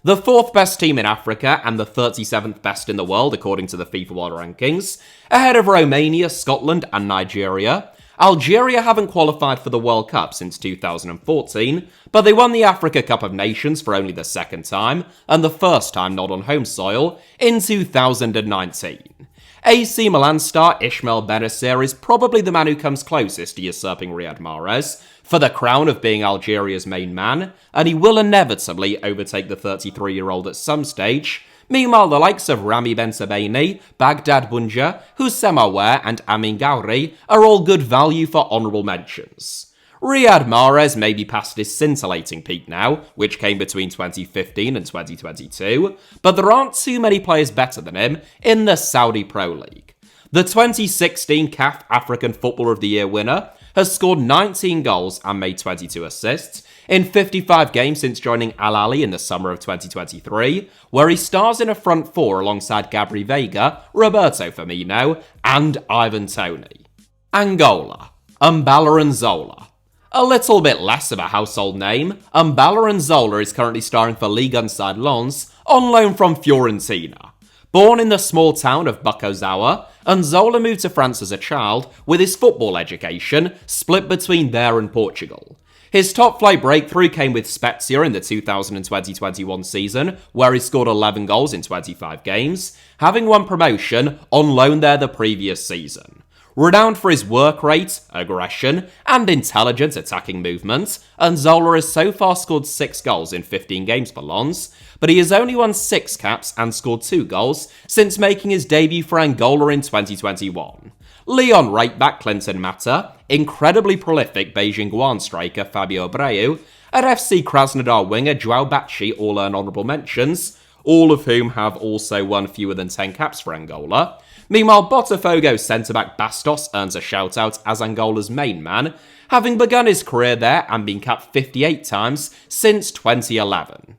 The 4th best team in Africa and the 37th best in the world according to the FIFA World Rankings, ahead of Romania, Scotland and Nigeria. Algeria haven't qualified for the World Cup since 2014, but they won the Africa Cup of Nations for only the 2nd time, and the first time not on home soil, in 2019. AC Milan star Ismail Benacer is probably the man who comes closest to usurping Riyad Mahrez for the crown of being Algeria's main man, and he will inevitably overtake the 33-year-old at some stage. Meanwhile, the likes of Rami Bensebaini, Baghdad Bunja, Houssem Aouar and Amin Ghouri are all good value for honourable mentions. Riyad Mahrez may be past his scintillating peak now, which came between 2015 and 2022, but there aren't too many players better than him in the Saudi Pro League. The 2016 CAF African Footballer of the Year winner has scored 19 goals and made 22 assists in 55 games since joining Al Ahly in the summer of 2023, where he stars in a front 4 alongside Gabri Veiga, Roberto Firmino, and Ivan Toney. Angola. Mbala Zola. A little bit less of a household name, Mbala Zola is currently starring for Ligue 1 side Lens on loan from Fiorentina. Born in the small town of Bukozawa, Nzola moved to France as a child, with his football education split between there and Portugal. His top-flight breakthrough came with Spezia in the 2020-21 season, where he scored 11 goals in 25 games, having won promotion on loan there the previous season. Renowned for his work rate, aggression, and intelligent attacking movement, Nzola has so far scored 6 goals in 15 games for Lens, but he has only won 6 caps and scored 2 goals since making his debut for Angola in 2021. Lyon right-back Clinton Mata, incredibly prolific Beijing-Guan striker Fabio Abreu, and FC Krasnodar winger Joao Bacci all earn honourable mentions, all of whom have also won fewer than 10 caps for Angola. Meanwhile, Botafogo centre-back Bastos earns a shout-out as Angola's main man, having begun his career there and been capped 58 times since 2011.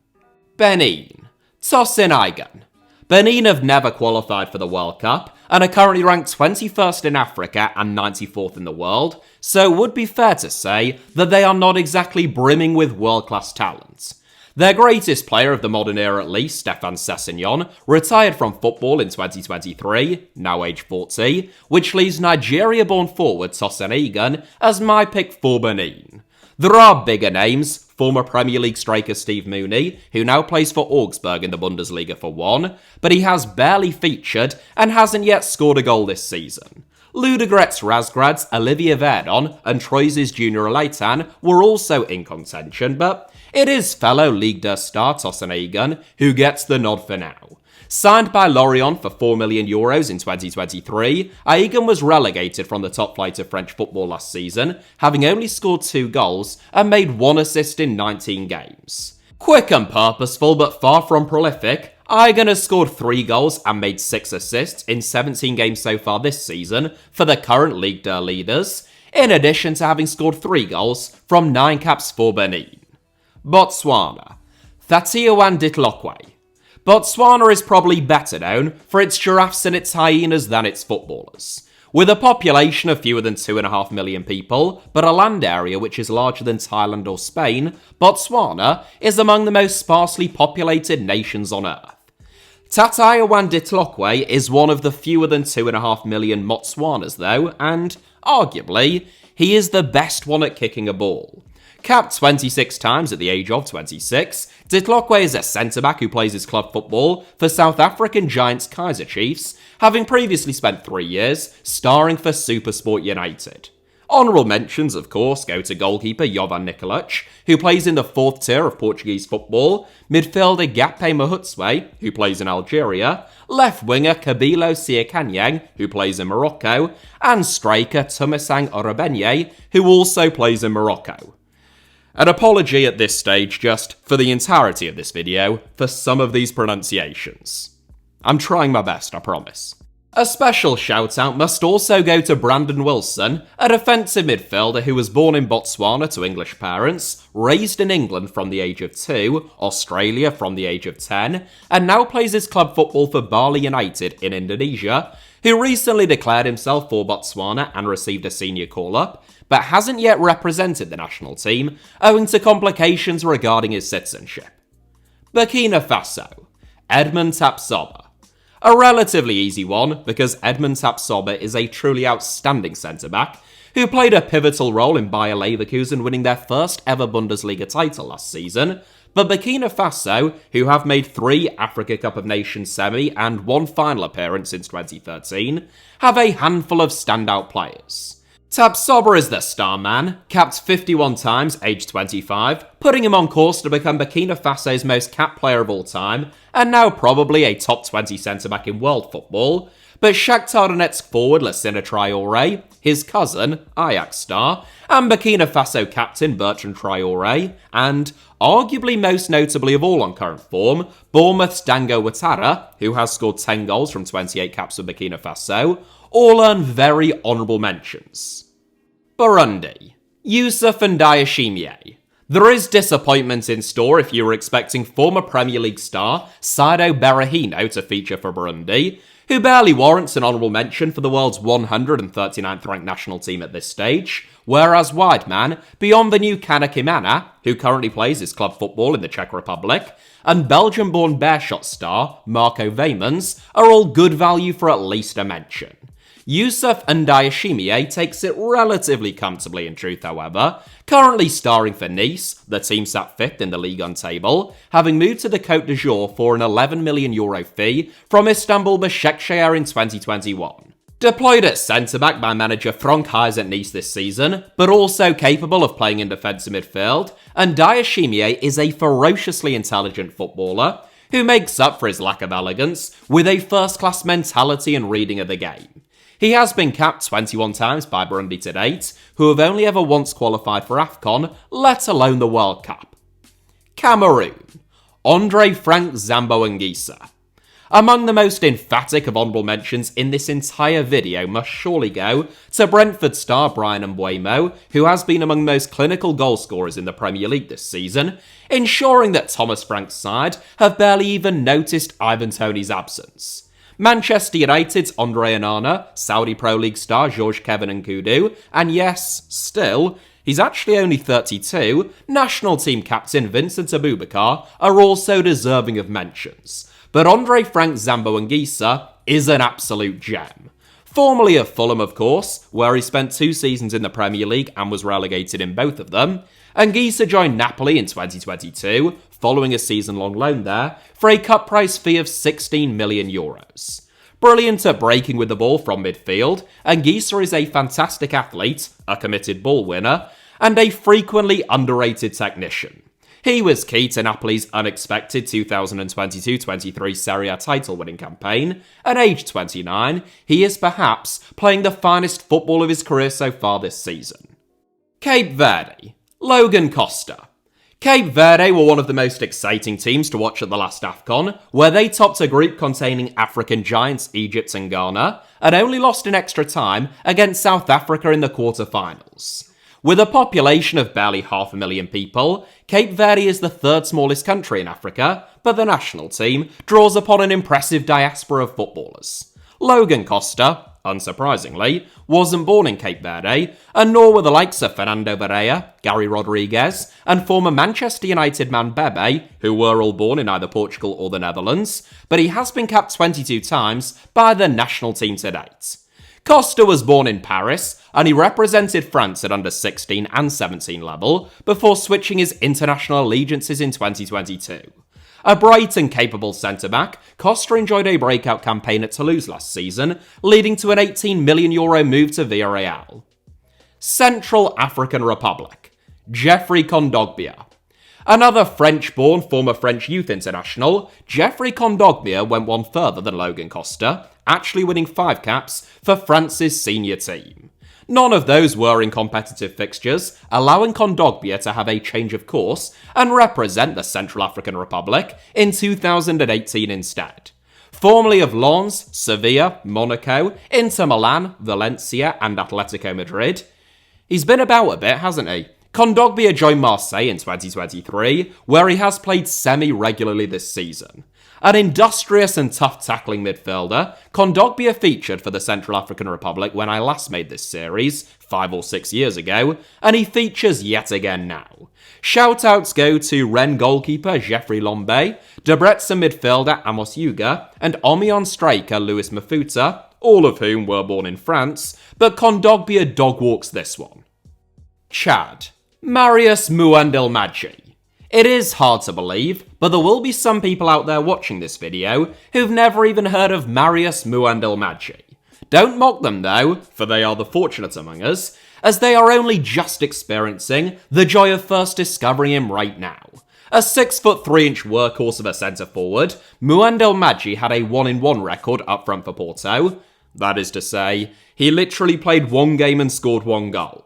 Benin. Tosin Aigan. Benin have never qualified for the World Cup and are currently ranked 21st in Africa and 94th in the world, so it would be fair to say that they are not exactly brimming with world-class talent. Their greatest player of the modern era at least, Stéphane Sessegnon, retired from football in 2023, now age 40, which leaves Nigeria-born forward Tosin Aigan as my pick for Benin. There are bigger names, former Premier League striker Steve Mooney, who now plays for Augsburg in the Bundesliga for one, but he has barely featured and hasn't yet scored a goal this season. Ludogorets Razgrad's Olivier Verdon and Troyes' Junior Leighton were also in contention, but it is fellow Ligue 2 star Tosin Aegon who gets the nod for now. Signed by Lorient for €4 million in 2023, Aegon was relegated from the top flight of French football last season, having only scored 2 goals and made 1 assist in 19 games. Quick and purposeful but far from prolific, Aegon has scored 3 goals and made 6 assists in 17 games so far this season for the current Ligue 2 leaders, in addition to having scored 3 goals from 9 caps for Benin. Botswana. Thatioan Ditlokwe. Botswana is probably better known for its giraffes and its hyenas than its footballers. With a population of fewer than 2.5 million people, but a land area which is larger than Thailand or Spain, Botswana is among the most sparsely populated nations on Earth. Thatioan Ditlokwe is one of the fewer than 2.5 million Motswanas though, and, arguably, he is the best one at kicking a ball. Capped 26 times at the age of 26, Ditlokwe is a centre-back who plays his club football for South African giants Kaizer Chiefs, having previously spent 3 years starring for SuperSport United. Honourable mentions, of course, go to goalkeeper Jovan Nikolic, who plays in the 4th tier of Portuguese football, midfielder Gape Mahutswe, who plays in Algeria, left winger Kabilo Siakanyang, who plays in Morocco, and striker Tumasang Orobenye, who also plays in Morocco. An apology at this stage just for the entirety of this video for some of these pronunciations. I'm trying my best, I promise. A special shout out must also go to Brandon Wilson, a defensive midfielder who was born in Botswana to English parents, raised in England from the age of 2, Australia from the age of 10, and now plays his club football for Bali United in Indonesia, who recently declared himself for Botswana and received a senior call-up, but hasn't yet represented the national team owing to complications regarding his citizenship. Burkina Faso. Edmond Tapsoba. A relatively easy one because Edmond Tapsoba is a truly outstanding centre-back who played a pivotal role in Bayer Leverkusen winning their first ever Bundesliga title last season, but Burkina Faso, who have made 3 Africa Cup of Nations semi and 1 final appearance since 2013, have a handful of standout players. Tapsoba is the star man, capped 51 times, aged 25, putting him on course to become Burkina Faso's most capped player of all time, and now probably a top 20 centre-back in world football. But Shakhtar Donetsk forward Lassina Traoré, his cousin, Ajax star, and Burkina Faso captain Bertrand Traoré, and, arguably most notably of all on current form, Bournemouth's Dango Ouattara, who has scored 10 goals from 28 caps for Burkina Faso, all earn very honourable mentions. Burundi. Youssef Ndayishimiye. There is disappointment in store if you were expecting former Premier League star Saido Berahino to feature for Burundi, who barely warrants an honourable mention for the world's 139th ranked national team at this stage, whereas Wideman, beyond the new Kana Kimana, who currently plays his club football in the Czech Republic, and Belgian-born Beerschot star Marco Veymans are all good value for at least a mention. Youssef Ndayishimiye takes it relatively comfortably in truth, however, currently starring for Nice, the team sat 5th in the Ligue 1 table, having moved to the Côte d'Azur for an €11 million fee from Istanbul Başakşehir in 2021. Deployed at centre-back by manager Franck Hayes at Nice this season, but also capable of playing in defensive midfield, Ndayishimiye is a ferociously intelligent footballer who makes up for his lack of elegance with a first-class mentality and reading of the game. He has been capped 21 times by Burundi to date, who have only ever once qualified for AFCON, let alone the World Cup. Cameroon. Andre Frank Zambo Anguissa. Among the most emphatic of honourable mentions in this entire video must surely go to Brentford star Brian Mbeumo, who has been among the most clinical goal scorers in the Premier League this season, ensuring that Thomas Frank's side have barely even noticed Ivan Toney's absence. Manchester United's Andre Onana, Saudi Pro League star George Kevin Nkudu, and yes, still, he's actually only 32, national team captain Vincent Aboubakar are also deserving of mentions. But Andre Frank Zambo Anguissa is an absolute gem. Formerly of Fulham, of course, where he spent 2 seasons in the Premier League and was relegated in both of them, Anguissa joined Napoli in 2022, following a season-long loan there, for a cut price fee of €16 million. brilliant at breaking with the ball from midfield, and Gisa is a fantastic athlete, a committed ball winner, and a frequently underrated technician. He was key to Napoli's unexpected 2022-23 Serie A title-winning campaign, and aged 29, he is perhaps playing the finest football of his career so far this season. Cape Verde. Logan Costa. Cape Verde were one of the most exciting teams to watch at the last AFCON, where they topped a group containing African giants Egypt and Ghana, and only lost in extra time against South Africa in the quarter-finals. With a population of barely 500,000 people, Cape Verde is the third smallest country in Africa, but the national team draws upon an impressive diaspora of footballers. Logan Costa, unsurprisingly, wasn't born in Cape Verde, and nor were the likes of Fernando Varela, Gary Rodriguez, and former Manchester United man Bebe, who were all born in either Portugal or the Netherlands, but he has been capped 22 times by the national team to date. Costa was born in Paris, and he represented France at under 16 and 17 level before switching his international allegiances in 2022. A bright and capable centre-back, Costa enjoyed a breakout campaign at Toulouse last season, leading to an €18 million move to Villarreal. Central African Republic. Geoffrey Kondogbia. Another French-born former French youth international, Geoffrey Kondogbia went one further than Logan Costa, actually winning 5 caps for France's senior team. None of those were in competitive fixtures, allowing Kondogbia to have a change of course and represent the Central African Republic in 2018 instead. Formerly of Lens, Sevilla, Monaco, Inter Milan, Valencia and Atletico Madrid, he's been about a bit, hasn't he? Kondogbia joined Marseille in 2023, where he has played semi-regularly this season. An industrious and tough-tackling midfielder, Kondogbia featured for the Central African Republic when I last made this series, 5 or 6 years ago, and he features yet again now. Shoutouts go to Rennes goalkeeper Geoffrey Lombe, Debrecen midfielder Amos Yuga, and Omion striker Louis Mafuta, all of whom were born in France, but Kondogbia dogwalks this one. Chad. Marius Muandilmadji. It is hard to believe, but there will be some people out there watching this video who've never even heard of Marius Muandilmadji. Don't mock them though, for they are the fortunate among us, as they are only just experiencing the joy of first discovering him right now. A 6'3" workhorse of a centre-forward, Muandilmadji had a 1-in-1 record up front for Porto. That is to say, he literally played one game and scored 1 goal.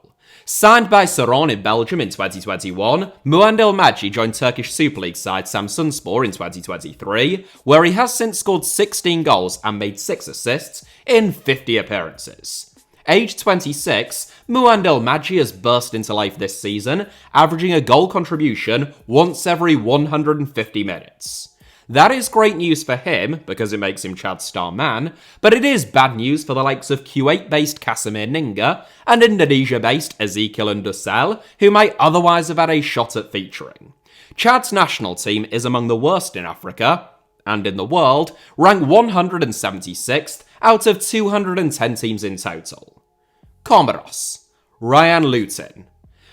Signed by Saron in Belgium in 2021, Muandilmadji joined Turkish Super League side Samsunspor in 2023, where he has since scored 16 goals and made 6 assists in 50 appearances. Aged 26, Muandilmadji has burst into life this season, averaging a goal contribution once every 150 minutes. That is great news for him, because it makes him Chad's star man, but it is bad news for the likes of Kuwait-based Casimir Ninga and Indonesia-based Ezekiel Ndusel, who might otherwise have had a shot at featuring. Chad's national team is among the worst in Africa, and in the world, ranked 176th out of 210 teams in total. Comoros. Ryan Lutin.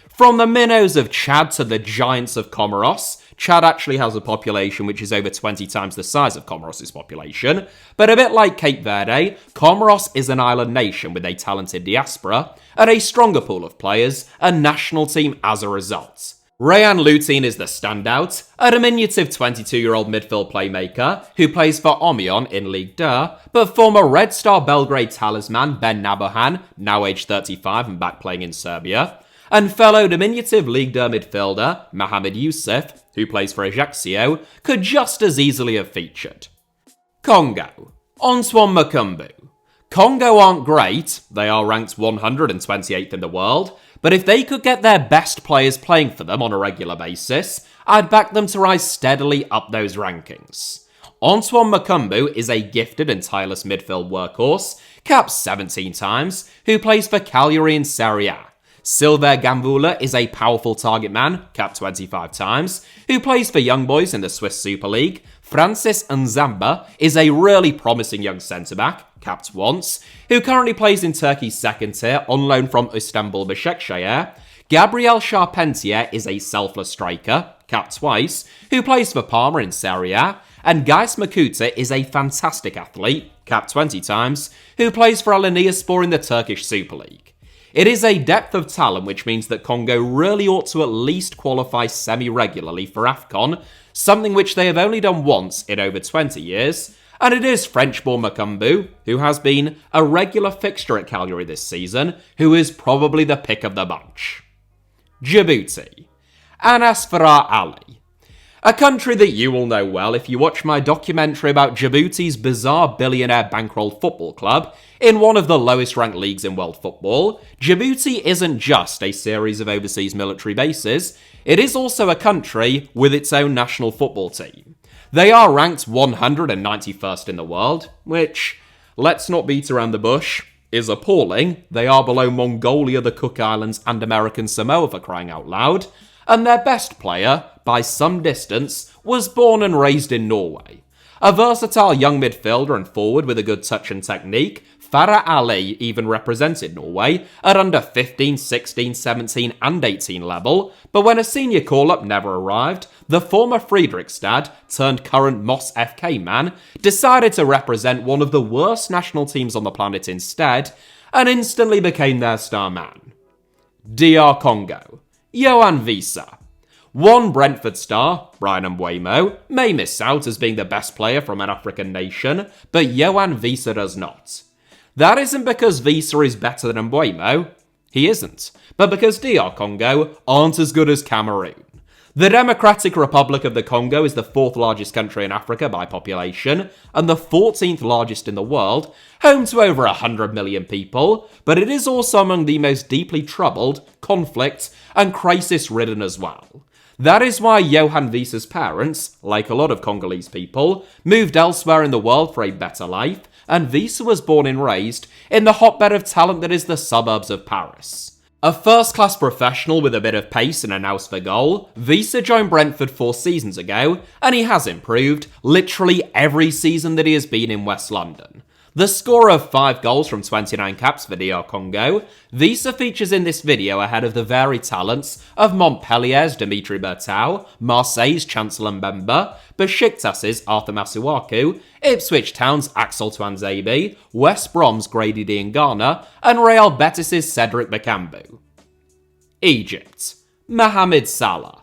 From the minnows of Chad to the giants of Comoros, Chad actually has a population which is over 20 times the size of Comoros' population, but a bit like Cape Verde, Comoros is an island nation with a talented diaspora and a stronger pool of players and national team as a result. Ryan Lutin is the standout, a diminutive 22-year-old midfield playmaker who plays for Omion in Ligue 2, but former Red Star Belgrade talisman Ben Nabohan, now aged 35 and back playing in Serbia, and fellow diminutive Ligue 2 midfielder Mohamed Youssef, who plays for Ajaccio, could just as easily have featured. Congo. Antoine Makumbu. Congo aren't great, they are ranked 128th in the world, but if they could get their best players playing for them on a regular basis, I'd back them to rise steadily up those rankings. Antoine Makumbu is a gifted and tireless midfield workhorse, capped 17 times, who plays for Cagliari in Serie A. Silver Gambula is a powerful target man, capped 25 times, who plays for Young Boys in the Swiss Super League. Francis Nzamba is a really promising young centre-back, capped once, who currently plays in Turkey's second tier on loan from Istanbul Başakşehir. Gabriel Charpentier is a selfless striker, capped twice, who plays for Parma in Serie A. and Gais Makuta is a fantastic athlete, capped 20 times, who plays for Alanyaspor in the Turkish Super League. It is a depth of talent which means that Congo really ought to at least qualify semi-regularly for AFCON, something which they have only done once in over 20 years, and it is French-born Makumbu, who has been a regular fixture at Calgary this season, who is probably the pick of the bunch. Djibouti. Anas Farah Ali. A country that you will know well if you watch my documentary about Djibouti's bizarre billionaire bankrolled football club in one of the lowest ranked leagues in world football. Djibouti isn't just a series of overseas military bases, it is also a country with its own national football team. They are ranked 191st in the world, which, let's not beat around the bush, is appalling. They are below Mongolia, the Cook Islands, and American Samoa for crying out loud, and their best player, by some distance, was born and raised in Norway. A versatile young midfielder and forward with a good touch and technique, Farah Ali even represented Norway at under 15, 16, 17 and 18 level, but when a senior call-up never arrived, the former Fredrikstad turned current Moss FK man decided to represent one of the worst national teams on the planet instead, and instantly became their star man. DR Congo. Yohan Wissa. One Brentford star, Brian Mbeumo, may miss out as being the best player from an African nation, but Yohan Wissa does not. That isn't because Wissa is better than Mbeumo, he isn't, but because DR Congo aren't as good as Cameroon. The Democratic Republic of the Congo is the 4th largest country in Africa by population, and the 14th largest in the world, home to over 100 million people, but it is also among the most deeply troubled, conflict, and crisis-ridden as well. That is why Yohan Wissa's parents, like a lot of Congolese people, moved elsewhere in the world for a better life, and Wissa was born and raised in the hotbed of talent that is the suburbs of Paris. A first-class professional with a bit of pace and a nous for goal, Wissa joined Brentford 4 seasons ago, and he has improved literally every season that he has been in West London. The scorer of 5 goals from 29 caps for DR Congo, Wissa features in this video ahead of the varied talents of Montpellier's Dimitri Bertau, Marseille's Chancellor Mbemba, Besiktas's Arthur Masuaku, Ipswich Town's Axel Twanzebe, West Brom's Grady Diangana, and Real Betis's Cedric Bakambu. Egypt. Mohamed Salah.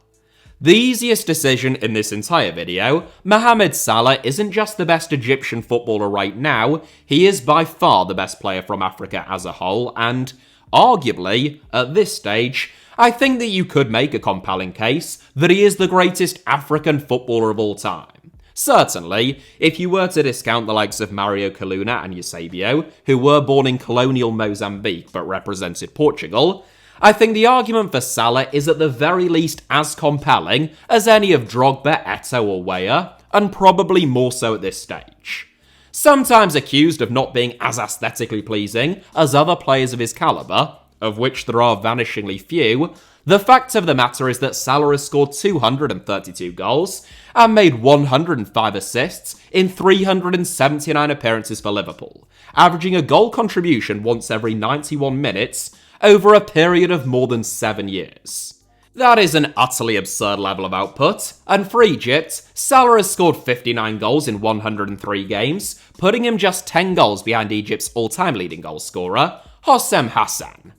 The easiest decision in this entire video, Mohamed Salah isn't just the best Egyptian footballer right now, he is by far the best player from Africa as a whole, and, arguably, at this stage, I think that you could make a compelling case that he is the greatest African footballer of all time. Certainly, if you were to discount the likes of Mario Coluna and Eusebio, who were born in colonial Mozambique but represented Portugal, I think the argument for Salah is at the very least as compelling as any of Drogba, Eto'o or Weah, and probably more so at this stage. Sometimes accused of not being as aesthetically pleasing as other players of his calibre, of which there are vanishingly few, the fact of the matter is that Salah has scored 232 goals and made 105 assists in 379 appearances for Liverpool, averaging a goal contribution once every 91 minutes over a period of more than 7 years. That is an utterly absurd level of output, and for Egypt, Salah has scored 59 goals in 103 games, putting him just 10 goals behind Egypt's all-time leading goal scorer, Hossem Hassan.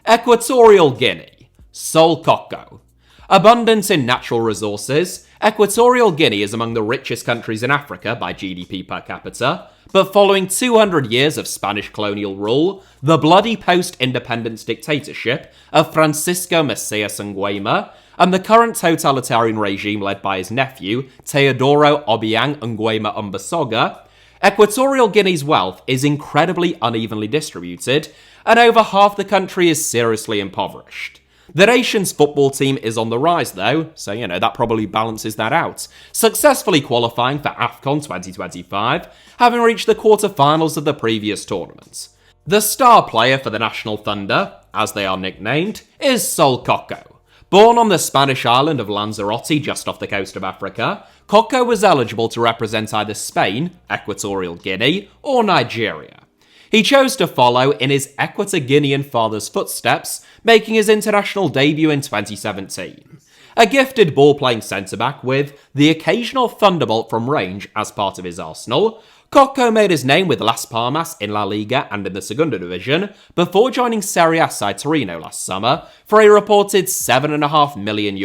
Equatorial Guinea. Sol Koko. Abundant in natural resources, Equatorial Guinea is among the richest countries in Africa by GDP per capita, but following 200 years of Spanish colonial rule, the bloody post-independence dictatorship of Francisco Macias Nguema, and the current totalitarian regime led by his nephew, Teodoro Obiang Nguema Umbasoga, Equatorial Guinea's wealth is incredibly unevenly distributed, and over half the country is seriously impoverished. The nation's football team is on the rise though, so that probably balances that out, successfully qualifying for AFCON 2025, having reached the quarter-finals of the previous tournament. The star player for the National Thunder, as they are nicknamed, is Sol Koko. Born on the Spanish island of Lanzarote just off the coast of Africa, Koko was eligible to represent either Spain, Equatorial Guinea, or Nigeria. He chose to follow in his Equator Guinean father's footsteps, making his international debut in 2017. a gifted ball-playing centre-back with the occasional thunderbolt from range as part of his arsenal, Coco made his name with Las Palmas in La Liga and in the Segunda Division before joining Serie A side Torino last summer for a reported €7.5 million.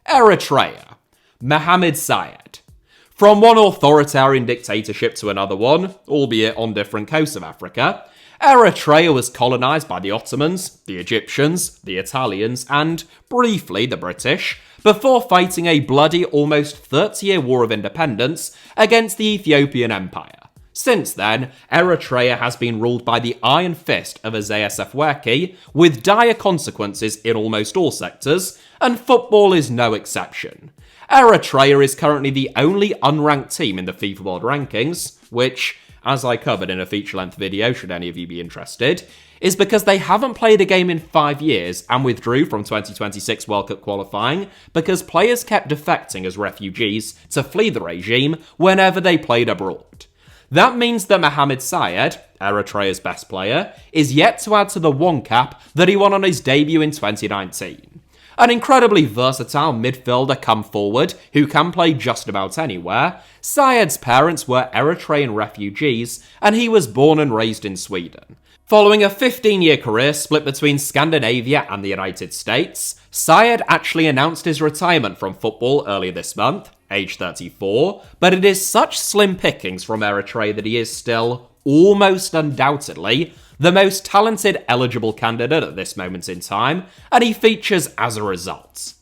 Eritrea. Mohamed Sayed. From one authoritarian dictatorship to another one, albeit on different coasts of Africa, Eritrea was colonised by the Ottomans, the Egyptians, the Italians, and, briefly, the British, before fighting a bloody almost 30-year war of independence against the Ethiopian Empire. Since then, Eritrea has been ruled by the iron fist of Isaias Afwerki, with dire consequences in almost all sectors, and football is no exception. Eritrea is currently the only unranked team in the FIFA World Rankings, which, as I covered in a feature-length video should any of you be interested, is because they haven't played a game in 5 years and withdrew from 2026 World Cup qualifying because players kept defecting as refugees to flee the regime whenever they played abroad. That means that Mohamed Sayed, Eritrea's best player, is yet to add to the one cap that he won on his debut in 2019. An incredibly versatile midfielder come forward who can play just about anywhere, Sayed's parents were Eritrean refugees and he was born and raised in Sweden. Following a 15-year career split between Scandinavia and the United States, Sayed actually announced his retirement from football earlier this month, age 34, but it is such slim pickings from Eritrea that he is still, almost undoubtedly, the most talented eligible candidate at this moment in time, and he features as a result.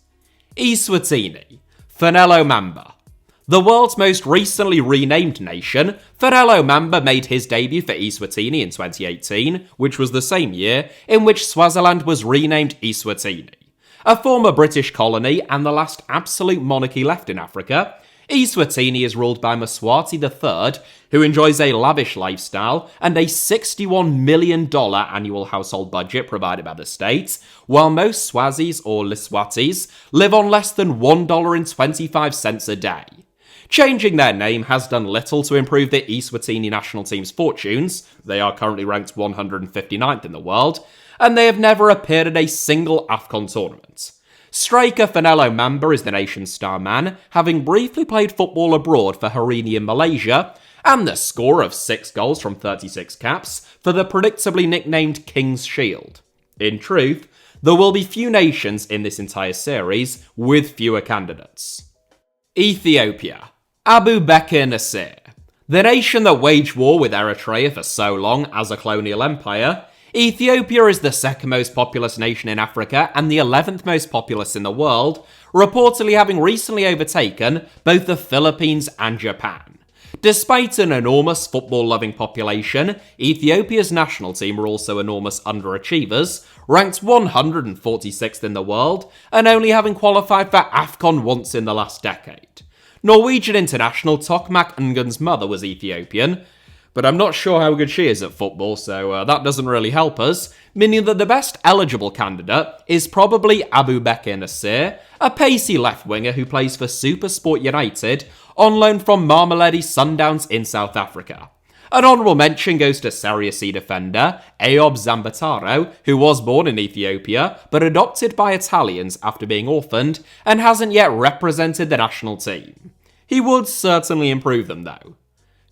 Eswatini, Fanelo Mamba. The world's most recently renamed nation, Fanelo Mamba made his debut for Eswatini in 2018, which was the same year in which Swaziland was renamed Eswatini. A former British colony and the last absolute monarchy left in Africa, Eswatini is ruled by Mswati III, who enjoys a lavish lifestyle and a $61 million annual household budget provided by the state, while most Swazis or Liswatis live on less than $1.25 a day. Changing their name has done little to improve the Eswatini national team's fortunes. They are currently ranked 159th in the world, and they have never appeared at a single AFCON tournament. Striker Fanelo Mamba is the nation's star man, having briefly played football abroad for Harini in Malaysia, and the scorer of 6 goals from 36 caps for the predictably nicknamed King's Shield. In truth, there will be few nations in this entire series with fewer candidates. Ethiopia. Abu Bakr Nasir. The nation that waged war with Eritrea for so long as a colonial empire, Ethiopia is the second most populous nation in Africa and the 11th most populous in the world, reportedly having recently overtaken both the Philippines and Japan. Despite an enormous football-loving population, Ethiopia's national team are also enormous underachievers, ranked 146th in the world, and only having qualified for AFCON once in the last decade. Norwegian international Tokmak Ngun's mother was Ethiopian, but I'm not sure how good she is at football, so that doesn't really help us, meaning that the best eligible candidate is probably Abu Bakr Nasir, a pacey left-winger who plays for SuperSport United, on loan from Mamelodi Sundowns in South Africa. An honourable mention goes to Serie C defender Eyob Zambataro, who was born in Ethiopia, but adopted by Italians after being orphaned, and hasn't yet represented the national team. He would certainly improve them though.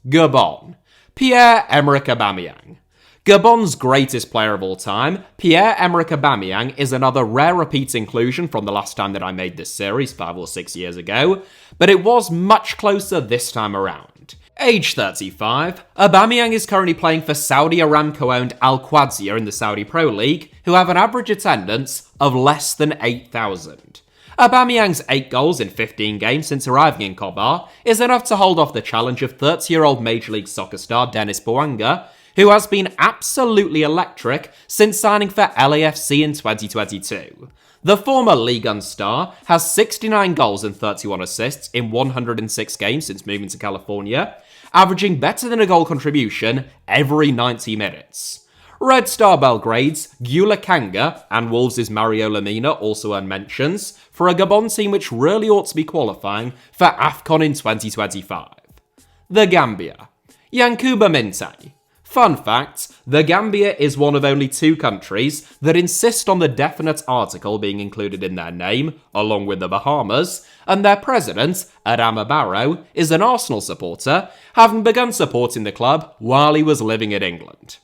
Gabon. Pierre-Emerick Aubameyang. Gabon's greatest player of all time, Pierre-Emerick Aubameyang is another rare repeat inclusion from the last time that I made this series 5 or 6 years ago, but it was much closer this time around. Age 35, Aubameyang is currently playing for Saudi Aramco-owned Al Qadsiya in the Saudi Pro League, who have an average attendance of less than 8,000. Aubameyang's 8 goals in 15 games since arriving in Kobar is enough to hold off the challenge of 30-year-old Major League Soccer star Dennis Bouanga, who has been absolutely electric since signing for LAFC in 2022. The former Ligue 1 star has 69 goals and 31 assists in 106 games since moving to California, averaging better than a goal contribution every 90 minutes. Red Star Belgrade's Gyula Kanga and Wolves' Mario Lemina also earn mentions for a Gabon team which really ought to be qualifying for AFCON in 2025. The Gambia. Yankuba Minteh. Fun fact, the Gambia is one of only 2 countries that insist on the definite article being included in their name, along with the Bahamas, and their president, Adama Barrow, is an Arsenal supporter, having begun supporting the club while he was living in England.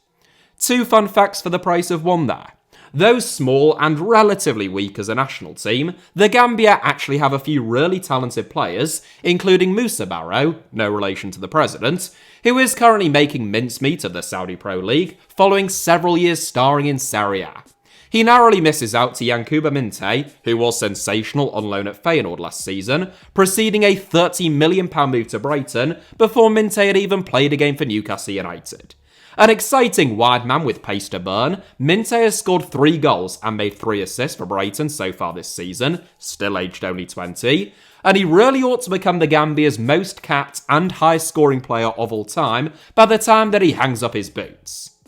2 fun facts for the price of 1 there. Though small and relatively weak as a national team, the Gambia actually have a few really talented players, including Musa Barrow, no relation to the president, who is currently making mincemeat of the Saudi Pro League following several years starring in Serie A. He narrowly misses out to Yankuba Minte, who was sensational on loan at Feyenoord last season, preceding a £30 million move to Brighton before Minte had even played a game for Newcastle United. An exciting wide man with pace to burn, Minte has scored 3 goals and made 3 assists for Brighton so far this season, still aged only 20, and he really ought to become the Gambia's most capped and highest scoring player of all time by the time that he hangs up his boots.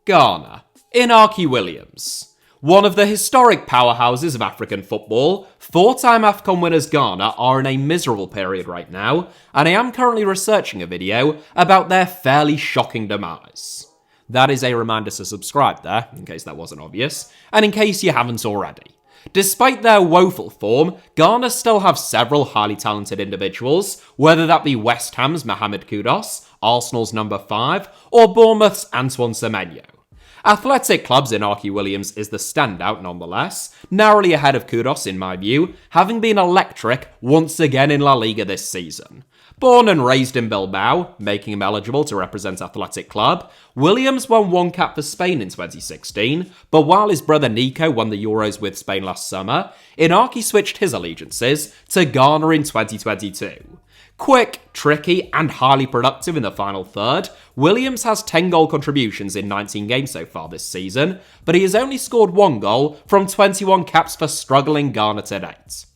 Ghana. Inaki Williams. One of the historic powerhouses of African football, 4-time AFCON winners Ghana are in a miserable period right now, and I am currently researching a video about their fairly shocking demise. That is a reminder to subscribe there, in case that wasn't obvious, and in case you haven't already. Despite their woeful form, Ghana still have several highly talented individuals, whether that be West Ham's Mohamed Kudus, Arsenal's number 5, or Bournemouth's Antoine Semenyo. Athletic Club's Inaki Williams is the standout nonetheless, narrowly ahead of Kudus in my view, having been electric once again in La Liga this season. Born and raised in Bilbao, making him eligible to represent Athletic Club, Williams won 1 cap for Spain in 2016, but while his brother Nico won the Euros with Spain last summer, Inaki switched his allegiances to Ghana in 2022. Quick, tricky, and highly productive in the final third, Williams has 10 goal contributions in 19 games so far this season, but he has only scored 1 goal from 21 caps for struggling Ghana to date.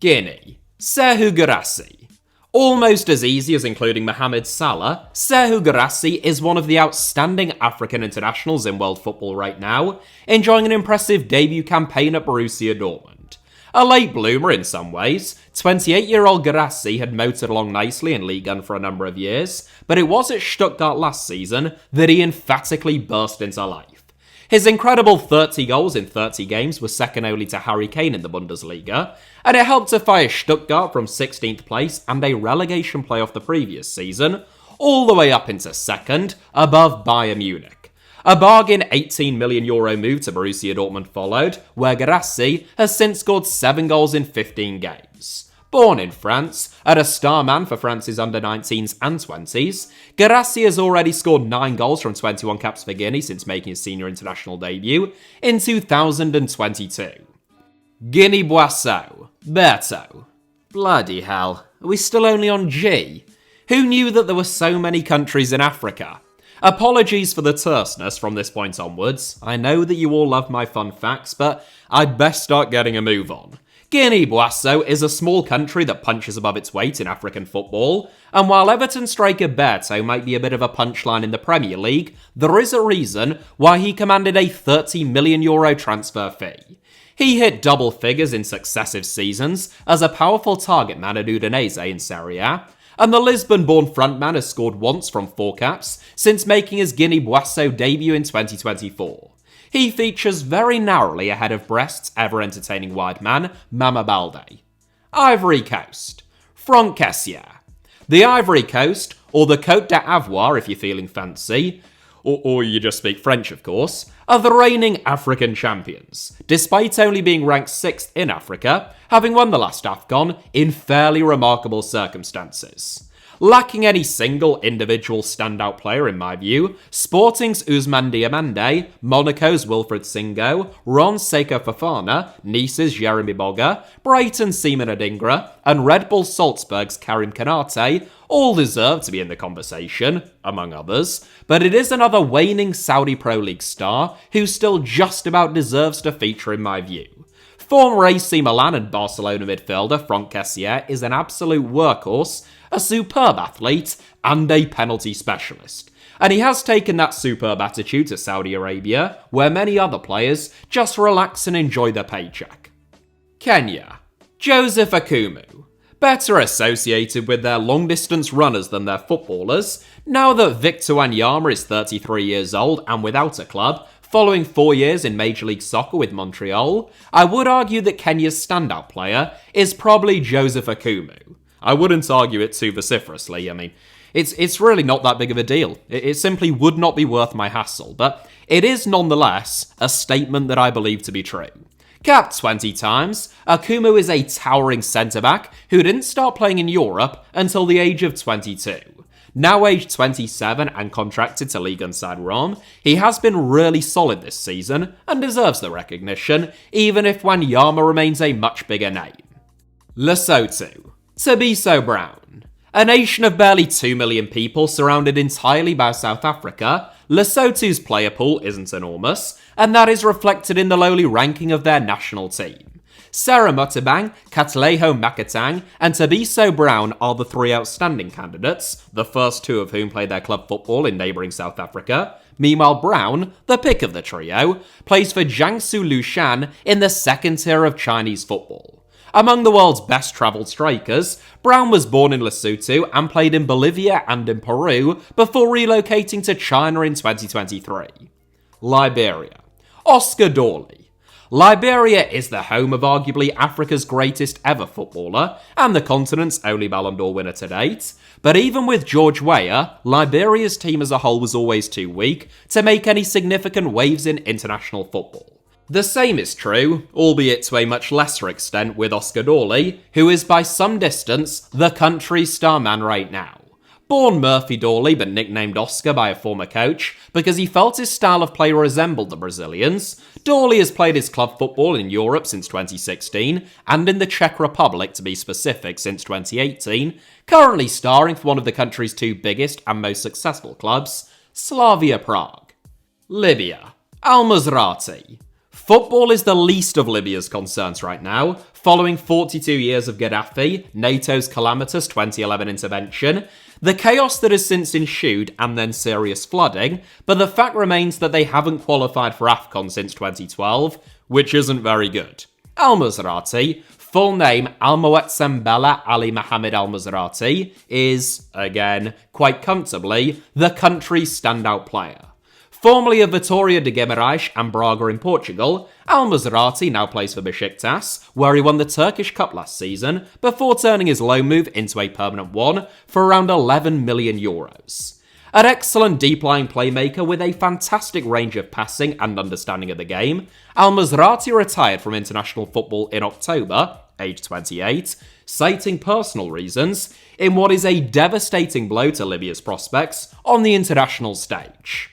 Guinea. Serhou Guirassy. Almost as easy as including Mohamed Salah, Serhou Guirassy is one of the outstanding African internationals in world football right now, enjoying an impressive debut campaign at Borussia Dortmund. A late bloomer in some ways, 28-year-old Guirassy had motored along nicely in Ligue 1 for a number of years, but it was at Stuttgart last season that he emphatically burst into life. His incredible 30 goals in 30 games was second only to Harry Kane in the Bundesliga, and it helped to fire Stuttgart from 16th place and a relegation playoff the previous season, all the way up into 2nd, above Bayern Munich. A bargain €18 million move to Borussia Dortmund followed, where Guirassy has since scored 7 goals in 15 games. Born in France, and a star man for France's under-19s and 20s, Guirassy has already scored 9 goals from 21 caps for Guinea since making his senior international debut in 2022. Guinea-Bissau. Berto. Bloody hell, are we still only on G? Who knew that there were so many countries in Africa? Apologies for the terseness from this point onwards. I know that you all love my fun facts, but I'd best start getting a move on. Guinea-Bissau is a small country that punches above its weight in African football, and while Everton striker Berto might be a bit of a punchline in the Premier League, there is a reason why he commanded a €30 million transfer fee. He hit double figures in successive seasons as a powerful target man at Udinese in Serie A, and the Lisbon-born frontman has scored once from 4 caps since making his Guinea-Bissau debut in 2024. He features very narrowly ahead of Brest's ever-entertaining wide man, Mama Baldé. Ivory Coast. Franck Kessié. The Ivory Coast, or the Côte d'Ivoire if you're feeling fancy, or you just speak French of course, are the reigning African champions, despite only being ranked 6th in Africa, having won the last AFCON in fairly remarkable circumstances. Lacking any single individual standout player in my view, Sporting's Ousmane Diomande, Monaco's Wilfried Singo, Ron Seko Fofana, Nice's Jeremy Boga, Brighton's Seaman Adingra, and Red Bull Salzburg's Karim Konate all deserve to be in the conversation, among others, but it is another waning Saudi Pro League star who still just about deserves to feature in my view. Former AC Milan and Barcelona midfielder Franck Kessié is an absolute workhorse, a superb athlete, and a penalty specialist. And he has taken that superb attitude to Saudi Arabia, where many other players just relax and enjoy their paycheck. Kenya. Joseph Akumu. better associated with their long-distance runners than their footballers, now that Victor Wanyama is 33 years old and without a club, following 4 years in Major League Soccer with Montreal, I would argue that Kenya's standout player is probably Joseph Akumu. I wouldn't argue it too vociferously. I mean, it's really not that big of a deal. It simply would not be worth my hassle, but it is nonetheless a statement that I believe to be true. Capped 20 times, Akumu is a towering centre-back who didn't start playing in Europe until the age of 22. Now aged 27 and contracted to Ligue 1 side Rome, he has been really solid this season and deserves the recognition, even if Wanyama remains a much bigger name. Lesotho. Thabiso Brown. A nation of barely 2 million people surrounded entirely by South Africa, Lesotho's player pool isn't enormous, and that is reflected in the lowly ranking of their national team. Sarah Muttabang, Katleho Makatang, and Thabiso Brown are the three outstanding candidates, the first two of whom play their club football in neighbouring South Africa. Meanwhile, Brown, the pick of the trio, plays for Jiangsu Lushan in the second tier of Chinese football. Among the world's best-travelled strikers, Brown was born in Lesotho and played in Bolivia and in Peru before relocating to China in 2023. Liberia. Oscar Dawley. Liberia is the home of arguably Africa's greatest ever footballer and the continent's only Ballon d'Or winner to date, but even with George Weah, Liberia's team as a whole was always too weak to make any significant waves in international football. The same is true, albeit to a much lesser extent, with Oscar Dawley, who is by some distance the country's star man right now. Born Murphy Dawley but nicknamed Oscar by a former coach because he felt his style of play resembled the Brazilians, Dawley has played his club football in Europe since 2016 and in the Czech Republic to be specific since 2018, currently starring for one of the country's two biggest and most successful clubs, Slavia Prague. Libya. Al-Mazrati. Football is the least of Libya's concerns right now, following 42 years of Gaddafi, NATO's calamitous 2011 intervention, the chaos that has since ensued and then serious flooding, but the fact remains that they haven't qualified for AFCON since 2012, which isn't very good. Al-Mazrati, full name Al-Muazzam Bella Ali Mohammed Al-Mazrati, is, again, quite comfortably, the country's standout player. Formerly of Vitória de Guimarães and Braga in Portugal, Al-Mazrati now plays for Besiktas, where he won the Turkish Cup last season, before turning his loan move into a permanent one for around €11 million. An excellent deep-lying playmaker with a fantastic range of passing and understanding of the game, Al-Mazrati retired from international football in October, aged 28, citing personal reasons, in what is a devastating blow to Libya's prospects on the international stage.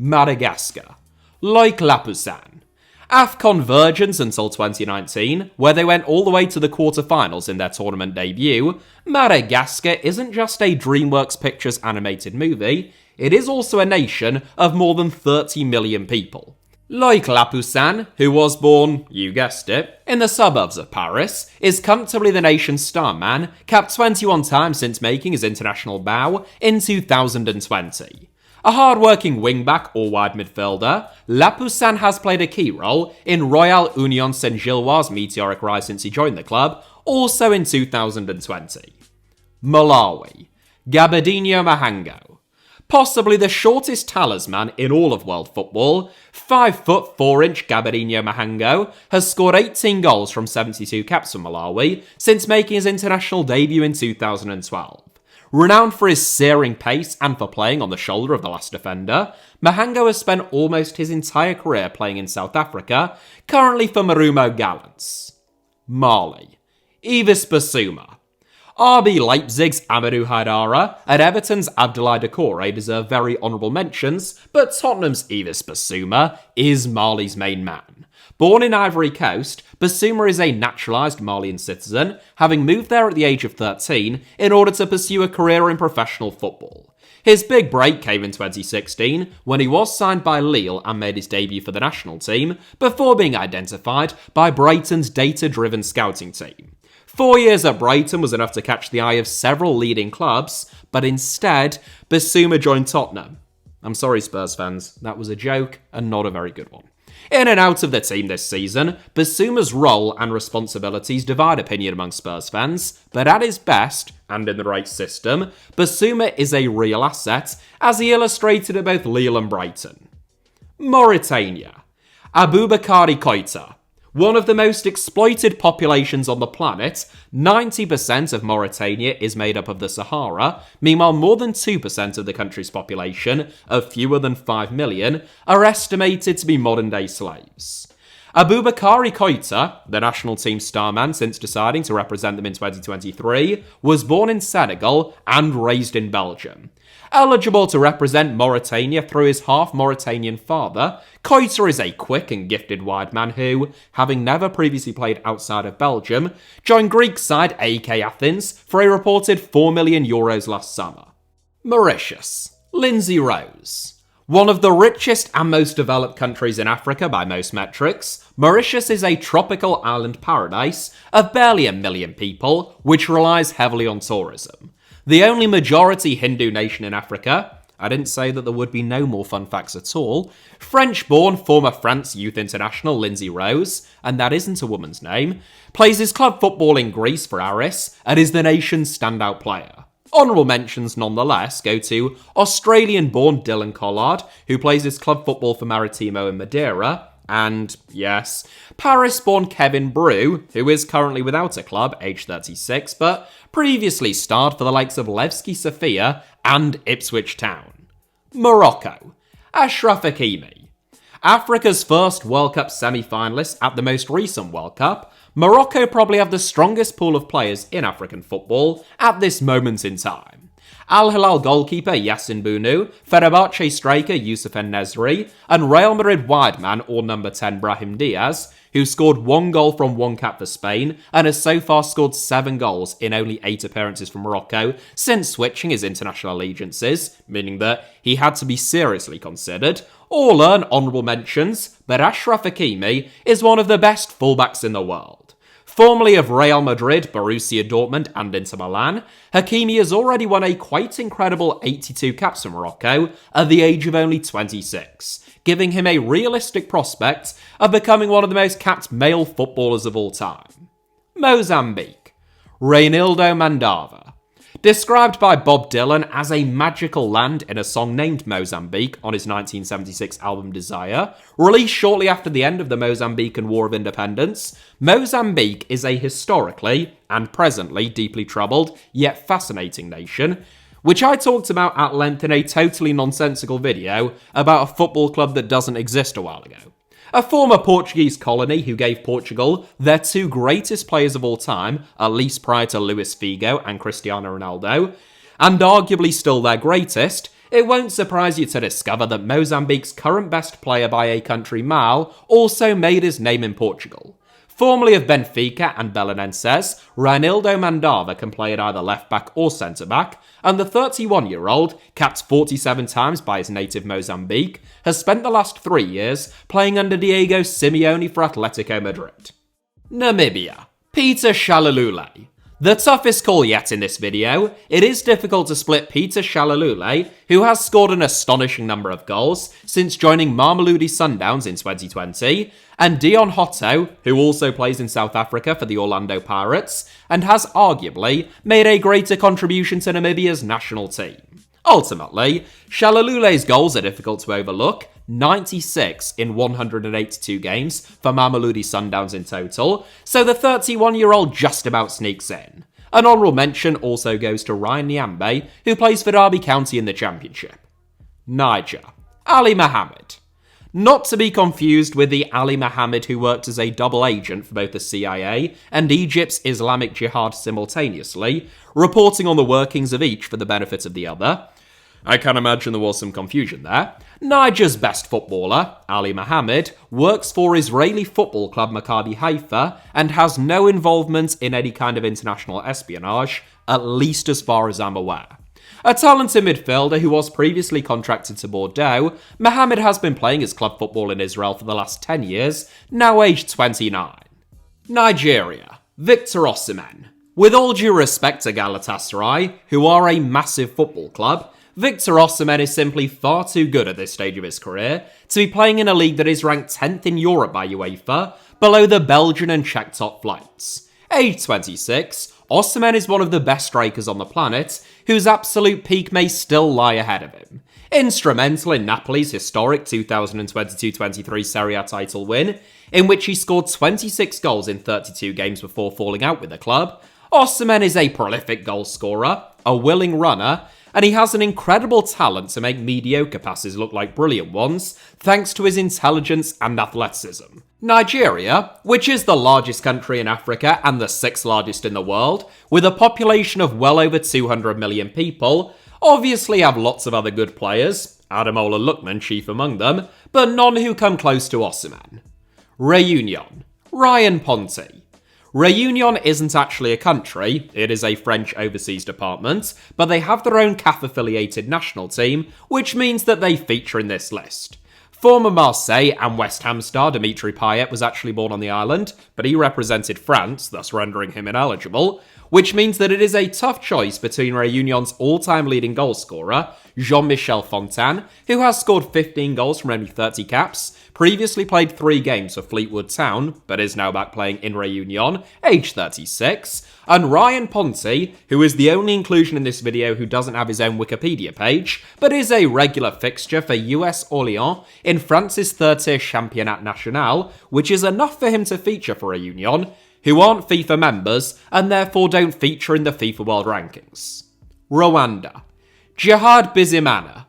Madagascar. Loic Lapoussin. AFCON virgins until 2019, where they went all the way to the quarterfinals in their tournament debut, Madagascar isn't just a DreamWorks Pictures animated movie, it is also a nation of more than 30 million people. Loic Lapoussin, who was born, you guessed it, in the suburbs of Paris, is comfortably the nation's star man, capped 21 times since making his international bow in 2020. A hard-working wing-back or wide midfielder, Lapoussin has played a key role in Royal Union Saint-Gilloise' meteoric rise since he joined the club, also in 2020. Malawi. Gabadinho Mahango. Possibly the shortest talisman in all of world football, 5'4" Gabadinho Mahango has scored 18 goals from 72 caps for Malawi since making his international debut in 2012. Renowned for his searing pace and for playing on the shoulder of the last defender, Mahango has spent almost his entire career playing in South Africa, currently for Marumo Gallants. Mali. Yves Bissouma. RB Leipzig's Amadou Haidara and Everton's Abdoulaye Doucouré deserve very honourable mentions, but Tottenham's Yves Bissouma is Mali's main man. Born in Ivory Coast, Bissouma is a naturalised Malian citizen, having moved there at the age of 13 in order to pursue a career in professional football. His big break came in 2016, when he was signed by Lille and made his debut for the national team, before being identified by Brighton's data-driven scouting team. 4 years at Brighton was enough to catch the eye of several leading clubs, but instead, Bissouma joined Tottenham. I'm sorry, Spurs fans, that was a joke and not a very good one. In and out of the team this season, Bissouma's role and responsibilities divide opinion among Spurs fans, but at his best, and in the right system, Bissouma is a real asset, as he illustrated at both Lille and Brighton. Mauritania. Aboubakary Keita. One of the most exploited populations on the planet, 90% of Mauritania is made up of the Sahara. Meanwhile, more than 2% of the country's population, of fewer than 5 million, are estimated to be modern-day slaves. Aboubakary Keita, the national team starman since deciding to represent them in 2023, was born in Senegal and raised in Belgium. Eligible to represent Mauritania through his half-Mauritanian father, Keita is a quick and gifted wide man who, having never previously played outside of Belgium, joined Greek side AEK Athens for a reported €4 million last summer. Mauritius. Lindsay Rose. One of the richest and most developed countries in Africa by most metrics, Mauritius is a tropical island paradise of barely 1 million people, which relies heavily on tourism. The only majority Hindu nation in Africa, I didn't say that there would be no more fun facts at all, French-born former France youth international Lindsay Rose, and that isn't a woman's name, plays his club football in Greece for Aris and is the nation's standout player. Honourable mentions nonetheless go to Australian-born Dylan Collard, who plays his club football for Maritimo in Madeira, and, yes, Paris-born Kevin Brew, who is currently without a club, age 36, but previously starred for the likes of Levski Sofia and Ipswich Town. Morocco. Achraf Hakimi. Africa's first World Cup semi-finalist at the most recent World Cup, Morocco probably have the strongest pool of players in African football at this moment in time. Al Hilal goalkeeper Yassin Bounou, Fenerbahce striker Youssef En-Nesyri, and Real Madrid wideman or number 10 Brahim Diaz, who scored 1 goal from 1 cap for Spain and has so far scored 7 goals in only 8 appearances for Morocco since switching his international allegiances, meaning that he had to be seriously considered, all earn honourable mentions, but Achraf Hakimi is one of the best fullbacks in the world. Formerly of Real Madrid, Borussia Dortmund and Inter Milan, Hakimi has already won a quite incredible 82 caps for Morocco at the age of only 26, giving him a realistic prospect of becoming one of the most capped male footballers of all time. Mozambique. Reinildo Mandava. Described by Bob Dylan as a magical land in a song named Mozambique on his 1976 album Desire, released shortly after the end of the Mozambican War of Independence, Mozambique is a historically and presently deeply troubled yet fascinating nation, which I talked about at length in a totally nonsensical video about a football club that doesn't exist a while ago. A former Portuguese colony who gave Portugal their 2 greatest players of all time, at least prior to Luis Figo and Cristiano Ronaldo, and arguably still their greatest, it won't surprise you to discover that Mozambique's current best player by a country mile also made his name in Portugal. Formerly of Benfica and Belenenses, Reinildo Mandava can play at either left-back or centre-back, and the 31-year-old, capped 47 times by his native Mozambique, has spent the last 3 years playing under Diego Simeone for Atletico Madrid. Namibia. Peter Shalalule. The toughest call yet in this video, it is difficult to split Peter Shalalule, who has scored an astonishing number of goals since joining Mamelodi Sundowns in 2020, and Dion Hotto, who also plays in South Africa for the Orlando Pirates, and has arguably made a greater contribution to Namibia's national team. Ultimately, Shalalule's goals are difficult to overlook, 96 in 182 games for Mamelodi Sundowns in total, so the 31-year-old just about sneaks in. An honourable mention also goes to Ryan Nyambe, who plays for Derby County in the Championship. Niger. Ali Mohammed. Not to be confused with the Ali Mohammed who worked as a double agent for both the CIA and Egypt's Islamic Jihad simultaneously, reporting on the workings of each for the benefit of the other. I can imagine there was some confusion there. Niger's best footballer, Ali Mohammed, works for Israeli football club Maccabi Haifa and has no involvement in any kind of international espionage, at least as far as I'm aware. A talented midfielder who was previously contracted to Bordeaux, Mohammed has been playing his club football in Israel for the last 10 years, now aged 29. Nigeria. Victor Osimhen. With all due respect to Galatasaray, who are a massive football club, Victor Osimhen is simply far too good at this stage of his career to be playing in a league that is ranked 10th in Europe by UEFA, below the Belgian and Czech top flights. Age 26, Osimhen is one of the best strikers on the planet, whose absolute peak may still lie ahead of him. Instrumental in Napoli's historic 2022-23 Serie A title win, in which he scored 26 goals in 32 games before falling out with the club, Osimhen is a prolific goal scorer, a willing runner, and he has an incredible talent to make mediocre passes look like brilliant ones, thanks to his intelligence and athleticism. Nigeria, which is the largest country in Africa and the 6th largest in the world, with a population of well over 200 million people, obviously have lots of other good players, Ademola Lookman chief among them, but none who come close to Osimhen. Réunion. Ryan Ponti. Réunion isn't actually a country, it is a French overseas department, but they have their own CAF-affiliated national team, which means that they feature in this list. Former Marseille and West Ham star Dimitri Payet was actually born on the island, but he represented France, thus rendering him ineligible, which means that it is a tough choice between Réunion's all-time leading goal scorer, Jean-Michel Fontaine, who has scored 15 goals from only 30 caps, previously played 3 games for Fleetwood Town, but is now back playing in Réunion, age 36, and Ryan Ponti, who is the only inclusion in this video who doesn't have his own Wikipedia page, but is a regular fixture for US Orléans in France's third-tier Championnat National, which is enough for him to feature for Réunion, who aren't FIFA members and therefore don't feature in the FIFA World Rankings. Rwanda. Djihad Bizimana.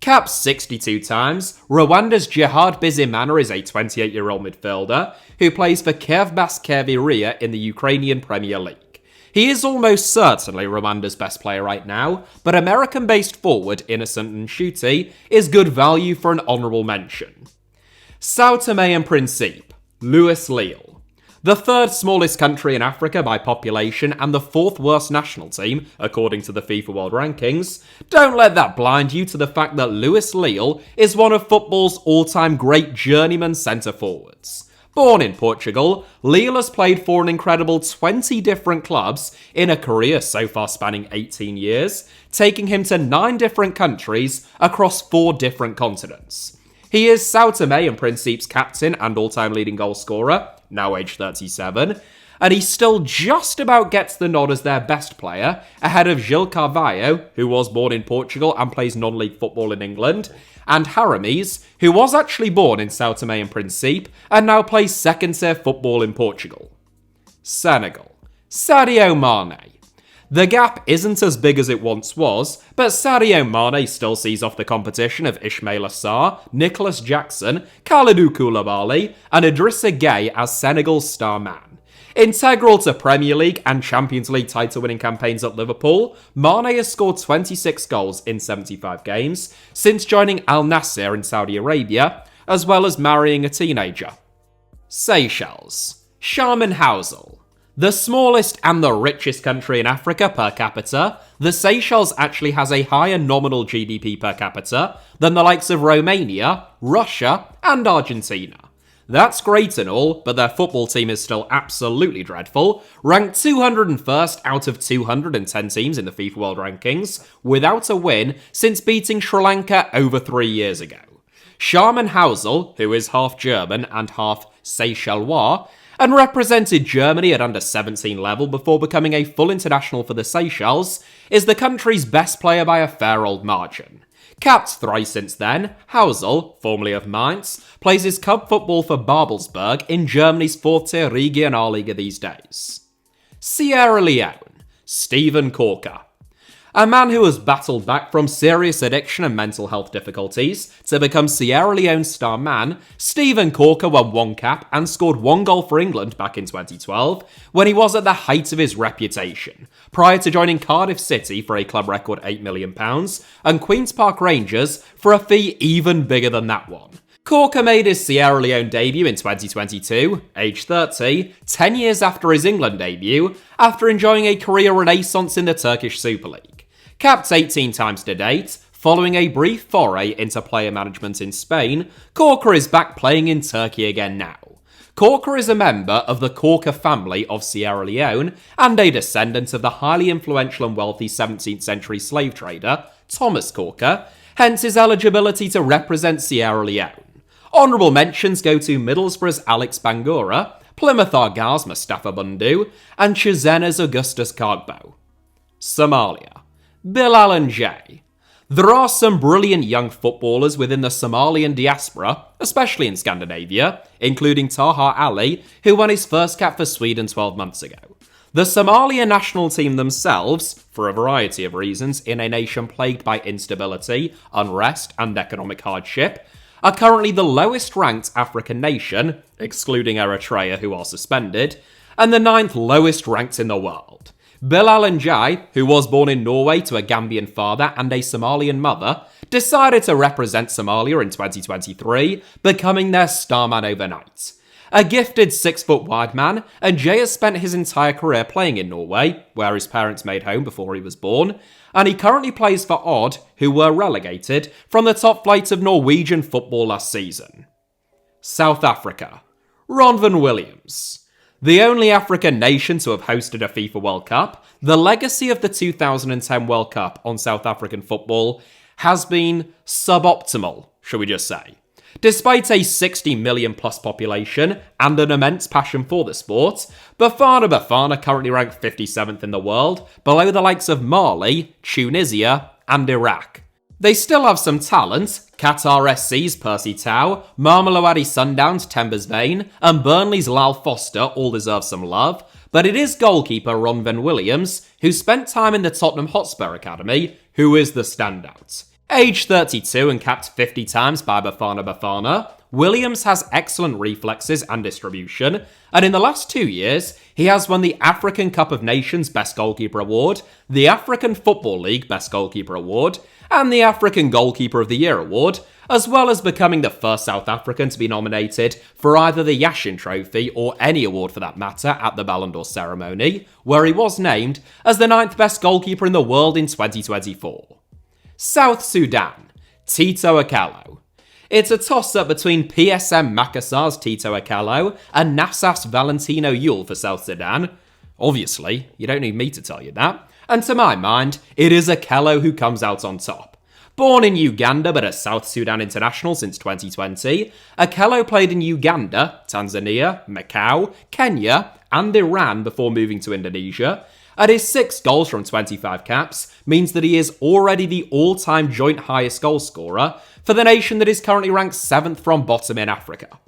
Capped 62 times, Rwanda's Djihad Bizimana is a 28-year-old midfielder who plays for Kiev Baskevia in the Ukrainian Premier League. He is almost certainly Rwanda's best player right now, but American-based forward Innocent Nshuti is good value for an honourable mention. Sao Tome and Principe. Louis Lille. The 3rd smallest country in Africa by population and the 4th worst national team, according to the FIFA World Rankings, don't let that blind you to the fact that Louis Lille is one of football's all-time great journeyman centre-forwards. Born in Portugal, Lille has played for an incredible 20 different clubs in a career so far spanning 18 years, taking him to 9 different countries across 4 different continents. He is Sao Tome and Principe's captain and all-time leading goal scorer, now age 37, and he still just about gets the nod as their best player, ahead of Gil Carvalho, who was born in Portugal and plays non-league football in England, and Haramis, who was actually born in Sao Tome and Principe and now plays second-tier football in Portugal. Senegal. Sadio Mane. The gap isn't as big as it once was, but Sadio Mane still sees off the competition of Ismaila Sarr, Nicholas Jackson, Kalidou Koulibaly, and Idrissa Gueye as Senegal's star man. Integral to Premier League and Champions League title-winning campaigns at Liverpool, Mane has scored 26 goals in 75 games since joining Al Nassr in Saudi Arabia, as well as marrying a teenager. Seychelles. Charmin Housel. The smallest and the richest country in Africa per capita, the Seychelles actually has a higher nominal GDP per capita than the likes of Romania, Russia, and Argentina. That's great and all, but their football team is still absolutely dreadful, ranked 201st out of 210 teams in the FIFA World Rankings, without a win since beating Sri Lanka over 3 years ago. Charmin Housel, who is half German and half Seychellois, and represented Germany at under 17 level before becoming a full international for the Seychelles, is the country's best player by a fair old margin. Capped thrice since then, Housel, formerly of Mainz, plays his club football for Babelsberg in Germany's 4th-tier Regionalliga these days. Sierra Leone. Steven Corker. A man who has battled back from serious addiction and mental health difficulties to become Sierra Leone's star man, Steven Corker won 1 cap and scored 1 goal for England back in 2012 when he was at the height of his reputation, prior to joining Cardiff City for a club record £8 million and Queen's Park Rangers for a fee even bigger than that one. Corker made his Sierra Leone debut in 2022, age 30, 10 years after his England debut, after enjoying a career renaissance in the Turkish Super League. Capped 18 times to date, following a brief foray into player management in Spain, Corker is back playing in Turkey again now. Korka is a member of the Korka family of Sierra Leone and a descendant of the highly influential and wealthy 17th century slave trader Thomas Korka, hence his eligibility to represent Sierra Leone. Honourable mentions go to Middlesbrough's Alex Bangura, Plymouth Argyle's Mustafa Bundu, and Chisena's Augustus Kagbo. Somalia. Bilal and Jay. There are some brilliant young footballers within the Somalian diaspora, especially in Scandinavia, including Taha Ali, who won his first cap for Sweden 12 months ago. The Somalia national team themselves, for a variety of reasons in a nation plagued by instability, unrest, and economic hardship, are currently the lowest ranked African nation, excluding Eritrea who are suspended, and the 9th lowest ranked in the world. Bilal Njai, who was born in Norway to a Gambian father and a Somalian mother, decided to represent Somalia in 2023, becoming their starman overnight. A gifted 6-foot-wide man, Njai has spent his entire career playing in Norway, where his parents made home before he was born, and he currently plays for Odd, who were relegated from the top flight of Norwegian football last season. South Africa. Ronwen Williams. The only African nation to have hosted a FIFA World Cup, the legacy of the 2010 World Cup on South African football has been suboptimal, shall we just say. Despite a 60 million plus population and an immense passion for the sport, Bafana currently ranked 57th in the world, below the likes of Mali, Tunisia, and Iraq. They still have some talent. Qatar SC's Percy Tau, Mamelodi Sundowns' Tembers Vane, and Burnley's Lyle Foster all deserve some love, but it is goalkeeper Ronwen Williams, who spent time in the Tottenham Hotspur Academy, who is the standout. Aged 32 and capped 50 times by Bafana, Williams has excellent reflexes and distribution, and in the last 2 years, he has won the African Cup of Nations Best Goalkeeper Award, the African Football League Best Goalkeeper Award, and the African Goalkeeper of the Year Award, as well as becoming the first South African to be nominated for either the Yashin Trophy or any award for that matter at the Ballon d'Or ceremony, where he was named as the 9th best goalkeeper in the world in 2024. South Sudan. Tito Akalo. It's a toss-up between PSM Makassar's Tito Akalo and Nassaf's Valentino Yule for South Sudan. Obviously, you don't need me to tell you that. And to my mind, it is Akalo who comes out on top. Born in Uganda but a South Sudan international since 2020, Akalo played in Uganda, Tanzania, Macau, Kenya, and Iran before moving to Indonesia. And his 6 goals from 25 caps means that he is already the all-time joint highest goal scorer for the nation that is currently ranked 7th from bottom in Africa.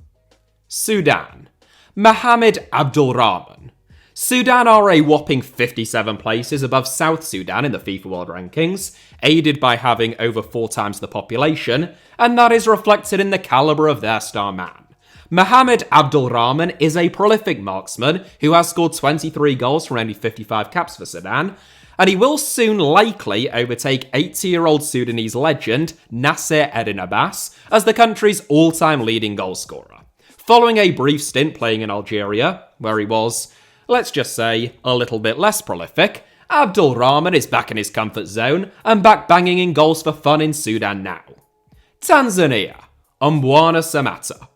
Sudan. Mohamed Abdulrahman. Sudan are a whopping 57 places above South Sudan in the FIFA World Rankings, aided by having over 4 times the population, and that is reflected in the calibre of their star man. Mohamed Abdulrahman is a prolific marksman who has scored 23 goals from only 55 caps for Sudan, and he will soon likely overtake 80-year-old Sudanese legend Nasser Eddin Abbas as the country's all-time leading goal scorer. Following a brief stint playing in Algeria, where he was, let's just say, a little bit less prolific, Abdulrahman is back in his comfort zone and back banging in goals for fun in Sudan now. Tanzania. Mbwana Samatta.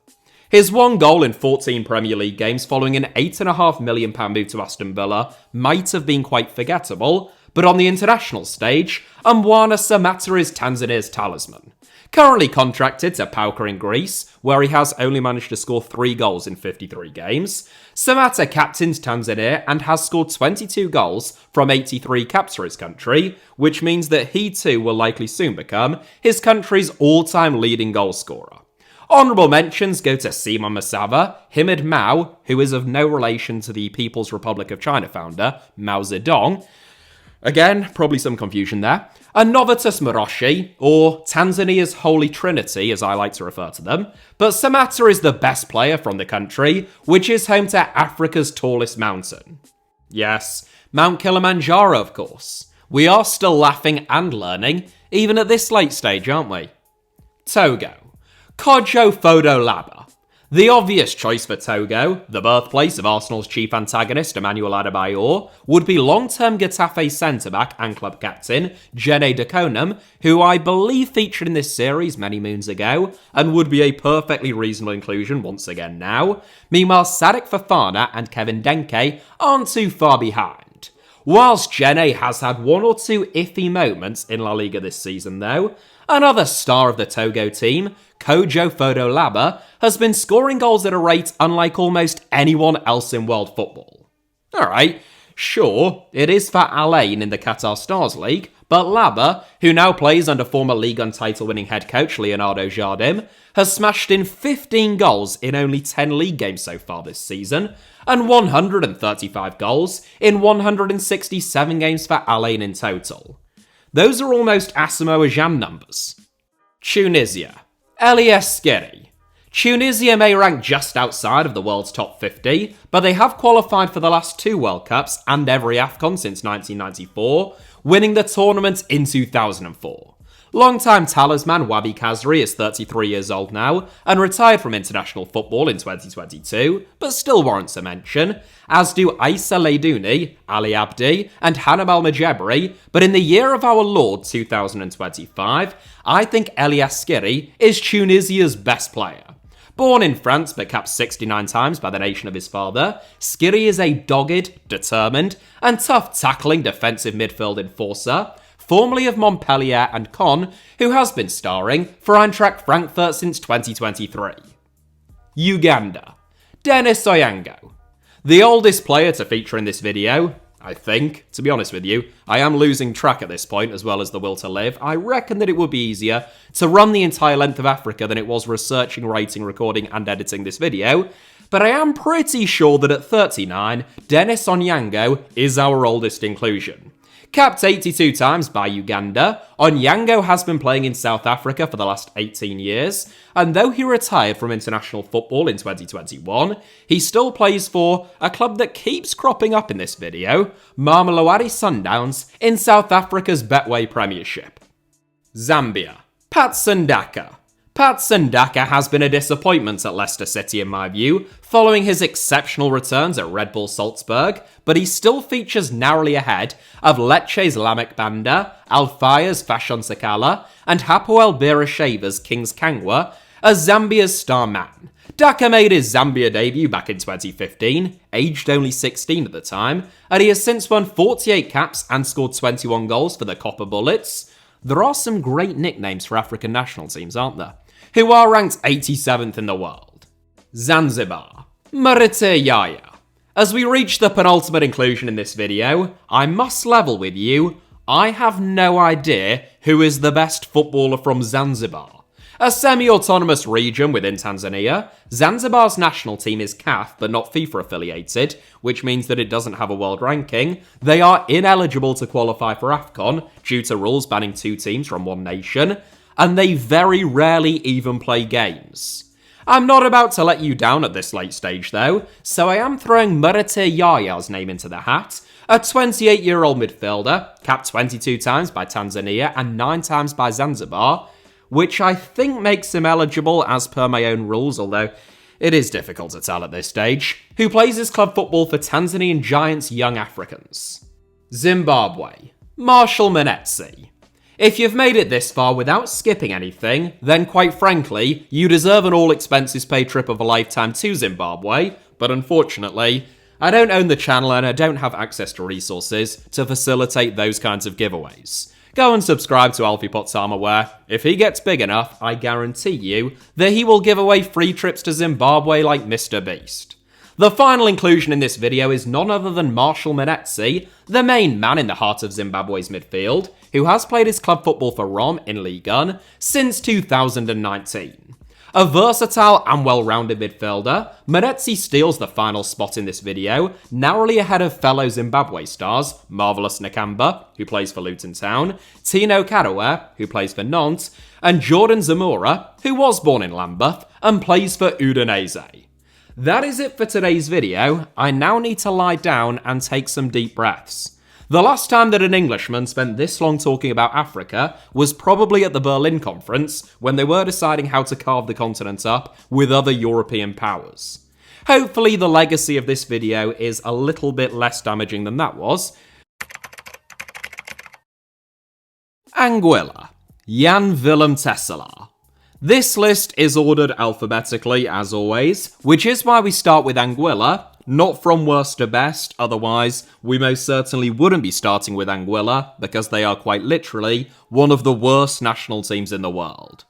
His 1 goal in 14 Premier League games following an £8.5 million move to Aston Villa might have been quite forgettable, but on the international stage, Mbwana Samatta is Tanzania's talisman. Currently contracted to PAOK in Greece, where he has only managed to score 3 goals in 53 games, Samatta captains Tanzania and has scored 22 goals from 83 caps for his country, which means that he too will likely soon become his country's all-time leading goal scorer. Honourable mentions go to Simon Masava, Hamid Mao, who is of no relation to the People's Republic of China founder, Mao Zedong. Again, probably some confusion there. And Novatus Moroshi, or Tanzania's Holy Trinity, as I like to refer to them. But Samatta is the best player from the country, which is home to Africa's tallest mountain. Yes, Mount Kilimanjaro, of course. We are still laughing and learning, even at this late stage, aren't we? Togo. Kojo Fodo Laba. The obvious choice for Togo, the birthplace of Arsenal's chief antagonist Emmanuel Adebayor, would be long-term Getafe centre-back and club captain Jene Dakonam, who I believe featured in this series many moons ago, and would be a perfectly reasonable inclusion once again now. Meanwhile, Sadiq Fofana and Kevin Denke aren't too far behind. Whilst Jene has had one or two iffy moments in La Liga this season though, another star of the Togo team, Kojo Fodolaba, has been scoring goals at a rate unlike almost anyone else in world football. Alright, sure, it is for Al Ain in the Qatar Stars League, but Laba, who now plays under former Ligue 1 title-winning head coach Leonardo Jardim, has smashed in 15 goals in only 10 league games so far this season, and 135 goals in 167 games for Al Ain in total. Those are almost Asamoah Gyan numbers. Tunisia. Elias Skiri. Tunisia may rank just outside of the world's top 50, but they have qualified for the last 2 World Cups and every AFCON since 1994, winning the tournament in 2004. Longtime talisman Wabi Kazri is 33 years old now and retired from international football in 2022, but still warrants a mention, as do Aissa Leidouni, Ali Abdi, and Hannibal Majebri, but in the year of our Lord 2025, I think Elias Skiri is Tunisia's best player. Born in France but capped 69 times by the nation of his father, Skiri is a dogged, determined, and tough tackling defensive midfield enforcer, formerly of Montpellier and Caen, who has been starring for Eintracht Frankfurt since 2023. Uganda. Dennis Oyango. The oldest player to feature in this video, I think. To be honest with you, I am losing track at this point as well as the will to live. I reckon that it would be easier to run the entire length of Africa than it was researching, writing, recording and editing this video, but I am pretty sure that at 39, Dennis Onyango is our oldest inclusion. Capped 82 times by Uganda, Onyango has been playing in South Africa for the last 18 years, and though he retired from international football in 2021, he still plays for a club that keeps cropping up in this video, Mamelodi Sundowns, in South Africa's Betway Premiership. Zambia. Patson Daka. Patson Daka has been a disappointment at Leicester City in my view, following his exceptional returns at Red Bull Salzburg, but he still features narrowly ahead of Lecce's Lamek Banda, Al Fayyad's Fashion Sakala, and Hapoel Beershev's Kings Kangwa as Zambia's star man. Daka made his Zambia debut back in 2015, aged only 16 at the time, and he has since won 48 caps and scored 21 goals for the Copper Bullets. There are some great nicknames for African national teams, aren't there? Who are ranked 87th in the world. Zanzibar. Marite Yaya. As we reach the penultimate inclusion in this video, I must level with you, I have no idea who is the best footballer from Zanzibar. A semi-autonomous region within Tanzania, Zanzibar's national team is CAF but not FIFA affiliated, which means that it doesn't have a world ranking. They are ineligible to qualify for AFCON due to rules banning 2 teams from one nation, and they very rarely even play games. I'm not about to let you down at this late stage though, so I am throwing Marite Yaya's name into the hat, a 28-year-old midfielder, capped 22 times by Tanzania and 9 times by Zanzibar, which I think makes him eligible as per my own rules, although it is difficult to tell at this stage, who plays his club football for Tanzanian Giants Young Africans. Zimbabwe. Marshall Manetsi. If you've made it this far without skipping anything, then quite frankly, you deserve an all-expenses-paid trip of a lifetime to Zimbabwe, but unfortunately, I don't own the channel and I don't have access to resources to facilitate those kinds of giveaways. Go and subscribe to Alfie Potsama where, if he gets big enough, I guarantee you that he will give away free trips to Zimbabwe like Mr. Beast. The final inclusion in this video is none other than Marshall Manetsi, the main man in the heart of Zimbabwe's midfield, who has played his club football for Rom in Ligue 1 since 2019. A versatile and well-rounded midfielder, Manetsi steals the final spot in this video, narrowly ahead of fellow Zimbabwe stars Marvelous Nakamba, who plays for Luton Town, Tino Karawa, who plays for Nantes, and Jordan Zamora, who was born in Lambeth and plays for Udinese. That is it for today's video. I now need to lie down and take some deep breaths. The last time that an Englishman spent this long talking about Africa was probably at the Berlin Conference, when they were deciding how to carve the continent up with other European powers. Hopefully the legacy of this video is a little bit less damaging than that was. Anguilla. Jan Willem Tesselaar. This list is ordered alphabetically, as always, which is why we start with Anguilla, not from worst to best, otherwise we most certainly wouldn't be starting with Anguilla, because they are quite literally one of the worst national teams in the world.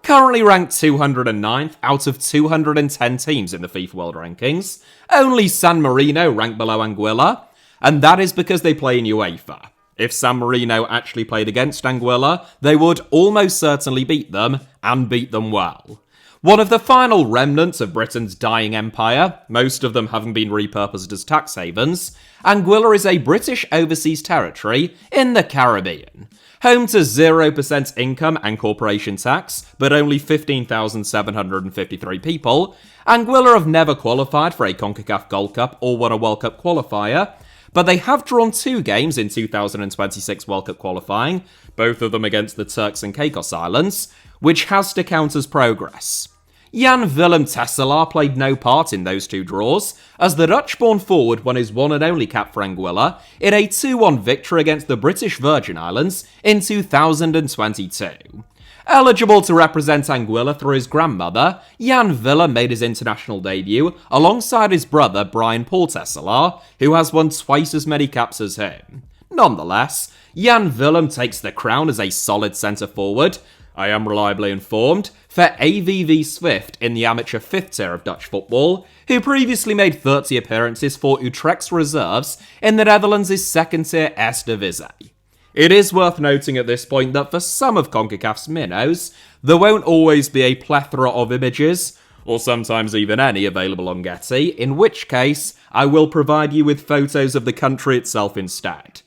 Currently ranked 209th out of 210 teams in the FIFA World Rankings, only San Marino rank below Anguilla, and that is because they play in UEFA. If San Marino actually played against Anguilla, they would almost certainly beat them, and beat them well. One of the final remnants of Britain's dying empire, most of them having been repurposed as tax havens, Anguilla is a British overseas territory in the Caribbean. Home to 0% income and corporation tax, but only 15,753 people, Anguilla have never qualified for a Concacaf Gold Cup or won a World Cup qualifier, but they have drawn 2 games in 2026 World Cup qualifying, both of them against the Turks and Caicos Islands, which has to count as progress. Jan Willem Tesselaar played no part in those 2 draws, as the Dutch-born forward won his one and only cap for Anguilla in a 2-1 victory against the British Virgin Islands in 2022. Eligible to represent Anguilla through his grandmother, Jan Willem made his international debut alongside his brother Brian Paul Tesselaar, who has won twice as many caps as him. Nonetheless, Jan Willem takes the crown as a solid centre-forward, I am reliably informed, for AVV Swift in the amateur 5th tier of Dutch football, who previously made 30 appearances for Utrecht's reserves in the Netherlands' 2nd tier Eredivisie. It is worth noting at this point that for some of Concacaf's minnows, there won't always be a plethora of images, or sometimes even any, available on Getty, in which case I will provide you with photos of the country itself instead.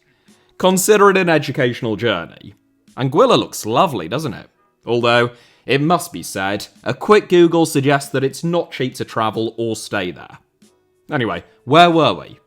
Consider it an educational journey. Anguilla looks lovely, doesn't it? Although, it must be said, a quick Google suggests that it's not cheap to travel or stay there. Anyway, where were we?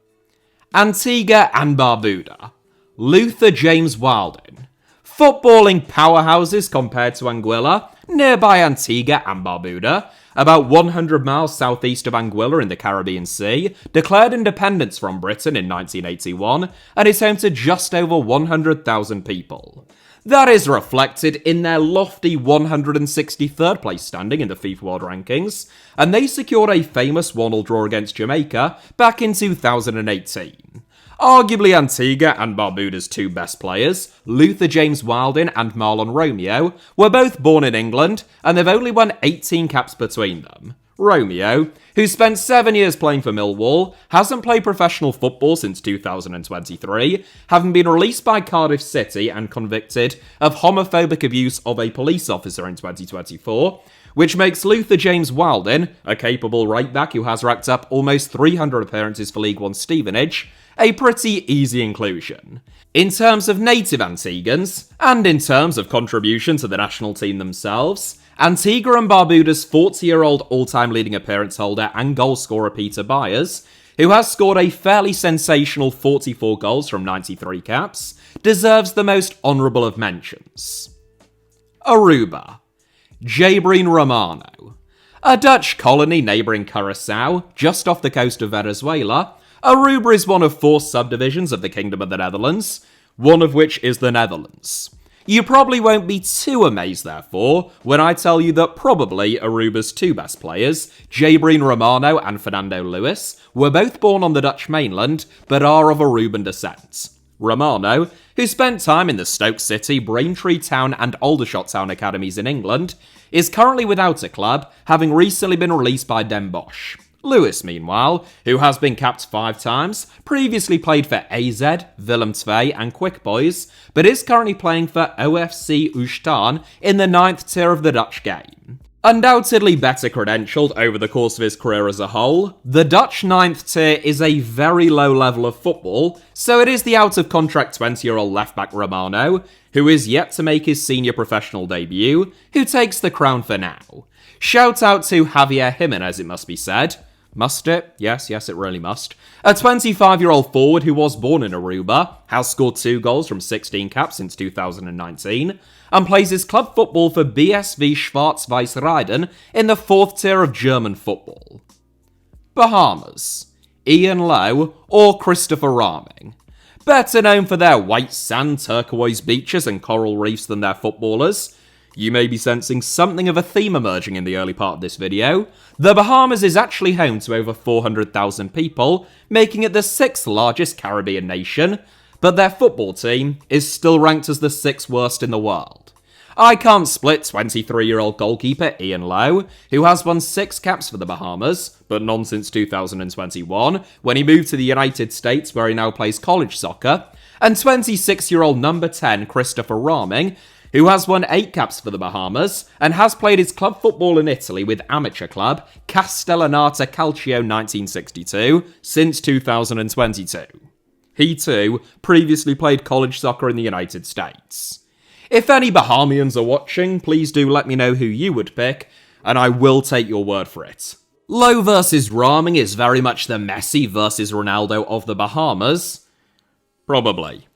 Antigua and Barbuda. Luther James Wilding. Footballing powerhouses compared to Anguilla, nearby Antigua and Barbuda, about 100 miles southeast of Anguilla in the Caribbean Sea, declared independence from Britain in 1981, and is home to just over 100,000 people. That is reflected in their lofty 163rd place standing in the FIFA World Rankings, and they secured a famous 1-1 draw against Jamaica back in 2018. Arguably Antigua and Barbuda's 2 best players, Luther James Wilding and Marlon Romeo, were both born in England, and they've only won 18 caps between them. Romeo, who spent 7 years playing for Millwall, hasn't played professional football since 2023, having been released by Cardiff City and convicted of homophobic abuse of a police officer in 2024, which makes Luther James Wilding, a capable right-back who has racked up almost 300 appearances for League One Stevenage, a pretty easy inclusion. In terms of native Antiguans, and in terms of contribution to the national team themselves, Antigua and Barbuda's 40-year-old all-time leading appearance holder and goalscorer Peter Byers, who has scored a fairly sensational 44 goals from 93 caps, deserves the most honourable of mentions. Aruba. Jabreen Romano. A Dutch colony neighbouring Curaçao, just off the coast of Venezuela, Aruba is one of 4 subdivisions of the Kingdom of the Netherlands, one of which is the Netherlands. You probably won't be too amazed, therefore, when I tell you that probably Aruba's 2 best players, Jabreen Romano and Fernando Lewis, were both born on the Dutch mainland, but are of Aruban descent. Romano, who spent time in the Stoke City, Braintree Town and Aldershot Town academies in England, is currently without a club, having recently been released by Den Bosch. Lewis, meanwhile, who has been capped 5 times, previously played for AZ, Willem II and Quick Boys, but is currently playing for OFC Ushtan in the 9th tier of the Dutch game. Undoubtedly better credentialed over the course of his career as a whole, the Dutch 9th tier is a very low level of football, so it is the out-of-contract 20-year-old left-back Romano, who is yet to make his senior professional debut, who takes the crown for now. Shout out to Javier Jimenez, it must be said. Must it? Yes, it really must. A 25-year-old forward who was born in Aruba, has scored 2 goals from 16 caps since 2019, and plays his club football for BSV Schwarz-Weiß Reiden in the 4th tier of German football. Bahamas. Ian Lowe or Christopher Rahming. Better known for their white sand, turquoise beaches and coral reefs than their footballers. You may be sensing something of a theme emerging in the early part of this video. The Bahamas is actually home to over 400,000 people, making it the 6th largest Caribbean nation, but their football team is still ranked as the 6th worst in the world. I can't split 23-year-old goalkeeper Ian Lowe, who has won 6 caps for the Bahamas, but none since 2021, when he moved to the United States where he now plays college soccer, and 26-year-old number 10 Christopher Rahming, who has won 8 caps for the Bahamas, and has played his club football in Italy with amateur club Castellanata Calcio 1962 since 2022. He too previously played college soccer in the United States. If any Bahamians are watching, please do let me know who you would pick, and I will take your word for it. Lowe versus Rahming is very much the Messi versus Ronaldo of the Bahamas. Probably.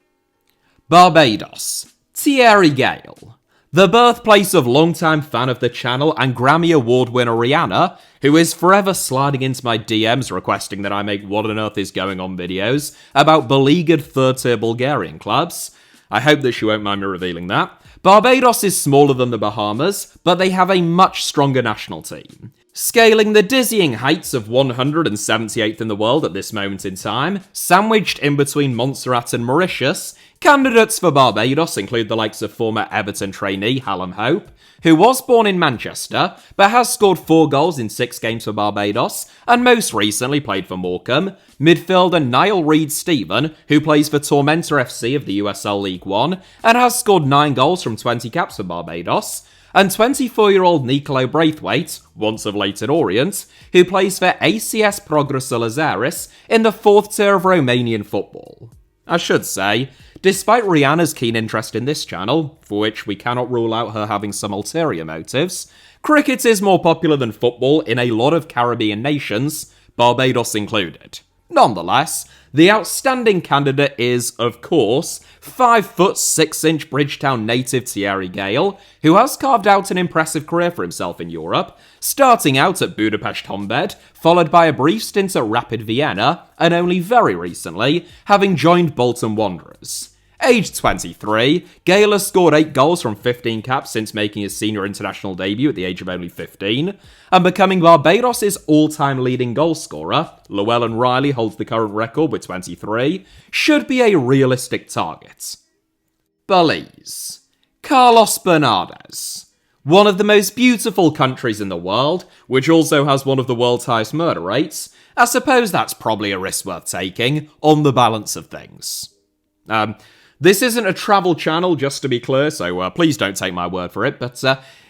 Barbados. Thierry Gale. The birthplace of longtime fan of the channel and Grammy Award winner Rihanna, who is forever sliding into my DMs requesting that I make What on Earth is Going On videos about beleaguered third-tier Bulgarian clubs. I hope that she won't mind me revealing that. Barbados is smaller than the Bahamas, but they have a much stronger national team. Scaling the dizzying heights of 178th in the world at this moment in time, sandwiched in between Montserrat and Mauritius, candidates for Barbados include the likes of former Everton trainee Hallam Hope, who was born in Manchester, but has scored 4 goals in 6 games for Barbados, and most recently played for Morecambe, midfielder Niall Reid-Stephen, who plays for Tormentor FC of the USL League One, and has scored 9 goals from 20 caps for Barbados, and 24-year-old Nicolo Braithwaite, once of Leyton Orient, who plays for ACS Progresul Azaris in the 4th tier of Romanian football. I should say, despite Rihanna's keen interest in this channel, for which we cannot rule out her having some ulterior motives, cricket is more popular than football in a lot of Caribbean nations, Barbados included. Nonetheless, the outstanding candidate is, of course, 5'6" Bridgetown native Thierry Gale, who has carved out an impressive career for himself in Europe, starting out at Budapest Honvéd, followed by a brief stint at Rapid Vienna, and only very recently having joined Bolton Wanderers. Aged 23, Gale has scored 8 goals from 15 caps since making his senior international debut at the age of only 15, and becoming Barbados' all-time leading goal scorer, Llewellyn Riley holds the current record with 23, should be a realistic target. Belize. Carlos Bernardes. One of the most beautiful countries in the world, which also has one of the world's highest murder rates. I suppose that's probably a risk worth taking, on the balance of things. This isn't a travel channel, just to be clear, so please don't take my word for it, but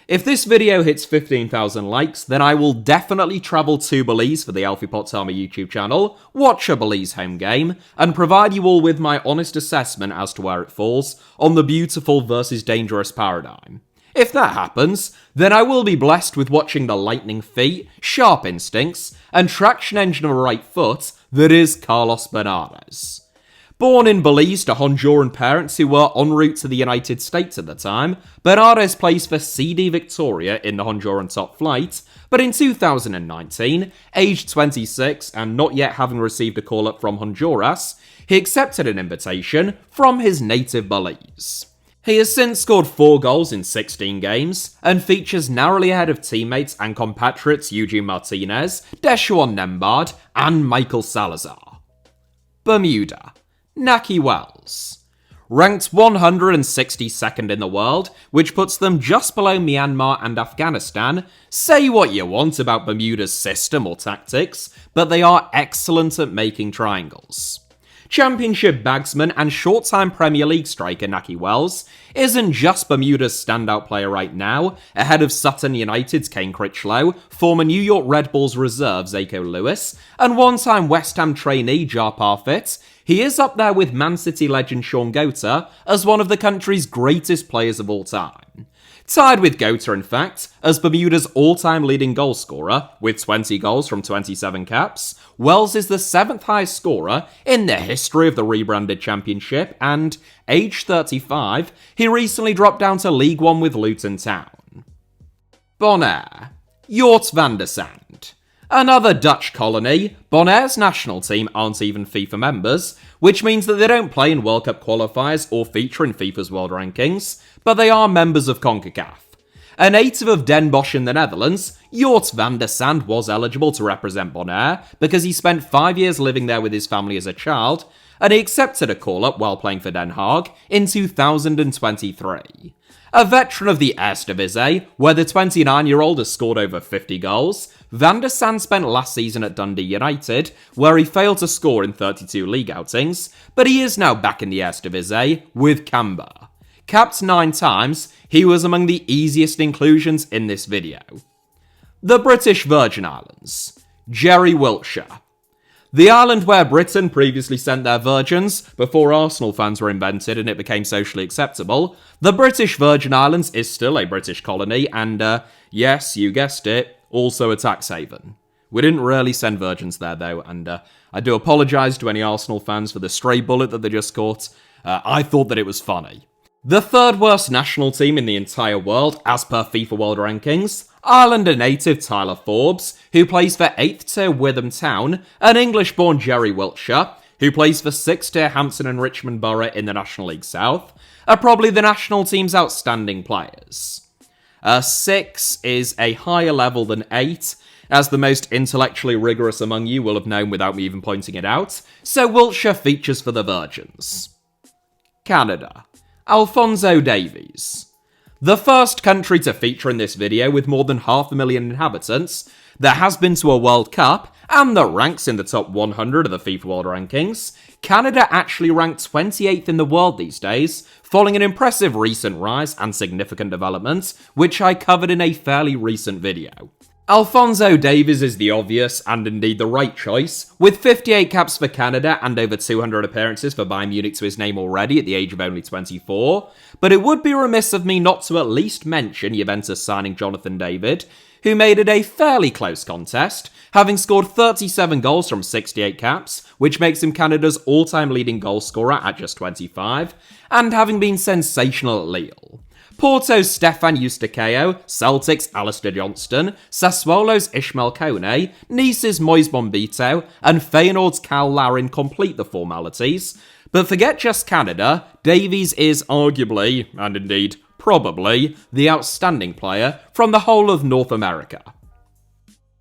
if this video hits 15,000 likes, then I will definitely travel to Belize for the Alfie Potami YouTube channel, watch a Belize home game, and provide you all with my honest assessment as to where it falls on the beautiful versus dangerous paradigm. If that happens, then I will be blessed with watching the lightning feet, sharp instincts, and traction engine of a right foot that is Carlos Bernardes. Born in Belize to Honduran parents who were en route to the United States at the time, Bernardes plays for CD Victoria in the Honduran top flight, but in 2019, aged 26 and not yet having received a call-up from Honduras, he accepted an invitation from his native Belize. He has since scored 4 goals in 16 games, and features narrowly ahead of teammates and compatriots Eugene Martinez, Deshaun Nembard, and Michael Salazar. Bermuda. Naki Wells. Ranked 162nd in the world, which puts them just below Myanmar and Afghanistan. Say what you want about Bermuda's system or tactics, but they are excellent at making triangles. Championship bagsman and short-time Premier League striker Naki Wells isn't just Bermuda's standout player right now, ahead of Sutton United's Kane Critchlow, former New York Red Bulls reserve Zako Lewis, and one-time West Ham trainee Jar Parfit. He is up there with Man City legend Sean Gota as one of the country's greatest players of all time. Tied with Gota, in fact, as Bermuda's all-time leading goal scorer, with 20 goals from 27 caps, Wells is the 7th highest scorer in the history of the rebranded championship, and, aged 35, he recently dropped down to League One with Luton Town. Bonaire. Jort van der Sande. Another Dutch colony, Bonaire's national team aren't even FIFA members, which means that they don't play in World Cup qualifiers or feature in FIFA's world rankings, but they are members of Concacaf. A native of Den Bosch in the Netherlands, Jort van der Sande was eligible to represent Bonaire because he spent 5 years living there with his family as a child, and he accepted a call-up while playing for Den Haag in 2023. A veteran of the Eredivisie, where the 29-year-old has scored over 50 goals, Van der Sande spent last season at Dundee United, where he failed to score in 32 league outings, but he is now back in the Eredivisie with Camber. Capped 9 times, he was among the easiest inclusions in this video. The British Virgin Islands. Jerry Wiltshire. The island where Britain previously sent their virgins, before Arsenal fans were invented and it became socially acceptable, the British Virgin Islands is still a British colony and, yes, you guessed it, also a tax haven. We didn't really send virgins there though, and I do apologise to any Arsenal fans for the stray bullet that they just caught. I thought that it was funny. The third worst national team in the entire world, as per FIFA World Rankings, Islander native Tyler Forbes, who plays for 8th tier Witham Town, and English-born Jerry Wiltshire, who plays for 6th tier Hampton and Richmond Borough in the National League South, are probably the national team's outstanding players. 6 is a higher level than 8, as the most intellectually rigorous among you will have known without me even pointing it out, so Wiltshire features for the Virgins. Canada. Alphonso Davies. The first country to feature in this video with more than 500,000 inhabitants, that has been to a World Cup, and that ranks in the top 100 of the FIFA World Rankings, Canada actually ranked 28th in the world these days, following an impressive recent rise and significant development, which I covered in a fairly recent video. Alphonso Davies is the obvious, and indeed the right choice, with 58 caps for Canada and over 200 appearances for Bayern Munich to his name already at the age of only 24, but it would be remiss of me not to at least mention Juventus signing Jonathan David, who made it a fairly close contest, having scored 37 goals from 68 caps, which makes him Canada's all-time leading goal scorer at just 25, and having been sensational at Lille. Porto's Stefan Eustakeo, Celtic's Alistair Johnston, Sassuolo's Ishmael Kone, Nice's Moise Bombito, and Feyenoord's Cal Larin complete the formalities. But forget just Canada, Davies is arguably, and indeed probably, the outstanding player from the whole of North America.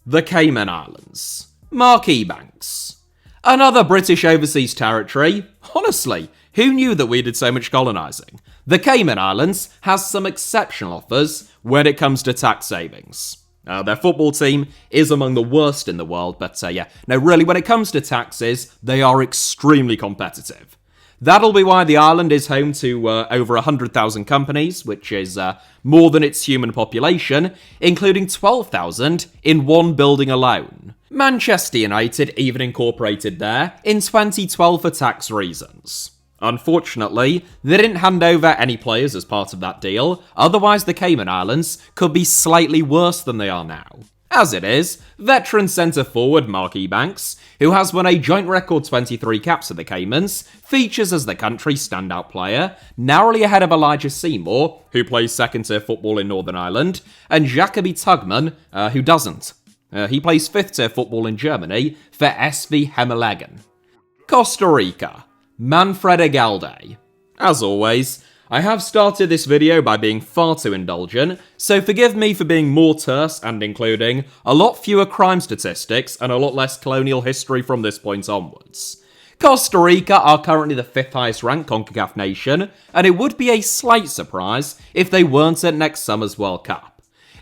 The Cayman Islands. Mark Ebanks. Another British overseas territory. Honestly, who knew that we did so much colonising? The Cayman Islands has some exceptional offers when it comes to tax savings. Their football team is among the worst in the world, but really, when it comes to taxes, they are extremely competitive. That'll be why the island is home to over 100,000 companies, which is more than its human population, including 12,000 in one building alone. Manchester United even incorporated there in 2012 for tax reasons. Unfortunately, they didn't hand over any players as part of that deal, otherwise the Cayman Islands could be slightly worse than they are now. As it is, veteran centre-forward Mark Ebanks, who has won a joint record 23 caps for the Caymans, features as the country's standout player, narrowly ahead of Elijah Seymour, who plays second-tier football in Northern Ireland, and Jacobi Tugman, who doesn't. He plays fifth-tier football in Germany for SV Hemmelegen. Costa Rica. Manfred Egalde. As always, I have started this video by being far too indulgent, so forgive me for being more terse and including a lot fewer crime statistics and a lot less colonial history from this point onwards. Costa Rica are currently the 5th highest ranked CONCACAF nation, and it would be a slight surprise if they weren't at next summer's World Cup.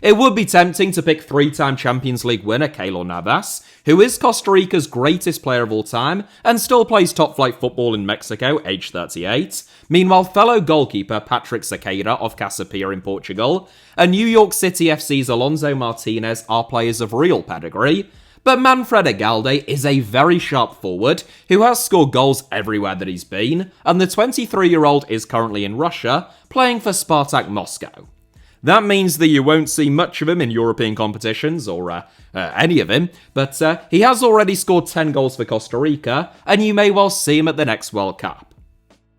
It would be tempting to pick 3-time Champions League winner Keylor Navas, who is Costa Rica's greatest player of all time and still plays top-flight football in Mexico, age 38. Meanwhile, fellow goalkeeper Patrick Sequeira of Casapia in Portugal and New York City FC's Alonso Martinez are players of real pedigree. But Manfred Egalde is a very sharp forward who has scored goals everywhere that he's been, and the 23-year-old is currently in Russia, playing for Spartak Moscow. That means that you won't see much of him in European competitions or any of him, but he has already scored 10 goals for Costa Rica, and you may well see him at the next World Cup.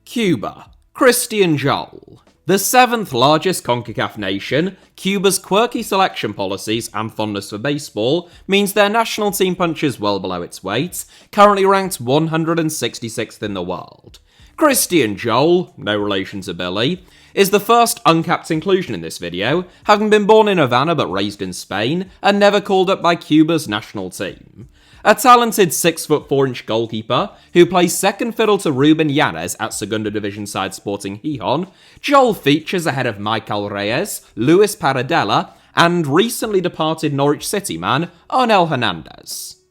Cuba. Christian Joel. The 7th largest Concacaf nation, Cuba's quirky selection policies and fondness for baseball means their national team punches well below its weight, currently ranked 166th in the world. Christian Joel, no relation to Billy, is the first uncapped inclusion in this video, having been born in Havana but raised in Spain, and never called up by Cuba's national team. A talented 6'4" goalkeeper who plays second fiddle to Ruben Yanez at Segunda Division side Sporting Gijon, Joel features ahead of Michael Reyes, Luis Paradella, and recently departed Norwich City man Arnel Hernandez.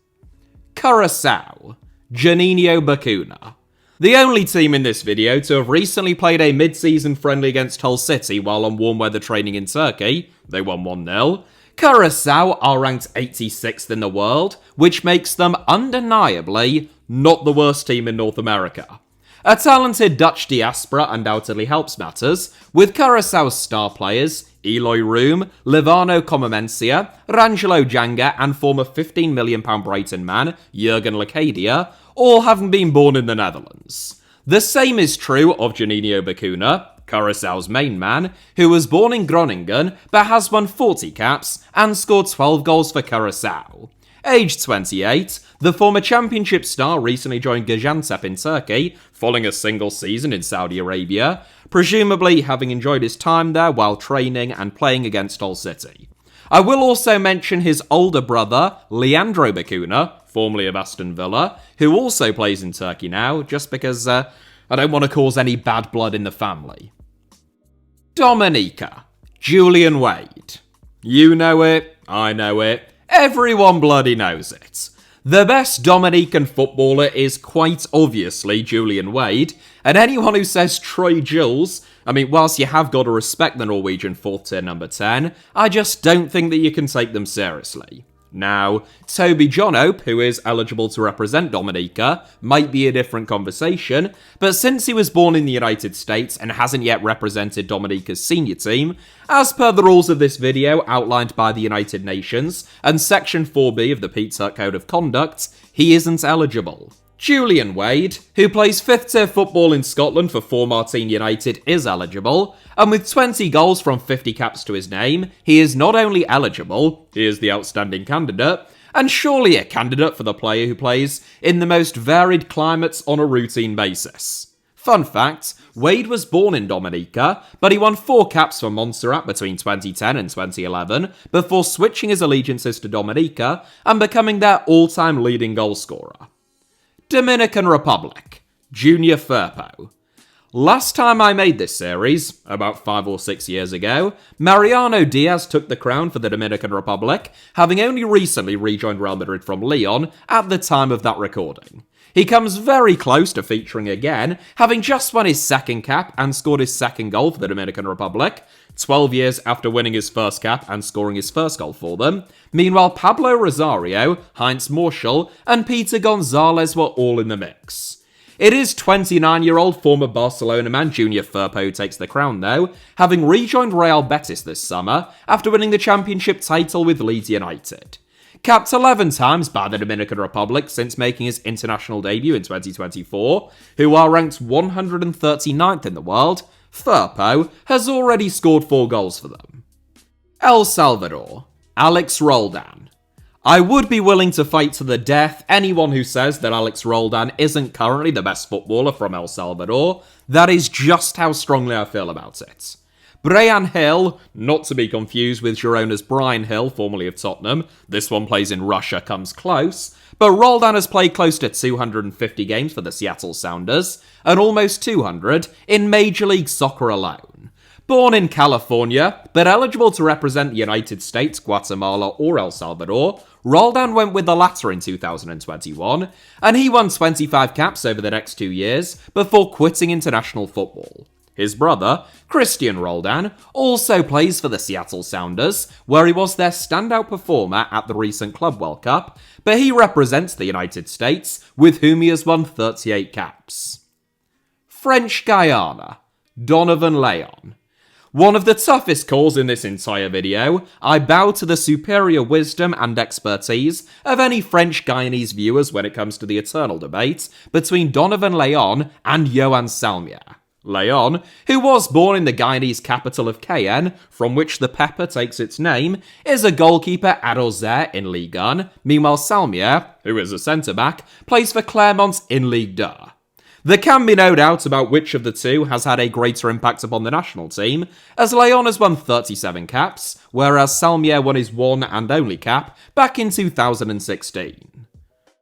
Curaçao. Juninho Bacuna. The only team in this video to have recently played a mid-season friendly against Hull City while on warm weather training in Turkey, they won 1-0, Curaçao are ranked 86th in the world, which makes them undeniably not the worst team in North America. A talented Dutch diaspora undoubtedly helps matters, with Curaçao's star players Eloy Room, Livano Comamencia, Rangelo Janga and former £15 million Brighton man Jurgen Lacadia, all having been born in the Netherlands. The same is true of Juninho Bacuna, Curaçao's main man, who was born in Groningen but has won 40 caps and scored 12 goals for Curaçao. Aged 28, the former championship star recently joined Gaziantep in Turkey, following a single season in Saudi Arabia, presumably having enjoyed his time there while training and playing against Hull City. I will also mention his older brother, Leandro Bacuna, formerly of Aston Villa, who also plays in Turkey now, just because I don't want to cause any bad blood in the family. Dominica. Julian Wade. You know it, I know it, everyone bloody knows it. The best Dominican footballer is quite obviously Julian Wade, and anyone who says Troy Jules, whilst you have got to respect the Norwegian 4th tier number 10, I just don't think that you can take them seriously. Now, Toby Jonope, who is eligible to represent Dominica, might be a different conversation, but since he was born in the United States and hasn't yet represented Dominica's senior team, as per the rules of this video outlined by the United Nations and Section 4B of the Pizza Code of Conduct, he isn't eligible. Julian Wade, who plays 5th tier football in Scotland for Formartine United, is eligible, and with 20 goals from 50 caps to his name, he is not only eligible, he is the outstanding candidate, and surely a candidate for the player who plays in the most varied climates on a routine basis. Fun fact, Wade was born in Dominica, but he won 4 caps for Montserrat between 2010 and 2011 before switching his allegiances to Dominica and becoming their all-time leading goal scorer. Dominican Republic. Junior Firpo. Last time I made this series, about 5 or 6 years ago, Mariano Diaz took the crown for the Dominican Republic, having only recently rejoined Real Madrid from Lyon at the time of that recording. He comes very close to featuring again, having just won his 2nd cap and scored his 2nd goal for the Dominican Republic, 12 years after winning his 1st cap and scoring his 1st goal for them. Meanwhile, Pablo Rosario, Heinz Marshall, and Peter Gonzalez were all in the mix. It is 29-year-old former Barcelona man Junior Firpo who takes the crown though, having rejoined Real Betis this summer after winning the championship title with Leeds United. Capped 11 times by the Dominican Republic since making his international debut in 2024, who are ranked 139th in the world, Firpo has already scored 4 goals for them. El Salvador. Alex Roldan. I would be willing to fight to the death anyone who says that Alex Roldan isn't currently the best footballer from El Salvador. That is just how strongly I feel about it. Brian Hill, not to be confused with Girona's Brian Hill, formerly of Tottenham, this one plays in Russia, comes close, but Roldan has played close to 250 games for the Seattle Sounders, and almost 200 in Major League Soccer alone. Born in California, but eligible to represent the United States, Guatemala or El Salvador, Roldan went with the latter in 2021, and he won 25 caps over the next 2 years before quitting international football. His brother, Christian Roldan, also plays for the Seattle Sounders, where he was their standout performer at the recent Club World Cup, but he represents the United States, with whom he has won 38 caps. French Guiana. Donovan Leon. One of the toughest calls in this entire video, I bow to the superior wisdom and expertise of any French Guyanese viewers when it comes to the eternal debate between Donovan Leon and Yoann Salmier. Leon, who was born in the Guyanese capital of Cayenne, from which the pepper takes its name, is a goalkeeper at Auxerre in Ligue 1, meanwhile Salmier, who is a centre-back, plays for Clermont in Ligue 2. There can be no doubt about which of the two has had a greater impact upon the national team, as Leon has won 37 caps, whereas Salmier won his one and only cap back in 2016.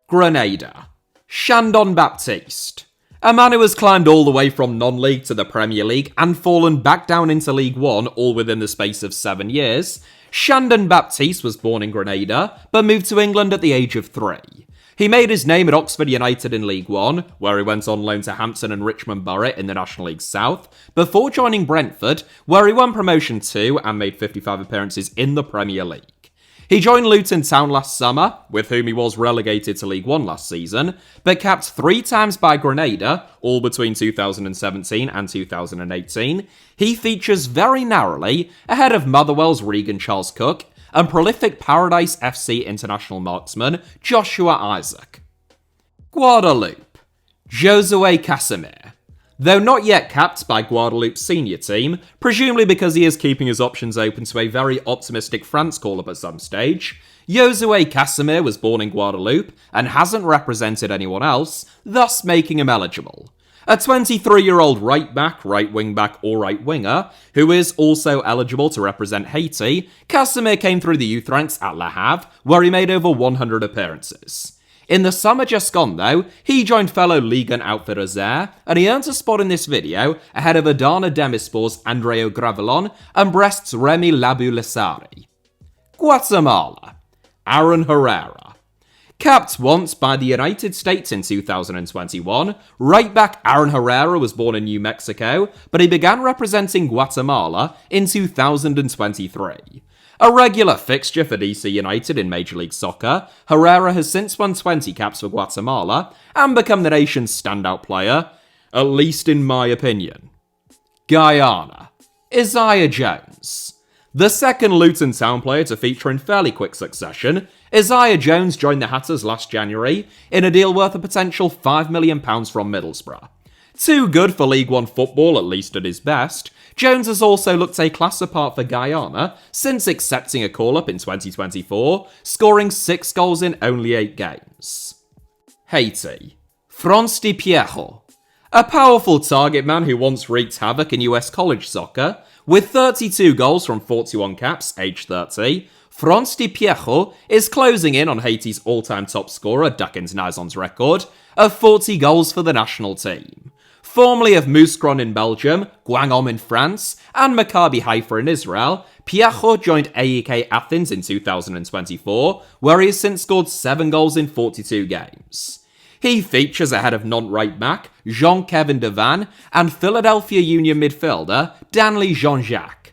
Grenada. Chandon Baptiste. A man who has climbed all the way from non-league to the Premier League and fallen back down into League 1 all within the space of 7 years, Chandon Baptiste was born in Grenada, but moved to England at the age of 3. He made his name at Oxford United in League 1, where he went on loan to Hampton and Richmond Borough in the National League South, before joining Brentford, where he won promotion to and made 55 appearances in the Premier League. He joined Luton Town last summer, with whom he was relegated to League 1 last season, but capped 3 times by Grenada, all between 2017 and 2018. He features very narrowly ahead of Motherwell's Regan Charles Cook, and prolific Paradise FC international marksman Joshua Isaac. Guadeloupe. Josue Casimir. Though not yet capped by Guadeloupe's senior team, presumably because he is keeping his options open to a very optimistic France call-up at some stage, Josue Casimir was born in Guadeloupe and hasn't represented anyone else, thus making him eligible. A 23-year-old right-back, right-wing-back or right-winger, who is also eligible to represent Haiti, Casimir came through the youth ranks at Le Havre, where he made over 100 appearances. In the summer just gone, though, he joined fellow Ligue 1 outfit Auxerre, and he earns a spot in this video ahead of Adana Demirspor's Andreo Gravelon and Brest's Remy Labou-Lessari. Guatemala. Aaron Herrera. Capped once by the United States in 2021, right-back Aaron Herrera was born in New Mexico, but he began representing Guatemala in 2023. A regular fixture for DC United in Major League Soccer, Herrera has since won 20 caps for Guatemala and become the nation's standout player, at least in my opinion. Guyana. Isaiah Jones. The second Luton Town player to feature in fairly quick succession, Isaiah Jones joined the Hatters last January in a deal worth a potential £5 million from Middlesbrough. Too good for League 1 football, at least at his best, Jones has also looked a class apart for Guyana since accepting a call-up in 2024, scoring 6 goals in only 8 games. Haiti. France Di Pierro. A powerful target man who once wreaked havoc in US college soccer, with 32 goals from 41 caps, age 30, France Di Pierro is closing in on Haiti's all-time top scorer, Dakins Nazon's record, of 40 goals for the national team. Formerly of Mouscron in Belgium, Guingamp in France, and Maccabi Haifa in Israel, Pierro joined AEK Athens in 2024, where he has since scored 7 goals in 42 games. He features ahead of Nantes right-back Jean-Kevin Devan and Philadelphia Union midfielder Danley Jean-Jacques.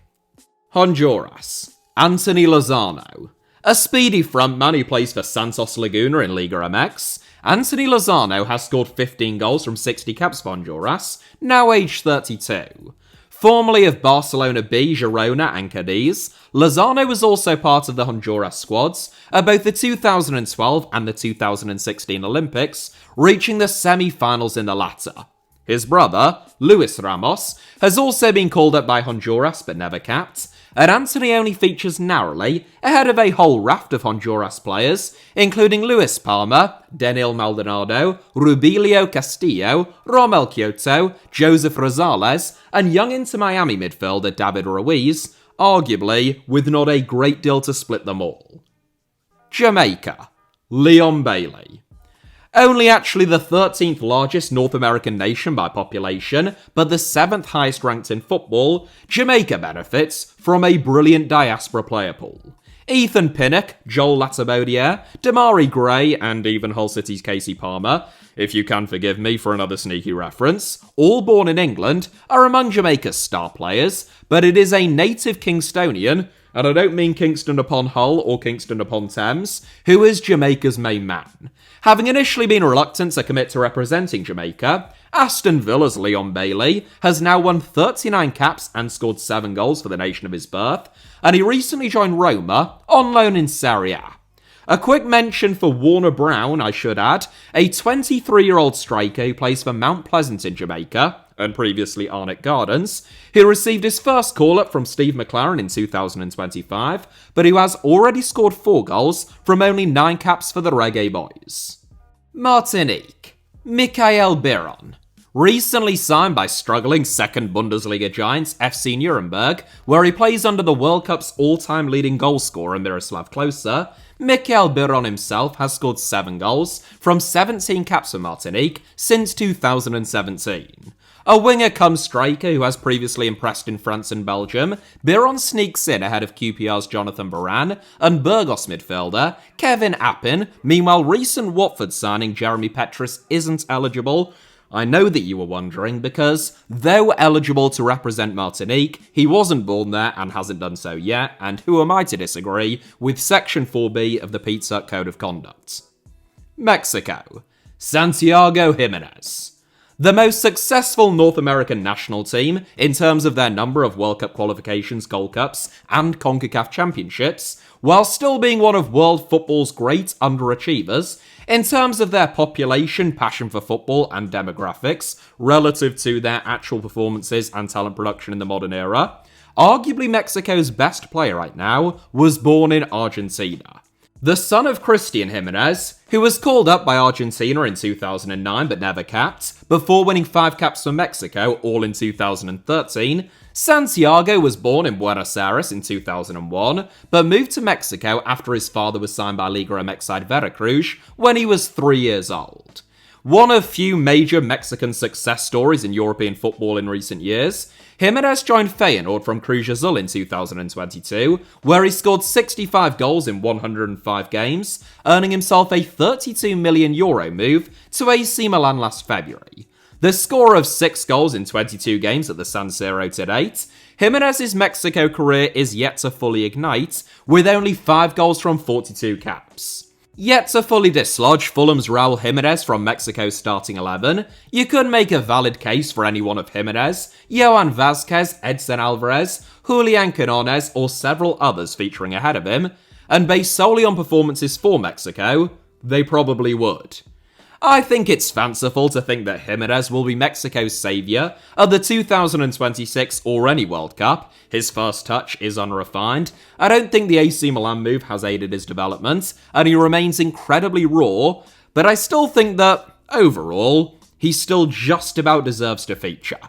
Honduras. Anthony Lozano. A speedy frontman who plays for Santos Laguna in Liga MX, Anthony Lozano has scored 15 goals from 60 caps for Honduras, now aged 32. Formerly of Barcelona B, Girona and Cadiz, Lozano was also part of the Honduras squads at both the 2012 and the 2016 Olympics, reaching the semi-finals in the latter. His brother, Luis Ramos, has also been called up by Honduras but never capped, and Anthony only features narrowly ahead of a whole raft of Honduras players, including Luis Palma, Daniel Maldonado, Rubilio Castillo, Romel Kyoto, Joseph Rosales, and young Inter Miami midfielder David Ruiz, arguably with not a great deal to split them all. Jamaica. Leon Bailey. Only actually the 13th largest North American nation by population, but the 7th highest ranked in football, Jamaica benefits from a brilliant diaspora player pool. Ethan Pinnock, Joel Latabodiere, Damari Gray, and even Hull City's Casey Palmer, if you can forgive me for another sneaky reference, all born in England, are among Jamaica's star players, but it is a native Kingstonian and I don't mean Kingston upon Hull or Kingston upon Thames, who is Jamaica's main man. Having initially been reluctant to commit to representing Jamaica, Aston Villa's Leon Bailey has now won 39 caps and scored 7 goals for the nation of his birth, and he recently joined Roma on loan in Serie A. A quick mention for Warner Brown, I should add, a 23-year-old striker who plays for Mount Pleasant in Jamaica, and previously Arnott Gardens, who received his first call-up from Steve McLaren in 2025, but who has already scored 4 goals from only 9 caps for the Reggae Boys. Martinique. Michael Biron. Recently signed by struggling second Bundesliga giants FC Nuremberg, where he plays under the World Cup's all-time leading goalscorer Miroslav Klose, Michael Biron himself has scored 7 goals from 17 caps for Martinique since 2017. A winger-cum-striker who has previously impressed in France and Belgium, Biron sneaks in ahead of QPR's Jonathan Varane and Burgos midfielder Kevin Appin. Meanwhile, recent Watford signing Jeremy Petrus isn't eligible. I know that you were wondering, because though eligible to represent Martinique, he wasn't born there and hasn't done so yet, and who am I to disagree with Section 4B of the Pizza Hut Code of Conduct? Mexico. Santiago Jimenez. The most successful North American national team in terms of their number of World Cup qualifications, Gold Cups, and Concacaf championships, while still being one of world football's great underachievers in terms of their population, passion for football, and demographics relative to their actual performances and talent production in the modern era. Arguably Mexico's best player right now was born in Argentina. The son of Cristian Jimenez, who was called up by Argentina in 2009 but never capped, before winning 5 caps for Mexico, all in 2013, Santiago was born in Buenos Aires in 2001, but moved to Mexico after his father was signed by Liga MX side Veracruz when he was 3 years old. One of few major Mexican success stories in European football in recent years, Jimenez joined Feyenoord from Cruz Azul in 2022, where he scored 65 goals in 105 games, earning himself a €32 million move to AC Milan last February. The scorer of 6 goals in 22 games at the San Siro to date, Jimenez's Mexico career is yet to fully ignite, with only 5 goals from 42 caps. Yet to fully dislodge Fulham's Raul Jimenez from Mexico's starting 11, you could make a valid case for any one of Jimenez, Johan Vazquez, Edson Alvarez, Julian Quinones, or several others featuring ahead of him, and based solely on performances for Mexico, they probably would. I think it's fanciful to think that Jimenez will be Mexico's saviour at the 2026 or any World Cup. His first touch is unrefined. I don't think the AC Milan move has aided his development, and he remains incredibly raw, but I still think that, overall, he still just about deserves to feature.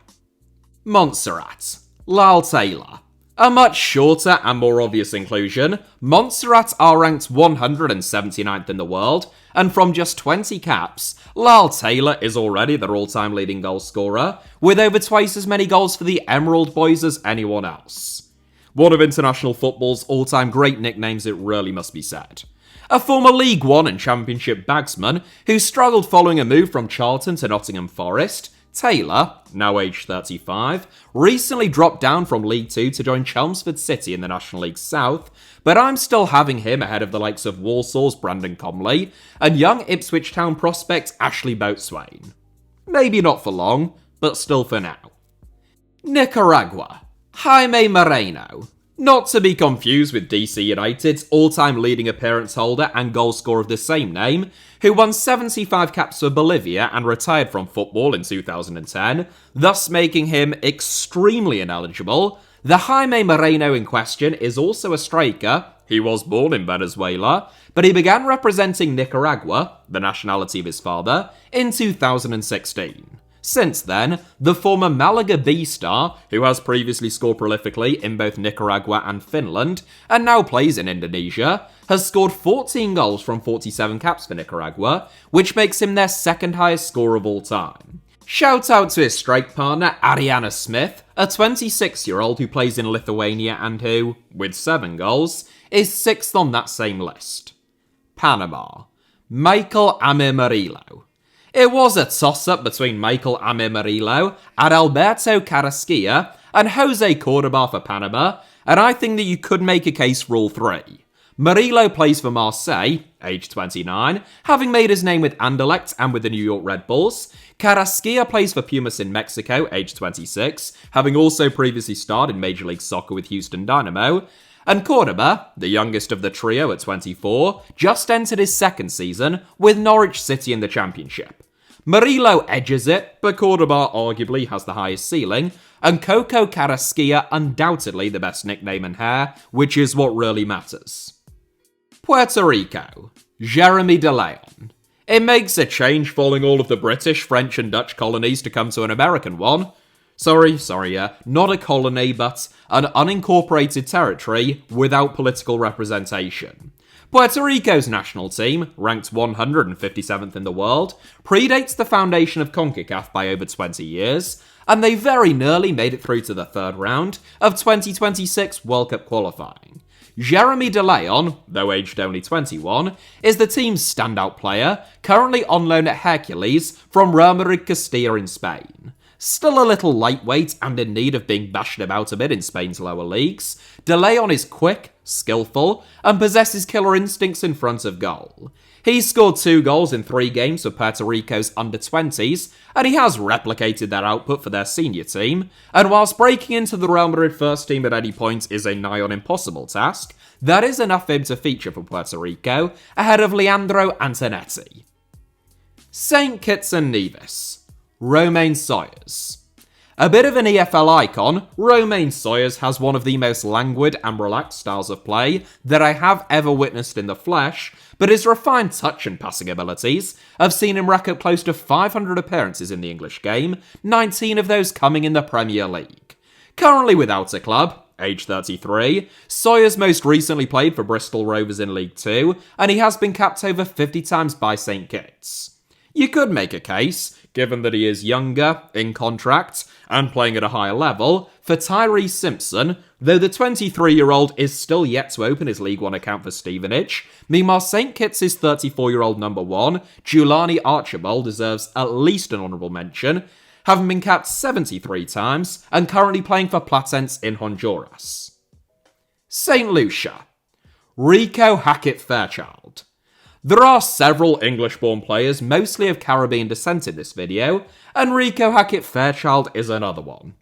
Montserrat. Lyle Taylor. A much shorter and more obvious inclusion, Montserrat are ranked 179th in the world, and from just 20 caps, Lyle Taylor is already their all-time leading goal scorer, with over twice as many goals for the Emerald Boys as anyone else. One of international football's all-time great nicknames, it really must be said. A former League One and Championship bagsman who struggled following a move from Charlton to Nottingham Forest, Taylor, now aged 35, recently dropped down from League 2 to join Chelmsford City in the National League South, but I'm still having him ahead of the likes of Walsall's Brandon Comley and young Ipswich Town prospect Ashley Boatswain. Maybe not for long, but still for now. Nicaragua. Jaime Moreno. Not to be confused with DC United's all-time leading appearance holder and goal scorer of the same name, who won 75 caps for Bolivia and retired from football in 2010, thus making him extremely ineligible. The Jaime Moreno in question is also a striker. He was born in Venezuela, but he began representing Nicaragua, the nationality of his father, in 2016. Since then, the former Malaga B star, who has previously scored prolifically in both Nicaragua and Finland, and now plays in Indonesia, has scored 14 goals from 47 caps for Nicaragua, which makes him their second highest scorer of all time. Shout out to his strike partner Ariana Smith, a 26-year-old who plays in Lithuania and who, with 7 goals, is 6th on that same list. Panama. Michael Amarillo. It was a toss-up between Michael Amarillo, Adalberto Carrasquilla, and Jose Cordoba for Panama, and I think that you could make a case for all three. Murillo plays for Marseille, age 29, having made his name with Anderlecht and with the New York Red Bulls. Carrasquilla plays for Pumas in Mexico, age 26, having also previously starred in Major League Soccer with Houston Dynamo. And Cordoba, the youngest of the trio at 24, just entered his second season with Norwich City in the Championship. Murillo edges it, but Cordoba arguably has the highest ceiling, and Coco Carrasquilla undoubtedly the best nickname and hair, which is what really matters. Puerto Rico, Jeremy de Leon. It makes a change falling all of the British, French and Dutch colonies to come to an American one. Not a colony, but an unincorporated territory without political representation. Puerto Rico's national team, ranked 157th in the world, predates the foundation of Concacaf by over 20 years, and they very nearly made it through to the third round of 2026 World Cup qualifying. Jeremy de Leon, though aged only 21, is the team's standout player, currently on loan at Hercules from Real Madrid Castilla in Spain. Still a little lightweight and in need of being bashed about a bit in Spain's lower leagues, De Leon is quick, skillful, and possesses killer instincts in front of goal. He's scored 2 goals in 3 games for Puerto Rico's under-20s, and he has replicated that output for their senior team, and whilst breaking into the Real Madrid first team at any point is a nigh-on impossible task, that is enough for him to feature for Puerto Rico, ahead of Leandro Antonetti. St. Kitts and Nevis. Romain Sawyers. A bit of an EFL icon, Romain Sawyers has one of the most languid and relaxed styles of play that I have ever witnessed in the flesh, but his refined touch and passing abilities have seen him rack up close to 500 appearances in the English game, 19 of those coming in the Premier League. Currently without a club, age 33, Sawyers most recently played for Bristol Rovers in League 2, and he has been capped over 50 times by St. Kitts. You could make a case, given that he is younger, in contract, and playing at a higher level, for Tyrese Simpson, though the 23-year-old is still yet to open his League One account for Stevenage. Meanwhile, St. Kitts' 34-year-old number 1, Giuliani Archibald, deserves at least an honourable mention, having been capped 73 times, and currently playing for Platense in Honduras. St. Lucia. Rico Hackett-Fairchild. There are several English-born players, mostly of Caribbean descent in this video, and Rico Hackett-Fairchild is another one.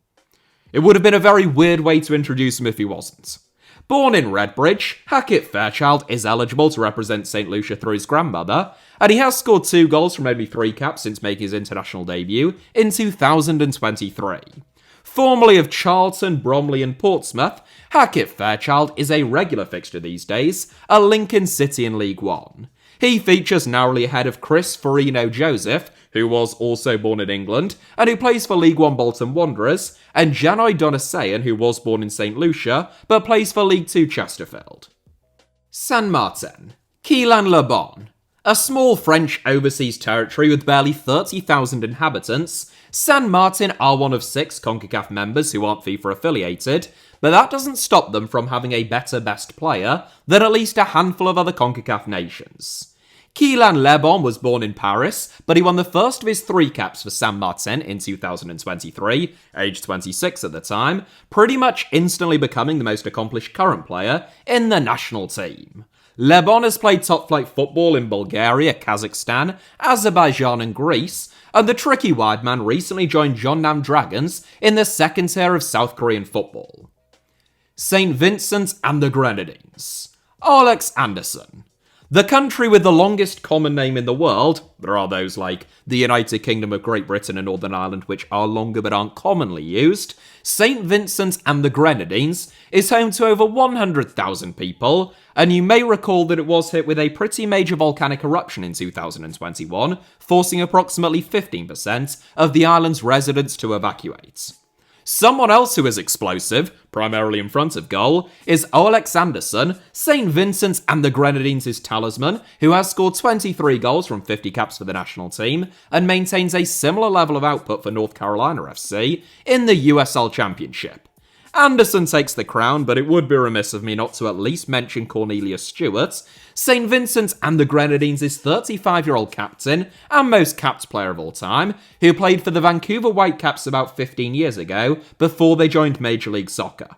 It would have been a very weird way to introduce him if he wasn't. Born in Redbridge, Hackett-Fairchild is eligible to represent St. Lucia through his grandmother, and he has scored 2 goals from only 3 caps since making his international debut in 2023. Formerly of Charlton, Bromley and Portsmouth, Hackett-Fairchild is a regular fixture these days at Lincoln City in League One. He features narrowly ahead of Chris Farino Joseph, who was also born in England, and who plays for League One Bolton Wanderers, and Janoi Donasayan, who was born in St. Lucia, but plays for League Two Chesterfield. San Martin. Keelan Le Bon. A small French overseas territory with barely 30,000 inhabitants, San Martin are one of 6 Concacaf members who aren't FIFA affiliated, but that doesn't stop them from having a better best player than at least a handful of other Concacaf nations. Keelan Le Bon was born in Paris, but he won the first of his 3 caps for San Martin in 2023, aged 26 at the time, pretty much instantly becoming the most accomplished current player in the national team. Le Bon has played top-flight football in Bulgaria, Kazakhstan, Azerbaijan and Greece, and the tricky wide man recently joined Jeonnam Dragons in the second tier of South Korean football. St. Vincent and the Grenadines. Alex Anderson. The country with the longest common name in the world, there are those like the United Kingdom of Great Britain and Northern Ireland which are longer but aren't commonly used, St. Vincent and the Grenadines is home to over 100,000 people, and you may recall that it was hit with a pretty major volcanic eruption in 2021, forcing approximately 15% of the island's residents to evacuate. Someone else who is explosive, primarily in front of goal, is Alex Anderson, St. Vincent and the Grenadines' talisman, who has scored 23 goals from 50 caps for the national team, and maintains a similar level of output for North Carolina FC in the USL Championship. Anderson takes the crown, but it would be remiss of me not to at least mention Cornelius Stewart, St. Vincent and the Grenadines' 35-year-old captain and most capped player of all time, who played for the Vancouver Whitecaps about 15 years ago before they joined Major League Soccer.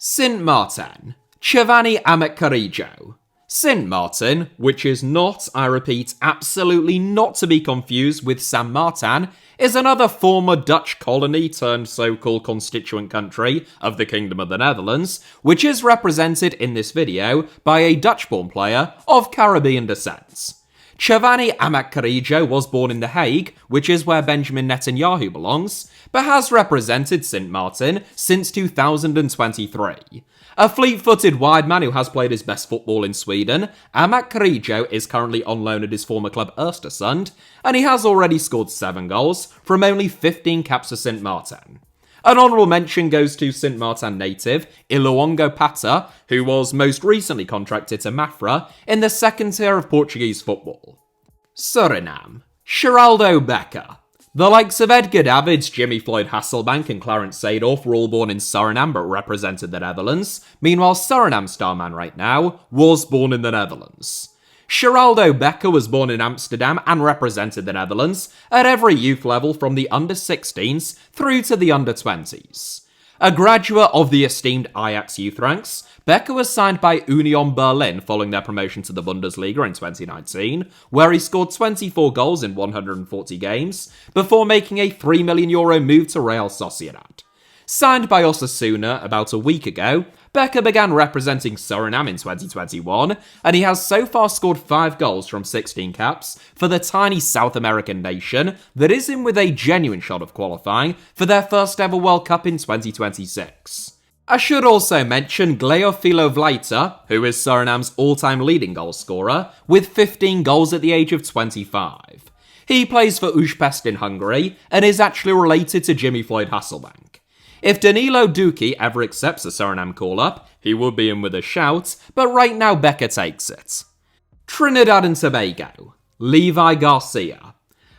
Sint Maarten, Giovanni Amatcarijo. Sint Maarten, which is not, I repeat, absolutely not to be confused with San Martin, is another former Dutch colony turned so-called constituent country of the Kingdom of the Netherlands, which is represented in this video by a Dutch-born player of Caribbean descent. Giovanni Amatcarijo was born in The Hague, which is where Benjamin Netanyahu belongs, but has represented Sint Maarten since 2023. A fleet-footed wide man who has played his best football in Sweden, Amatcarijo is currently on loan at his former club Östersund, and he has already scored 7 goals from only 15 caps for Sint Maarten. An honourable mention goes to Sint Maarten native Iluongo Pata, who was most recently contracted to Mafra in the second tier of Portuguese football. Suriname, Geraldo Becker. The likes of Edgar Davids, Jimmy Floyd Hasselbank and Clarence Seedorf were all born in Suriname but represented the Netherlands. Meanwhile, Suriname star man right now was born in the Netherlands. Geraldo Becker was born in Amsterdam and represented the Netherlands at every youth level from the under-16s through to the under-20s. A graduate of the esteemed Ajax youth ranks, Becker was signed by Union Berlin following their promotion to the Bundesliga in 2019, where he scored 24 goals in 140 games, before making a €3 million move to Real Sociedad. Signed by Osasuna about a week ago, Becker began representing Suriname in 2021, and he has so far scored 5 goals from 16 caps for the tiny South American nation that is in with a genuine shot of qualifying for their first ever World Cup in 2026. I should also mention Gleofilo Vleiter, who is Suriname's all-time leading goal scorer, with 15 goals at the age of 25. He plays for Újpest in Hungary, and is actually related to Jimmy Floyd Hasselbank. If Danilo Duque ever accepts a Suriname call-up, he would be in with a shout, but right now Becker takes it. Trinidad and Tobago, Levi Garcia.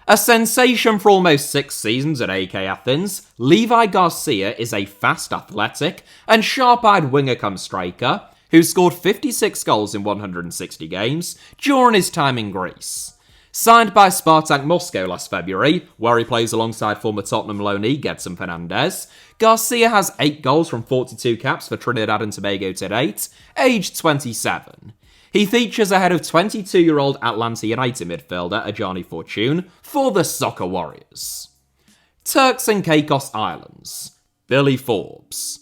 A sensation for almost 6 seasons at AK Athens, Levi Garcia is a fast, athletic, and sharp-eyed winger-cum-striker who scored 56 goals in 160 games during his time in Greece. Signed by Spartak Moscow last February, where he plays alongside former Tottenham loanee Gedson Fernandes, Garcia has 8 goals from 42 caps for Trinidad and Tobago to date, aged 27. He features ahead of 22-year-old Atlanta United midfielder Ajani Fortune for the Soccer Warriors. Turks and Caicos Islands, Billy Forbes.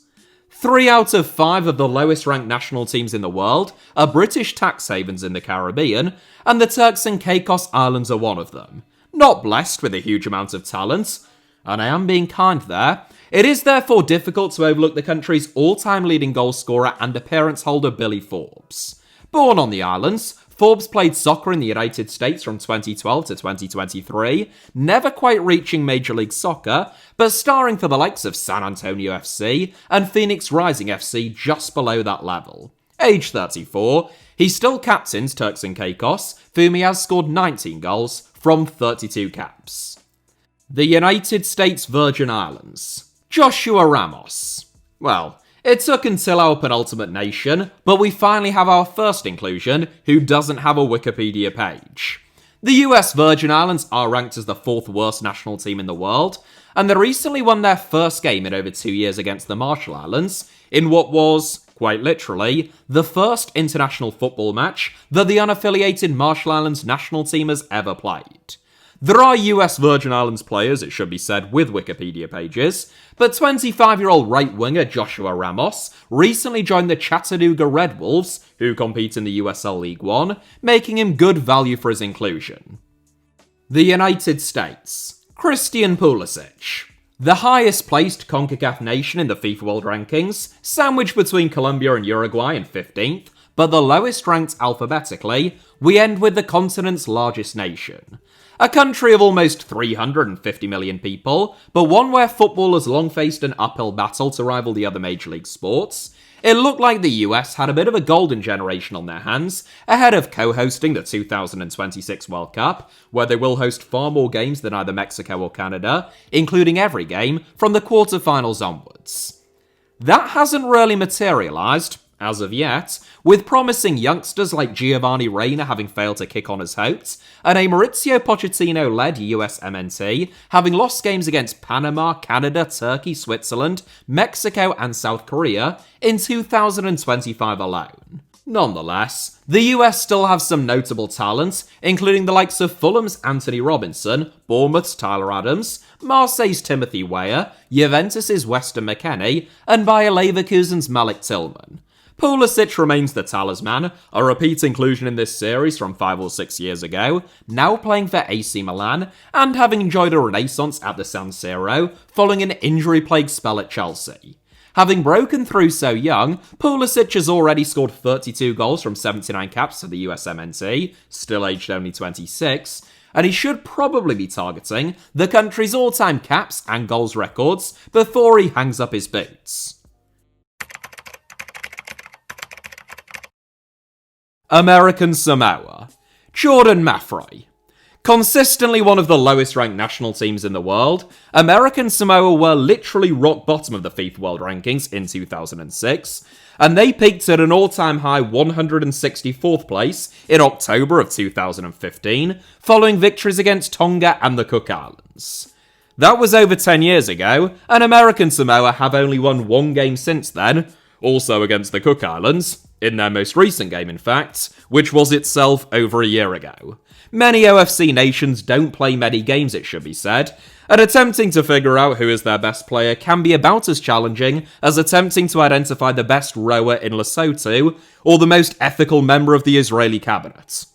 3 out of 5 of the lowest-ranked national teams in the world are British tax havens in the Caribbean, and the Turks and Caicos Islands are one of them. Not blessed with a huge amount of talent, and I am being kind there, it is therefore difficult to overlook the country's all-time leading goal scorer and appearance holder Billy Forbes. Born on the islands, Forbes played soccer in the United States from 2012 to 2023, never quite reaching Major League Soccer, but starring for the likes of San Antonio FC and Phoenix Rising FC just below that level. Age 34, he still captains Turks and Caicos, for whom he has scored 19 goals from 32 caps. The United States Virgin Islands, Joshua Ramos. Well, it took until our penultimate nation, but we finally have our first inclusion who doesn't have a Wikipedia page. The US Virgin Islands are ranked as the 4th worst national team in the world, and they recently won their first game in over 2 years against the Marshall Islands, in what was, quite literally, the first international football match that the unaffiliated Marshall Islands national team has ever played. There are US Virgin Islands players, it should be said, with Wikipedia pages, but 25-year-old right-winger Joshua Ramos recently joined the Chattanooga Red Wolves, who compete in the USL League One, making him good value for his inclusion. The United States, Christian Pulisic. The highest-placed Concacaf nation in the FIFA World Rankings, sandwiched between Colombia and Uruguay in 15th, but the lowest ranked alphabetically, we end with the continent's largest nation. A country of almost 350 million people, but one where football has long faced an uphill battle to rival the other major league sports. It looked like the US had a bit of a golden generation on their hands, ahead of co-hosting the 2026 World Cup, where they will host far more games than either Mexico or Canada, including every game from the quarterfinals onwards. That hasn't really materialised, as of yet, with promising youngsters like Giovanni Reina having failed to kick on as hoped, and a Maurizio Pochettino-led USMNT having lost games against Panama, Canada, Turkey, Switzerland, Mexico and South Korea in 2025 alone. Nonetheless, the US still have some notable talent, including the likes of Fulham's Anthony Robinson, Bournemouth's Tyler Adams, Marseille's Timothy Weah, Juventus's Weston McKennie, and Bayer Leverkusen's Malik Tillman. Pulisic remains the talisman, a repeat inclusion in this series from 5 or 6 years ago, now playing for AC Milan, and having enjoyed a renaissance at the San Siro following an injury-plagued spell at Chelsea. Having broken through so young, Pulisic has already scored 32 goals from 79 caps for the USMNT, still aged only 26, and he should probably be targeting the country's all-time caps and goals records before he hangs up his boots. American Samoa. Jordan Maffrey. Consistently one of the lowest ranked national teams in the world, American Samoa were literally rock bottom of the FIFA World Rankings in 2006, and they peaked at an all-time high 164th place in October of 2015, following victories against Tonga and the Cook Islands. That was over 10 years ago, and American Samoa have only won one game since then, also against the Cook Islands, in their most recent game in fact, which was itself over a year ago. Many OFC nations don't play many games, it should be said, and attempting to figure out who is their best player can be about as challenging as attempting to identify the best rower in Lesotho or the most ethical member of the Israeli cabinet.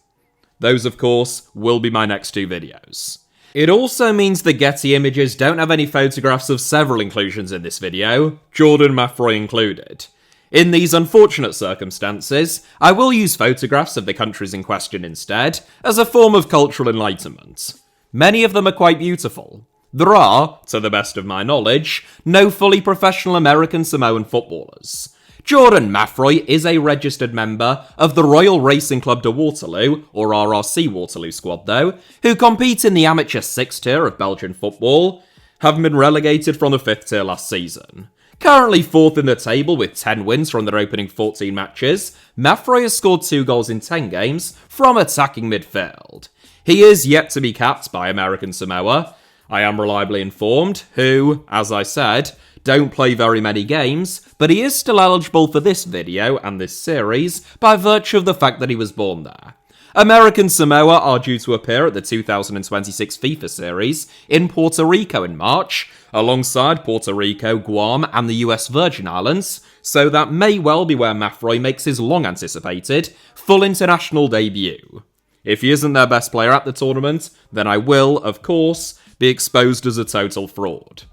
Those, of course, will be my next 2 videos. It also means the Getty Images don't have any photographs of several inclusions in this video, Jordan Maffrey included. In these unfortunate circumstances, I will use photographs of the countries in question instead, as a form of cultural enlightenment. Many of them are quite beautiful. There are, to the best of my knowledge, no fully professional American Samoan footballers. Jordan Maffrey is a registered member of the Royal Racing Club de Waterloo, or RRC Waterloo squad though, who compete in the amateur 6th tier of Belgian football, having been relegated from the 5th tier last season. Currently 4th in the table with 10 wins from their opening 14 matches, Maffrey has scored 2 goals in 10 games from attacking midfield. He is yet to be capped by American Samoa, I am reliably informed, who, as I said, don't play very many games, but he is still eligible for this video and this series by virtue of the fact that he was born there. American Samoa are due to appear at the 2026 FIFA series in Puerto Rico in March, alongside Puerto Rico, Guam and the US Virgin Islands, so that may well be where Maffrey makes his long-anticipated full international debut. If he isn't their best player at the tournament, then I will, of course, be exposed as a total fraud.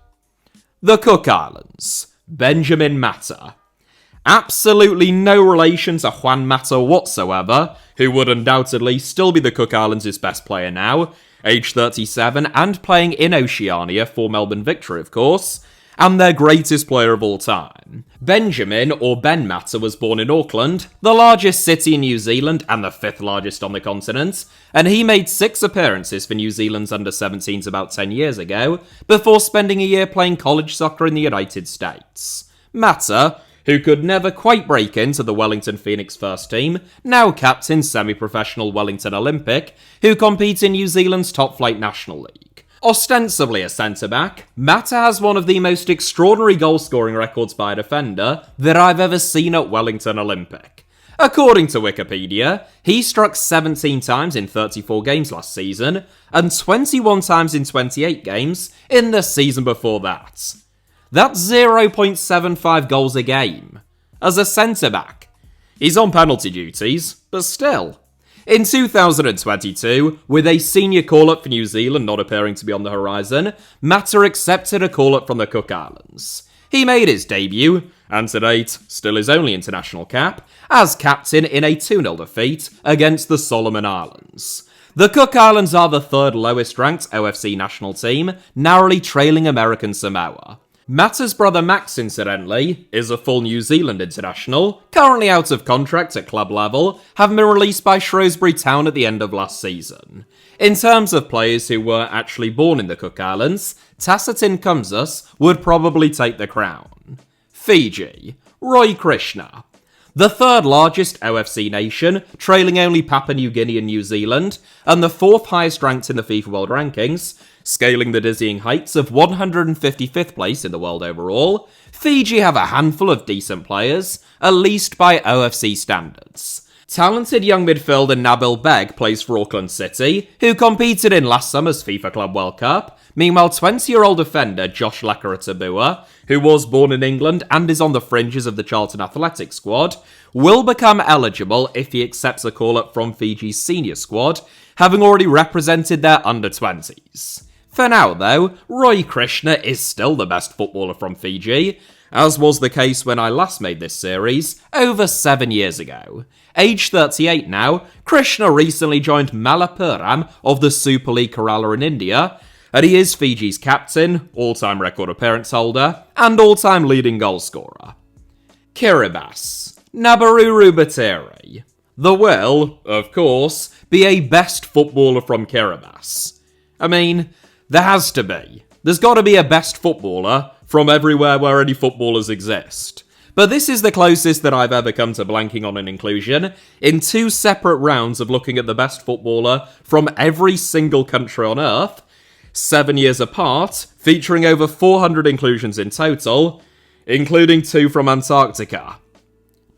The Cook Islands. Benjamin Mata. Absolutely no relation to Juan Mata whatsoever, who would undoubtedly still be the Cook Islands' best player now, age 37 and playing in Oceania for Melbourne Victory of course, and their greatest player of all time. Benjamin, or Ben Mata, was born in Auckland, the largest city in New Zealand and the 5th largest on the continent, and he made 6 appearances for New Zealand's under-17s about 10 years ago, before spending a year playing college soccer in the United States. Mata, who could never quite break into the Wellington Phoenix first team, now captains semi-professional Wellington Olympic, who compete in New Zealand's top-flight National League. Ostensibly a centre-back, Mata has one of the most extraordinary goal-scoring records by a defender that I've ever seen at Wellington Olympic. According to Wikipedia, he struck 17 times in 34 games last season, and 21 times in 28 games in the season before that. That's 0.75 goals a game. As a centre-back. He's on penalty duties, but still. In 2022, with a senior call-up for New Zealand not appearing to be on the horizon, Mata accepted a call-up from the Cook Islands. He made his debut, and to date, still his only international cap, as captain in a 2-0 defeat against the Solomon Islands. The Cook Islands are the 3rd lowest ranked OFC national team, narrowly trailing American Samoa. Mata's brother Max, incidentally, is a full New Zealand international, currently out of contract at club level, having been released by Shrewsbury Town at the end of last season. In terms of players who were actually born in the Cook Islands, Tacitin Kumzas would probably take the crown. Fiji. Roy Krishna. The third largest OFC nation, trailing only Papua New Guinea and New Zealand, and the fourth highest ranked in the FIFA World Rankings, scaling the dizzying heights of 155th place in the world overall, Fiji have a handful of decent players, at least by OFC standards. Talented young midfielder Nabil Beg plays for Auckland City, who competed in last summer's FIFA Club World Cup. Meanwhile, 20-year-old defender Josh Lekaratabua, who was born in England and is on the fringes of the Charlton Athletic squad, will become eligible if he accepts a call-up from Fiji's senior squad, having already represented their under-20s. For now, though, Roy Krishna is still the best footballer from Fiji, as was the case when I last made this series, over 7 years ago. Aged 38 now, Krishna recently joined Malappuram of the Super League Kerala in India, and he is Fiji's captain, all-time record appearance holder, and all-time leading goal scorer. Kiribati, Nabaruru Bateri. There will, of course, be a best footballer from Kiribati. I mean, there has to be. There's got to be a best footballer from everywhere where any footballers exist. But this is the closest that I've ever come to blanking on an inclusion, in 2 separate rounds of looking at the best footballer from every single country on Earth, 7 years apart, featuring over 400 inclusions in total, including 2 from Antarctica.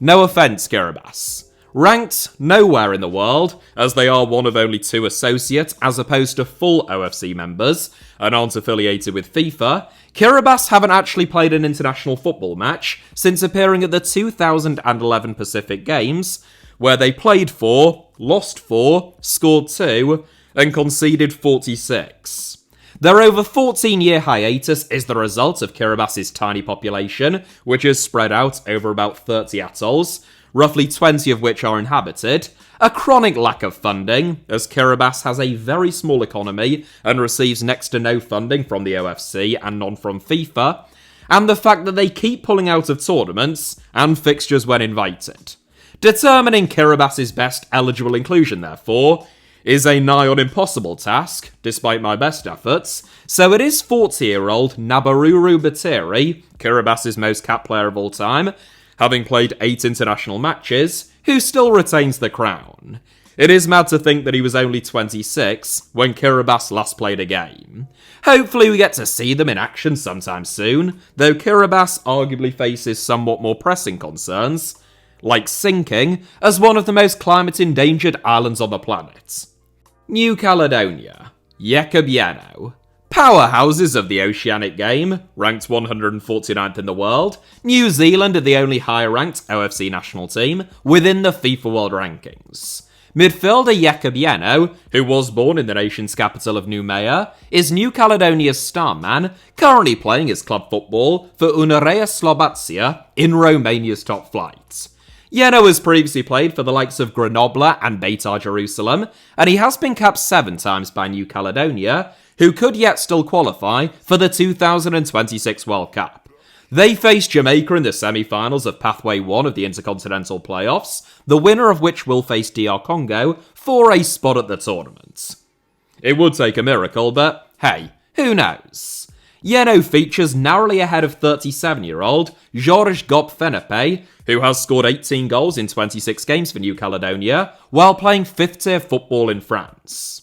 No offence, Kiribati. Ranked nowhere in the world, as they are one of only 2 associate as opposed to full OFC members, and aren't affiliated with FIFA, Kiribati haven't actually played an international football match since appearing at the 2011 Pacific Games, where they played 4, lost 4, scored 2, and conceded 46. Their over 14-year hiatus is the result of Kiribati's tiny population, which is spread out over about 30 atolls, roughly 20 of which are inhabited, a chronic lack of funding, as Kiribati has a very small economy and receives next to no funding from the OFC and none from FIFA, and the fact that they keep pulling out of tournaments and fixtures when invited. Determining Kiribati's best eligible inclusion, therefore, is a nigh on impossible task, despite my best efforts, so it is 40-year-old Nabaruru Bateri, Kiribati's most capped player of all time, having played 8 international matches, who still retains the crown. It is mad to think that he was only 26 when Kiribati last played a game. Hopefully we get to see them in action sometime soon, though Kiribati arguably faces somewhat more pressing concerns, like sinking as one of the most climate-endangered islands on the planet. New Caledonia, Yekebieno. Powerhouses of the Oceanic game, ranked 149th in the world, New Zealand are the only higher-ranked OFC national team within the FIFA World Rankings. Midfielder Yekebieno, who was born in the nation's capital of Noumea, is New Caledonia's star man, currently playing his club football for Unerea Slovacia in Romania's top flight. Yeno has previously played for the likes of Grenoble and Beitar Jerusalem, and he has been capped 7 times by New Caledonia, who could yet still qualify for the 2026 World Cup. They face Jamaica in the semi-finals of Pathway 1 of the Intercontinental Playoffs, the winner of which will face DR Congo for a spot at the tournament. It would take a miracle, but hey, who knows? Yeno features narrowly ahead of 37-year-old Georges Gop-Fenepe, who has scored 18 goals in 26 games for New Caledonia, while playing 5th-tier football in France.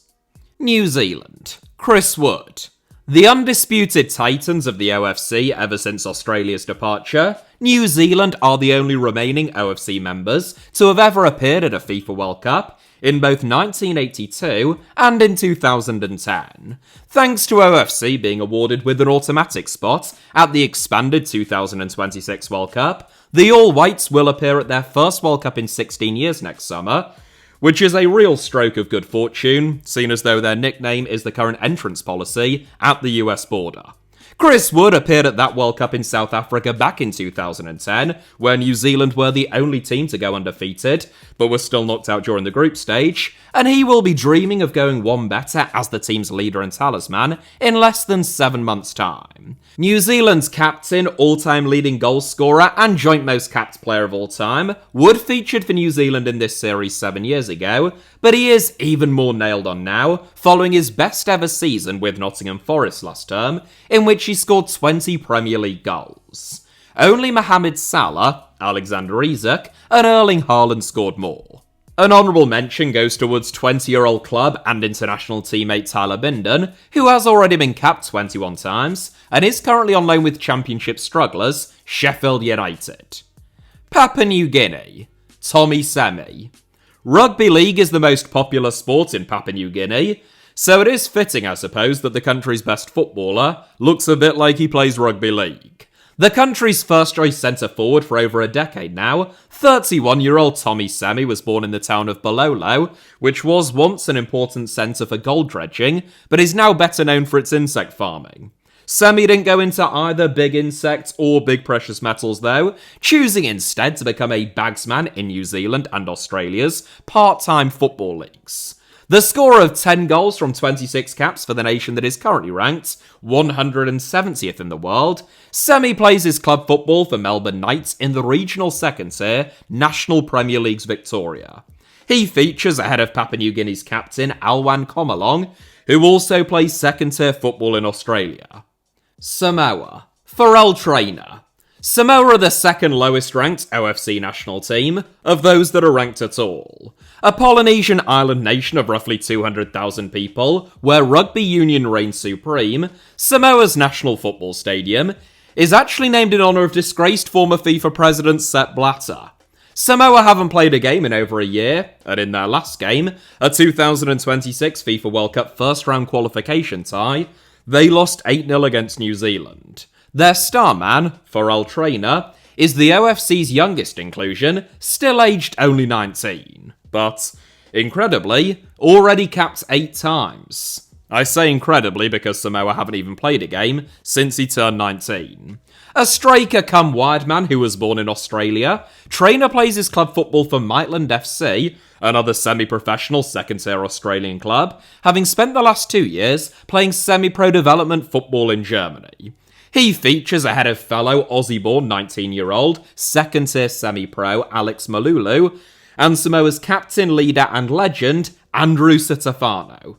New Zealand. Chris Wood. The undisputed titans of the OFC ever since Australia's departure, New Zealand are the only remaining OFC members to have ever appeared at a FIFA World Cup in both 1982 and in 2010, thanks to OFC being awarded with an automatic spot at the expanded 2026 World Cup. The All Whites will appear at their first World Cup in 16 years next summer, which is a real stroke of good fortune, seen as though their nickname is the current entrance policy at the US border. Chris Wood appeared at that World Cup in South Africa back in 2010, where New Zealand were the only team to go undefeated, but were still knocked out during the group stage, and he will be dreaming of going one better as the team's leader and talisman in less than 7 months' time. New Zealand's captain, all-time leading goal scorer, and joint most capped player of all time, Wood featured for New Zealand in this series 7 years ago, but he is even more nailed on now, following his best ever season with Nottingham Forest last term, in which he scored 20 Premier League goals. Only Mohamed Salah, Alexander Isak, and Erling Haaland scored more. An honourable mention goes towards 20-year-old club and international teammate Tyler Binden, who has already been capped 21 times, and is currently on loan with Championship strugglers Sheffield United. Papua New Guinea. Tommy Semi. Rugby league is the most popular sport in Papua New Guinea, so it is fitting, I suppose, that the country's best footballer looks a bit like he plays rugby league. The country's first-choice centre-forward for over a decade now, 31-year-old Tommy Semi was born in the town of Bololo, which was once an important centre for gold dredging, but is now better known for its insect farming. Semi didn't go into either big insects or big precious metals though, choosing instead to become a bagsman in New Zealand and Australia's part-time football leagues. The scorer of 10 goals from 26 caps for the nation that is currently ranked 170th in the world, Semi plays his club football for Melbourne Knights in the regional second tier National Premier League's Victoria. He features ahead of Papua New Guinea's captain Alwan Komalong, who also plays second tier football in Australia. Samoa. Pharrell Trainer. Samoa are the second lowest ranked OFC national team, of those that are ranked at all. A Polynesian island nation of roughly 200,000 people, where rugby union reigns supreme, Samoa's national football stadium is actually named in honour of disgraced former FIFA president Sepp Blatter. Samoa haven't played a game in over a year, and in their last game, a 2026 FIFA World Cup first-round qualification tie, they lost 8-0 against New Zealand. Their star man, Pharrell Trainer, is the OFC's youngest inclusion, still aged only 19. But, incredibly, already capped 8 times. I say incredibly because Samoa haven't even played a game since he turned 19. A striker come wide man who was born in Australia, Trainer plays his club football for Maitland FC, another semi-professional second-tier Australian club, having spent the last 2 years playing semi-pro development football in Germany. He features ahead of fellow Aussie-born 19-year-old second-tier semi-pro Alex Malulu, and Samoa's captain, leader and legend, Andrew Sitafano.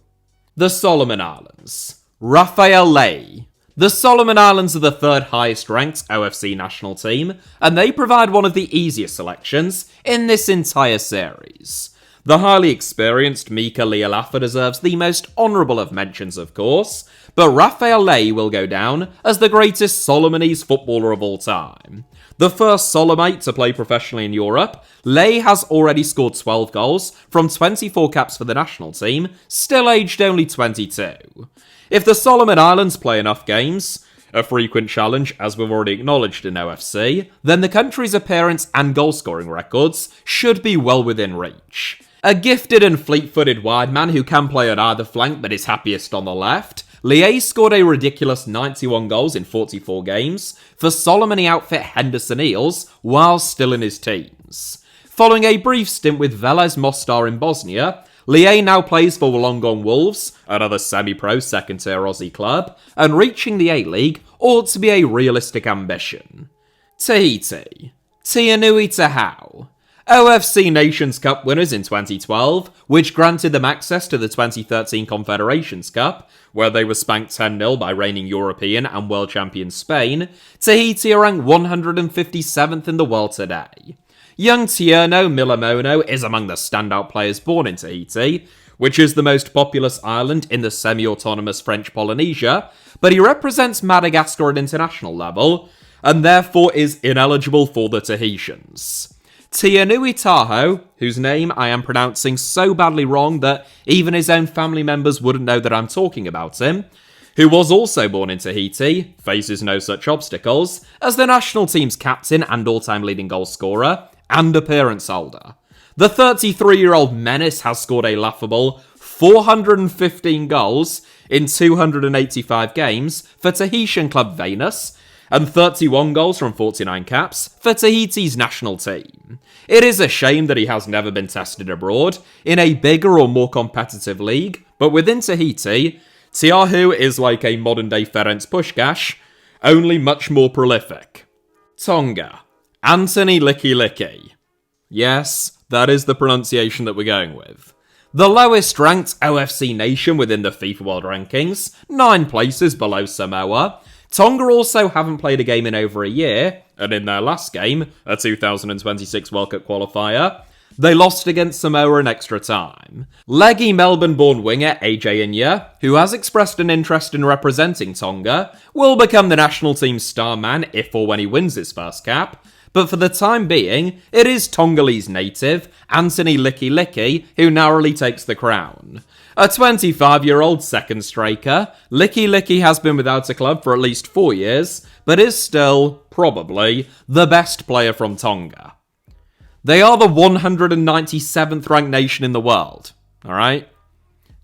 The Solomon Islands. Raphael Ley. The Solomon Islands are the third highest ranked OFC national team, and they provide one of the easiest selections in this entire series. The highly experienced Mika Lealafa deserves the most honourable of mentions, of course, but Raphael Ley will go down as the greatest Solomonese footballer of all time. The first Solomite to play professionally in Europe, Ley has already scored 12 goals from 24 caps for the national team, still aged only 22. If the Solomon Islands play enough games, a frequent challenge as we've already acknowledged in OFC, then the country's appearance and goal-scoring records should be well within reach. A gifted and fleet-footed wide man who can play on either flank but is happiest on the left, Ley scored a ridiculous 91 goals in 44 games for Solomony outfit Henderson Eels while still in his teens. Following a brief stint with Velez Mostar in Bosnia, Ley now plays for Wollongong Wolves, another semi-pro second-tier Aussie club, and reaching the A-League ought to be a realistic ambition. Tahiti. Tianui Tahau. OFC Nations Cup winners in 2012, which granted them access to the 2013 Confederations Cup, where they were spanked 10-0 by reigning European and world champion Spain, Tahiti are ranked 157th in the world today. Young Tierno Milamono is among the standout players born in Tahiti, which is the most populous island in the semi-autonomous French Polynesia, but he represents Madagascar at international level, and therefore is ineligible for the Tahitians. Tianui Taho, whose name I am pronouncing so badly wrong that even his own family members wouldn't know that I'm talking about him, who was also born in Tahiti, faces no such obstacles as the national team's captain and all-time leading goal scorer and appearance holder. The 33-year-old menace has scored a laughable 415 goals in 285 games for Tahitian club Venus, and 31 goals from 49 caps for Tahiti's national team. It is a shame that he has never been tested abroad in a bigger or more competitive league, but within Tahiti, Tiahu is like a modern-day Ferenc Puskás, only much more prolific. Tonga. Anthony Licky Licky. Yes, that is the pronunciation that we're going with. The lowest ranked OFC nation within the FIFA World Rankings, 9 places below Samoa, Tonga also haven't played a game in over a year, and in their last game, a 2026 World Cup qualifier, they lost against Samoa in extra time. Leggy Melbourne-born winger AJ Inya, who has expressed an interest in representing Tonga, will become the national team's star man if or when he wins his first cap, but for the time being, it is Tongolese native Anthony Licky Licky who narrowly takes the crown. A 25-year-old second striker, Licky Licky has been without a club for at least 4 years, but is still, probably, the best player from Tonga. They are the 197th ranked nation in the world, alright?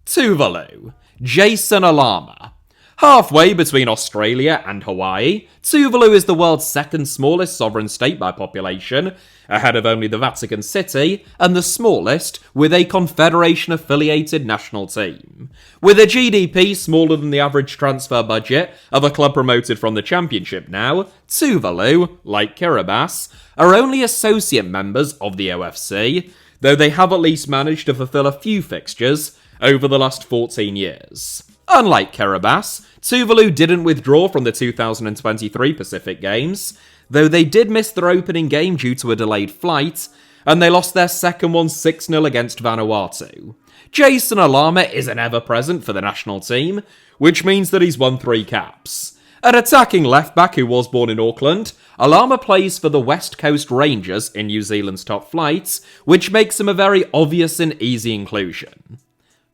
Tuvalu, Jason Alama. Halfway between Australia and Hawaii, Tuvalu is the world's second smallest sovereign state by population, ahead of only the Vatican City, and the smallest with a confederation-affiliated national team. With a GDP smaller than the average transfer budget of a club promoted from the Championship now, Tuvalu, like Kiribati, are only associate members of the OFC, though they have at least managed to fulfill a few fixtures over the last 14 years. Unlike Kiribati, Tuvalu didn't withdraw from the 2023 Pacific Games, though they did miss their opening game due to a delayed flight, and they lost their second one 6-0 against Vanuatu. Jason Alama isn't ever present for the national team, which means that he's won 3 caps. An attacking left-back who was born in Auckland, Alama plays for the West Coast Rangers in New Zealand's top flight, which makes him a very obvious and easy inclusion.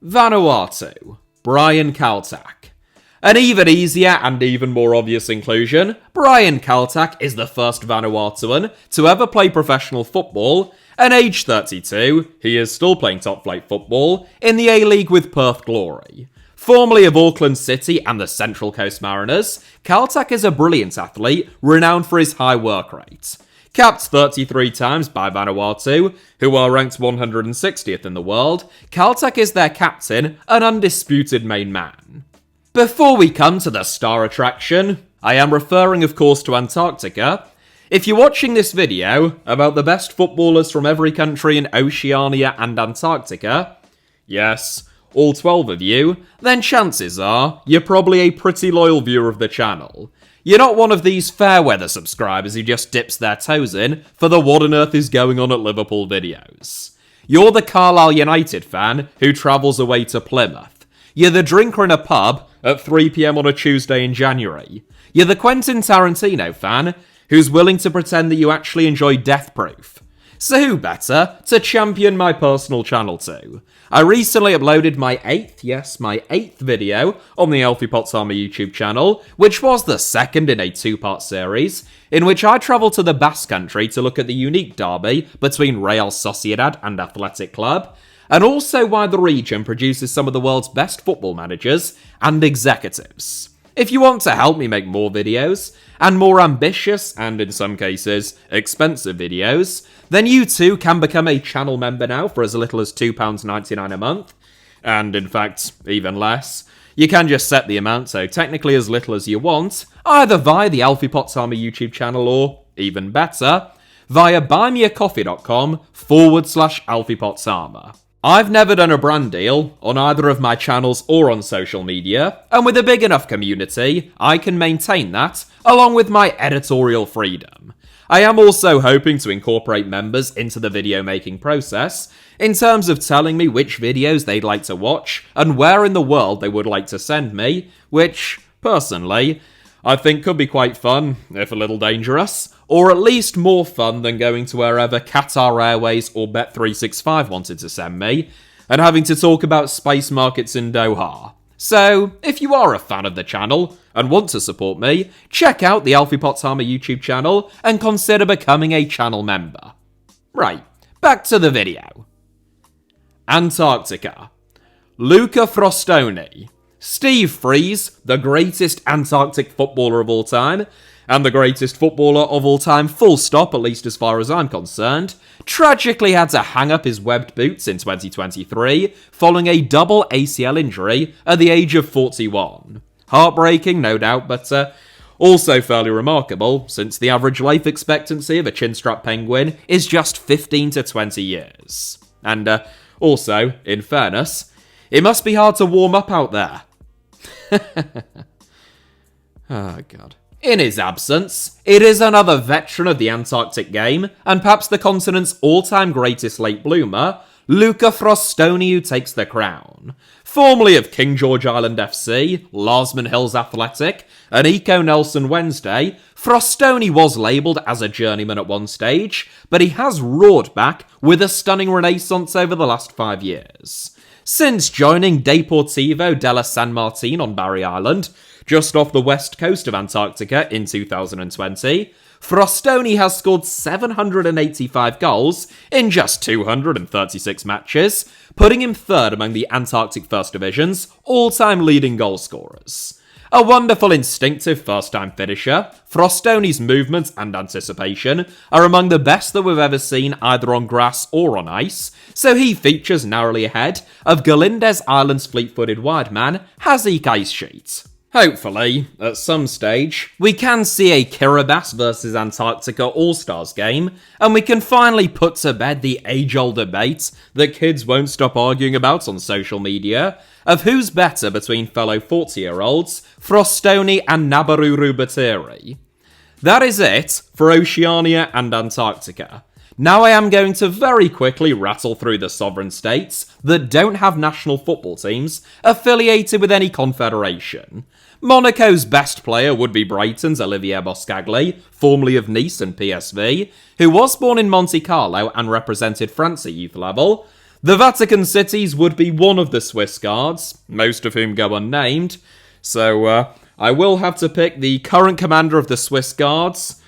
Vanuatu, Brian Kaltak. An even easier and even more obvious inclusion, Brian Kaltak is the first Vanuatuan to ever play professional football, and age 32, he is still playing top-flight football in the A-League with Perth Glory. Formerly of Auckland City and the Central Coast Mariners, Kaltak is a brilliant athlete, renowned for his high work rate. Capped 33 times by Vanuatu, who are ranked 160th in the world, Kaltak is their captain, an undisputed main man. Before we come to the star attraction, I am referring of course to Antarctica. If you're watching this video about the best footballers from every country in Oceania and Antarctica, yes, all 12 of you, then chances are you're probably a pretty loyal viewer of the channel. You're not one of these fair-weather subscribers who just dips their toes in for the what on earth is going on at Liverpool videos. You're the Carlisle United fan who travels away to Plymouth. You're the drinker in a pub at 3 PM on a Tuesday in January. You're the Quentin Tarantino fan who's willing to pretend that you actually enjoy Death Proof. So who better to champion my personal channel to? I recently uploaded my 8th video on the Alfie Potts Armour YouTube channel, which was the second in a 2-part series, in which I travelled to the Basque Country to look at the unique derby between Real Sociedad and Athletic Club, and also why the region produces some of the world's best football managers and executives. If you want to help me make more videos, and more ambitious, and in some cases, expensive videos, then you too can become a channel member now for as little as £2.99 a month, and in fact, even less. You can just set the amount, so technically as little as you want, either via the Alfie Potts Armour YouTube channel or, even better, via buymeacoffee.com/Alfie Potts Armour. I've never done a brand deal on either of my channels or on social media, and with a big enough community, I can maintain that, along with my editorial freedom. I am also hoping to incorporate members into the video making process, in terms of telling me which videos they'd like to watch, and where in the world they would like to send me, which, personally, I think could be quite fun, if a little dangerous, or at least more fun than going to wherever Qatar Airways or Bet365 wanted to send me, and having to talk about space markets in Doha. So, if you are a fan of the channel and want to support me, check out the Alfie Potts Armour YouTube channel and consider becoming a channel member. Right, back to the video. Antarctica. Luca Frostoni. Steve Freeze, the greatest Antarctic footballer of all time, and the greatest footballer of all time full stop, at least as far as I'm concerned, tragically had to hang up his webbed boots in 2023 following a double ACL injury at the age of 41. Heartbreaking, no doubt, but also fairly remarkable, since the average life expectancy of a chinstrap penguin is just 15 to 20 years. And also, in fairness, it must be hard to warm up out there. Oh, God. In his absence, it is another veteran of the Antarctic game, and perhaps the continent's all-time greatest late bloomer, Luca Frostoni, who takes the crown. Formerly of King George Island FC, Larsman Hills Athletic, and Eco Nelson Wednesday, Frostoni was labelled as a journeyman at one stage, but he has roared back with a stunning renaissance over the last 5 years. Since joining Deportivo della San Marino on Barry Island, just off the west coast of Antarctica in 2020, Frostoni has scored 785 goals in just 236 matches, putting him third among the Antarctic First Division's all-time leading goal scorers. A wonderful instinctive first-time finisher, Frostoni's movements and anticipation are among the best that we've ever seen either on grass or on ice, so he features narrowly ahead of Galindez Island's fleet-footed wide man, Hazik Aissheet. Hopefully, at some stage, we can see a Kiribati versus Antarctica All-Stars game, and we can finally put to bed the age-old debate that kids won't stop arguing about on social media of who's better between fellow 40-year-olds, Frostoni and Nabaruru Bateri. That is it for Oceania and Antarctica. Now I am going to very quickly rattle through the sovereign states that don't have national football teams affiliated with any confederation. Monaco's best player would be Brighton's Olivier Boscagli, formerly of Nice and PSV, who was born in Monte Carlo and represented France at youth level. The Vatican Cities would be one of the Swiss Guards, most of whom go unnamed, so I will have to pick the current commander of the Swiss Guards,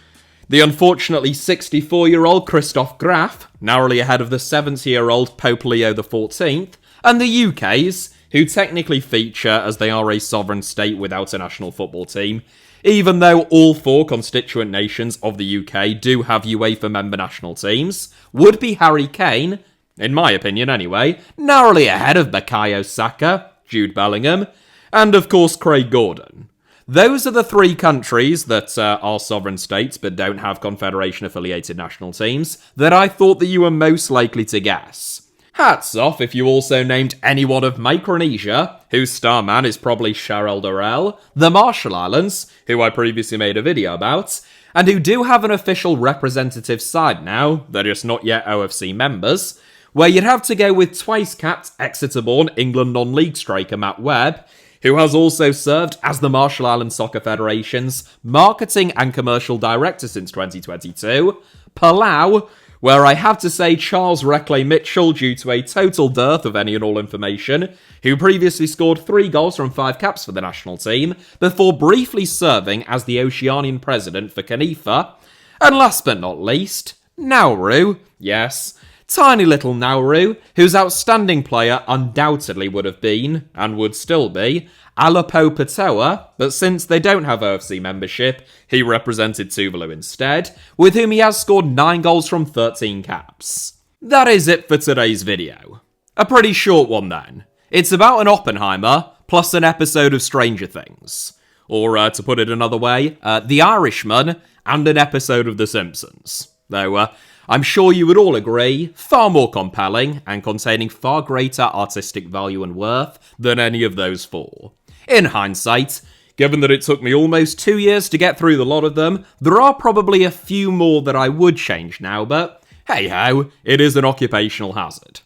the unfortunately 64-year-old Christoph Graf, narrowly ahead of the 70-year-old Pope Leo XIV, and the UK's, who technically feature as they are a sovereign state without a national football team, even though all 4 constituent nations of the UK do have UEFA member national teams, would be Harry Kane, in my opinion anyway, narrowly ahead of Bukayo Saka, Jude Bellingham, and of course Craig Gordon. Those are the 3 countries that are sovereign states but don't have confederation-affiliated national teams that I thought that you were most likely to guess. Hats off if you also named anyone of Micronesia, whose star man is probably Charles Dorel, the Marshall Islands, who I previously made a video about, and who do have an official representative side now, they're just not yet OFC members, where you'd have to go with twice-capped Exeter-born England non-league striker Matt Webb, who has also served as the Marshall Islands Soccer Federation's marketing and commercial director since 2022, Palau, where I have to say Charles Reclay Mitchell, due to a total dearth of any and all information, who previously scored 3 goals from 5 caps for the national team, before briefly serving as the Oceanian president for CANIFA, and last but not least, Nauru, yes, tiny little Nauru, whose outstanding player undoubtedly would have been, and would still be, Alapo Patoa, but since they don't have OFC membership, he represented Tuvalu instead, with whom he has scored 9 goals from 13 caps. That is it for today's video. A pretty short one then. It's about an Oppenheimer, plus an episode of Stranger Things. Or, to put it another way, The Irishman, and an episode of The Simpsons. Though, I'm sure you would all agree, far more compelling, and containing far greater artistic value and worth than any of those 4. In hindsight, given that it took me almost 2 years to get through the lot of them, there are probably a few more that I would change now, but hey-ho, it is an occupational hazard.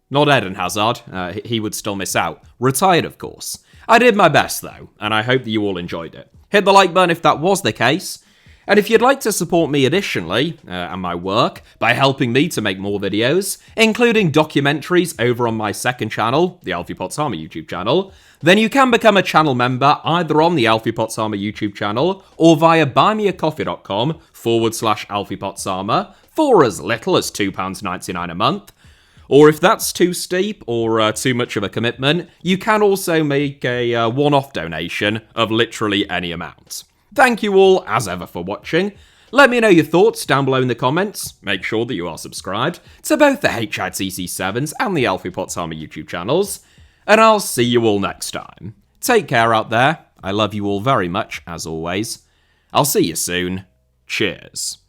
Not Eden Hazard, he would still miss out. Retired, of course. I did my best, though, and I hope that you all enjoyed it. Hit the like button if that was the case. And if you'd like to support me additionally, and my work, by helping me to make more videos, including documentaries over on my second channel, the Alfie Potsama YouTube channel, then you can become a channel member either on the Alfie Potsama YouTube channel or via buymeacoffee.com/Alfie Potsama for as little as £2.99 a month. Or if that's too steep or too much of a commitment, you can also make a one-off donation of literally any amount. Thank you all, as ever, for watching. Let me know your thoughts down below in the comments. Make sure that you are subscribed to both the HITC Sevens and the Alfie Potsama YouTube channels. And I'll see you all next time. Take care out there. I love you all very much, as always. I'll see you soon. Cheers.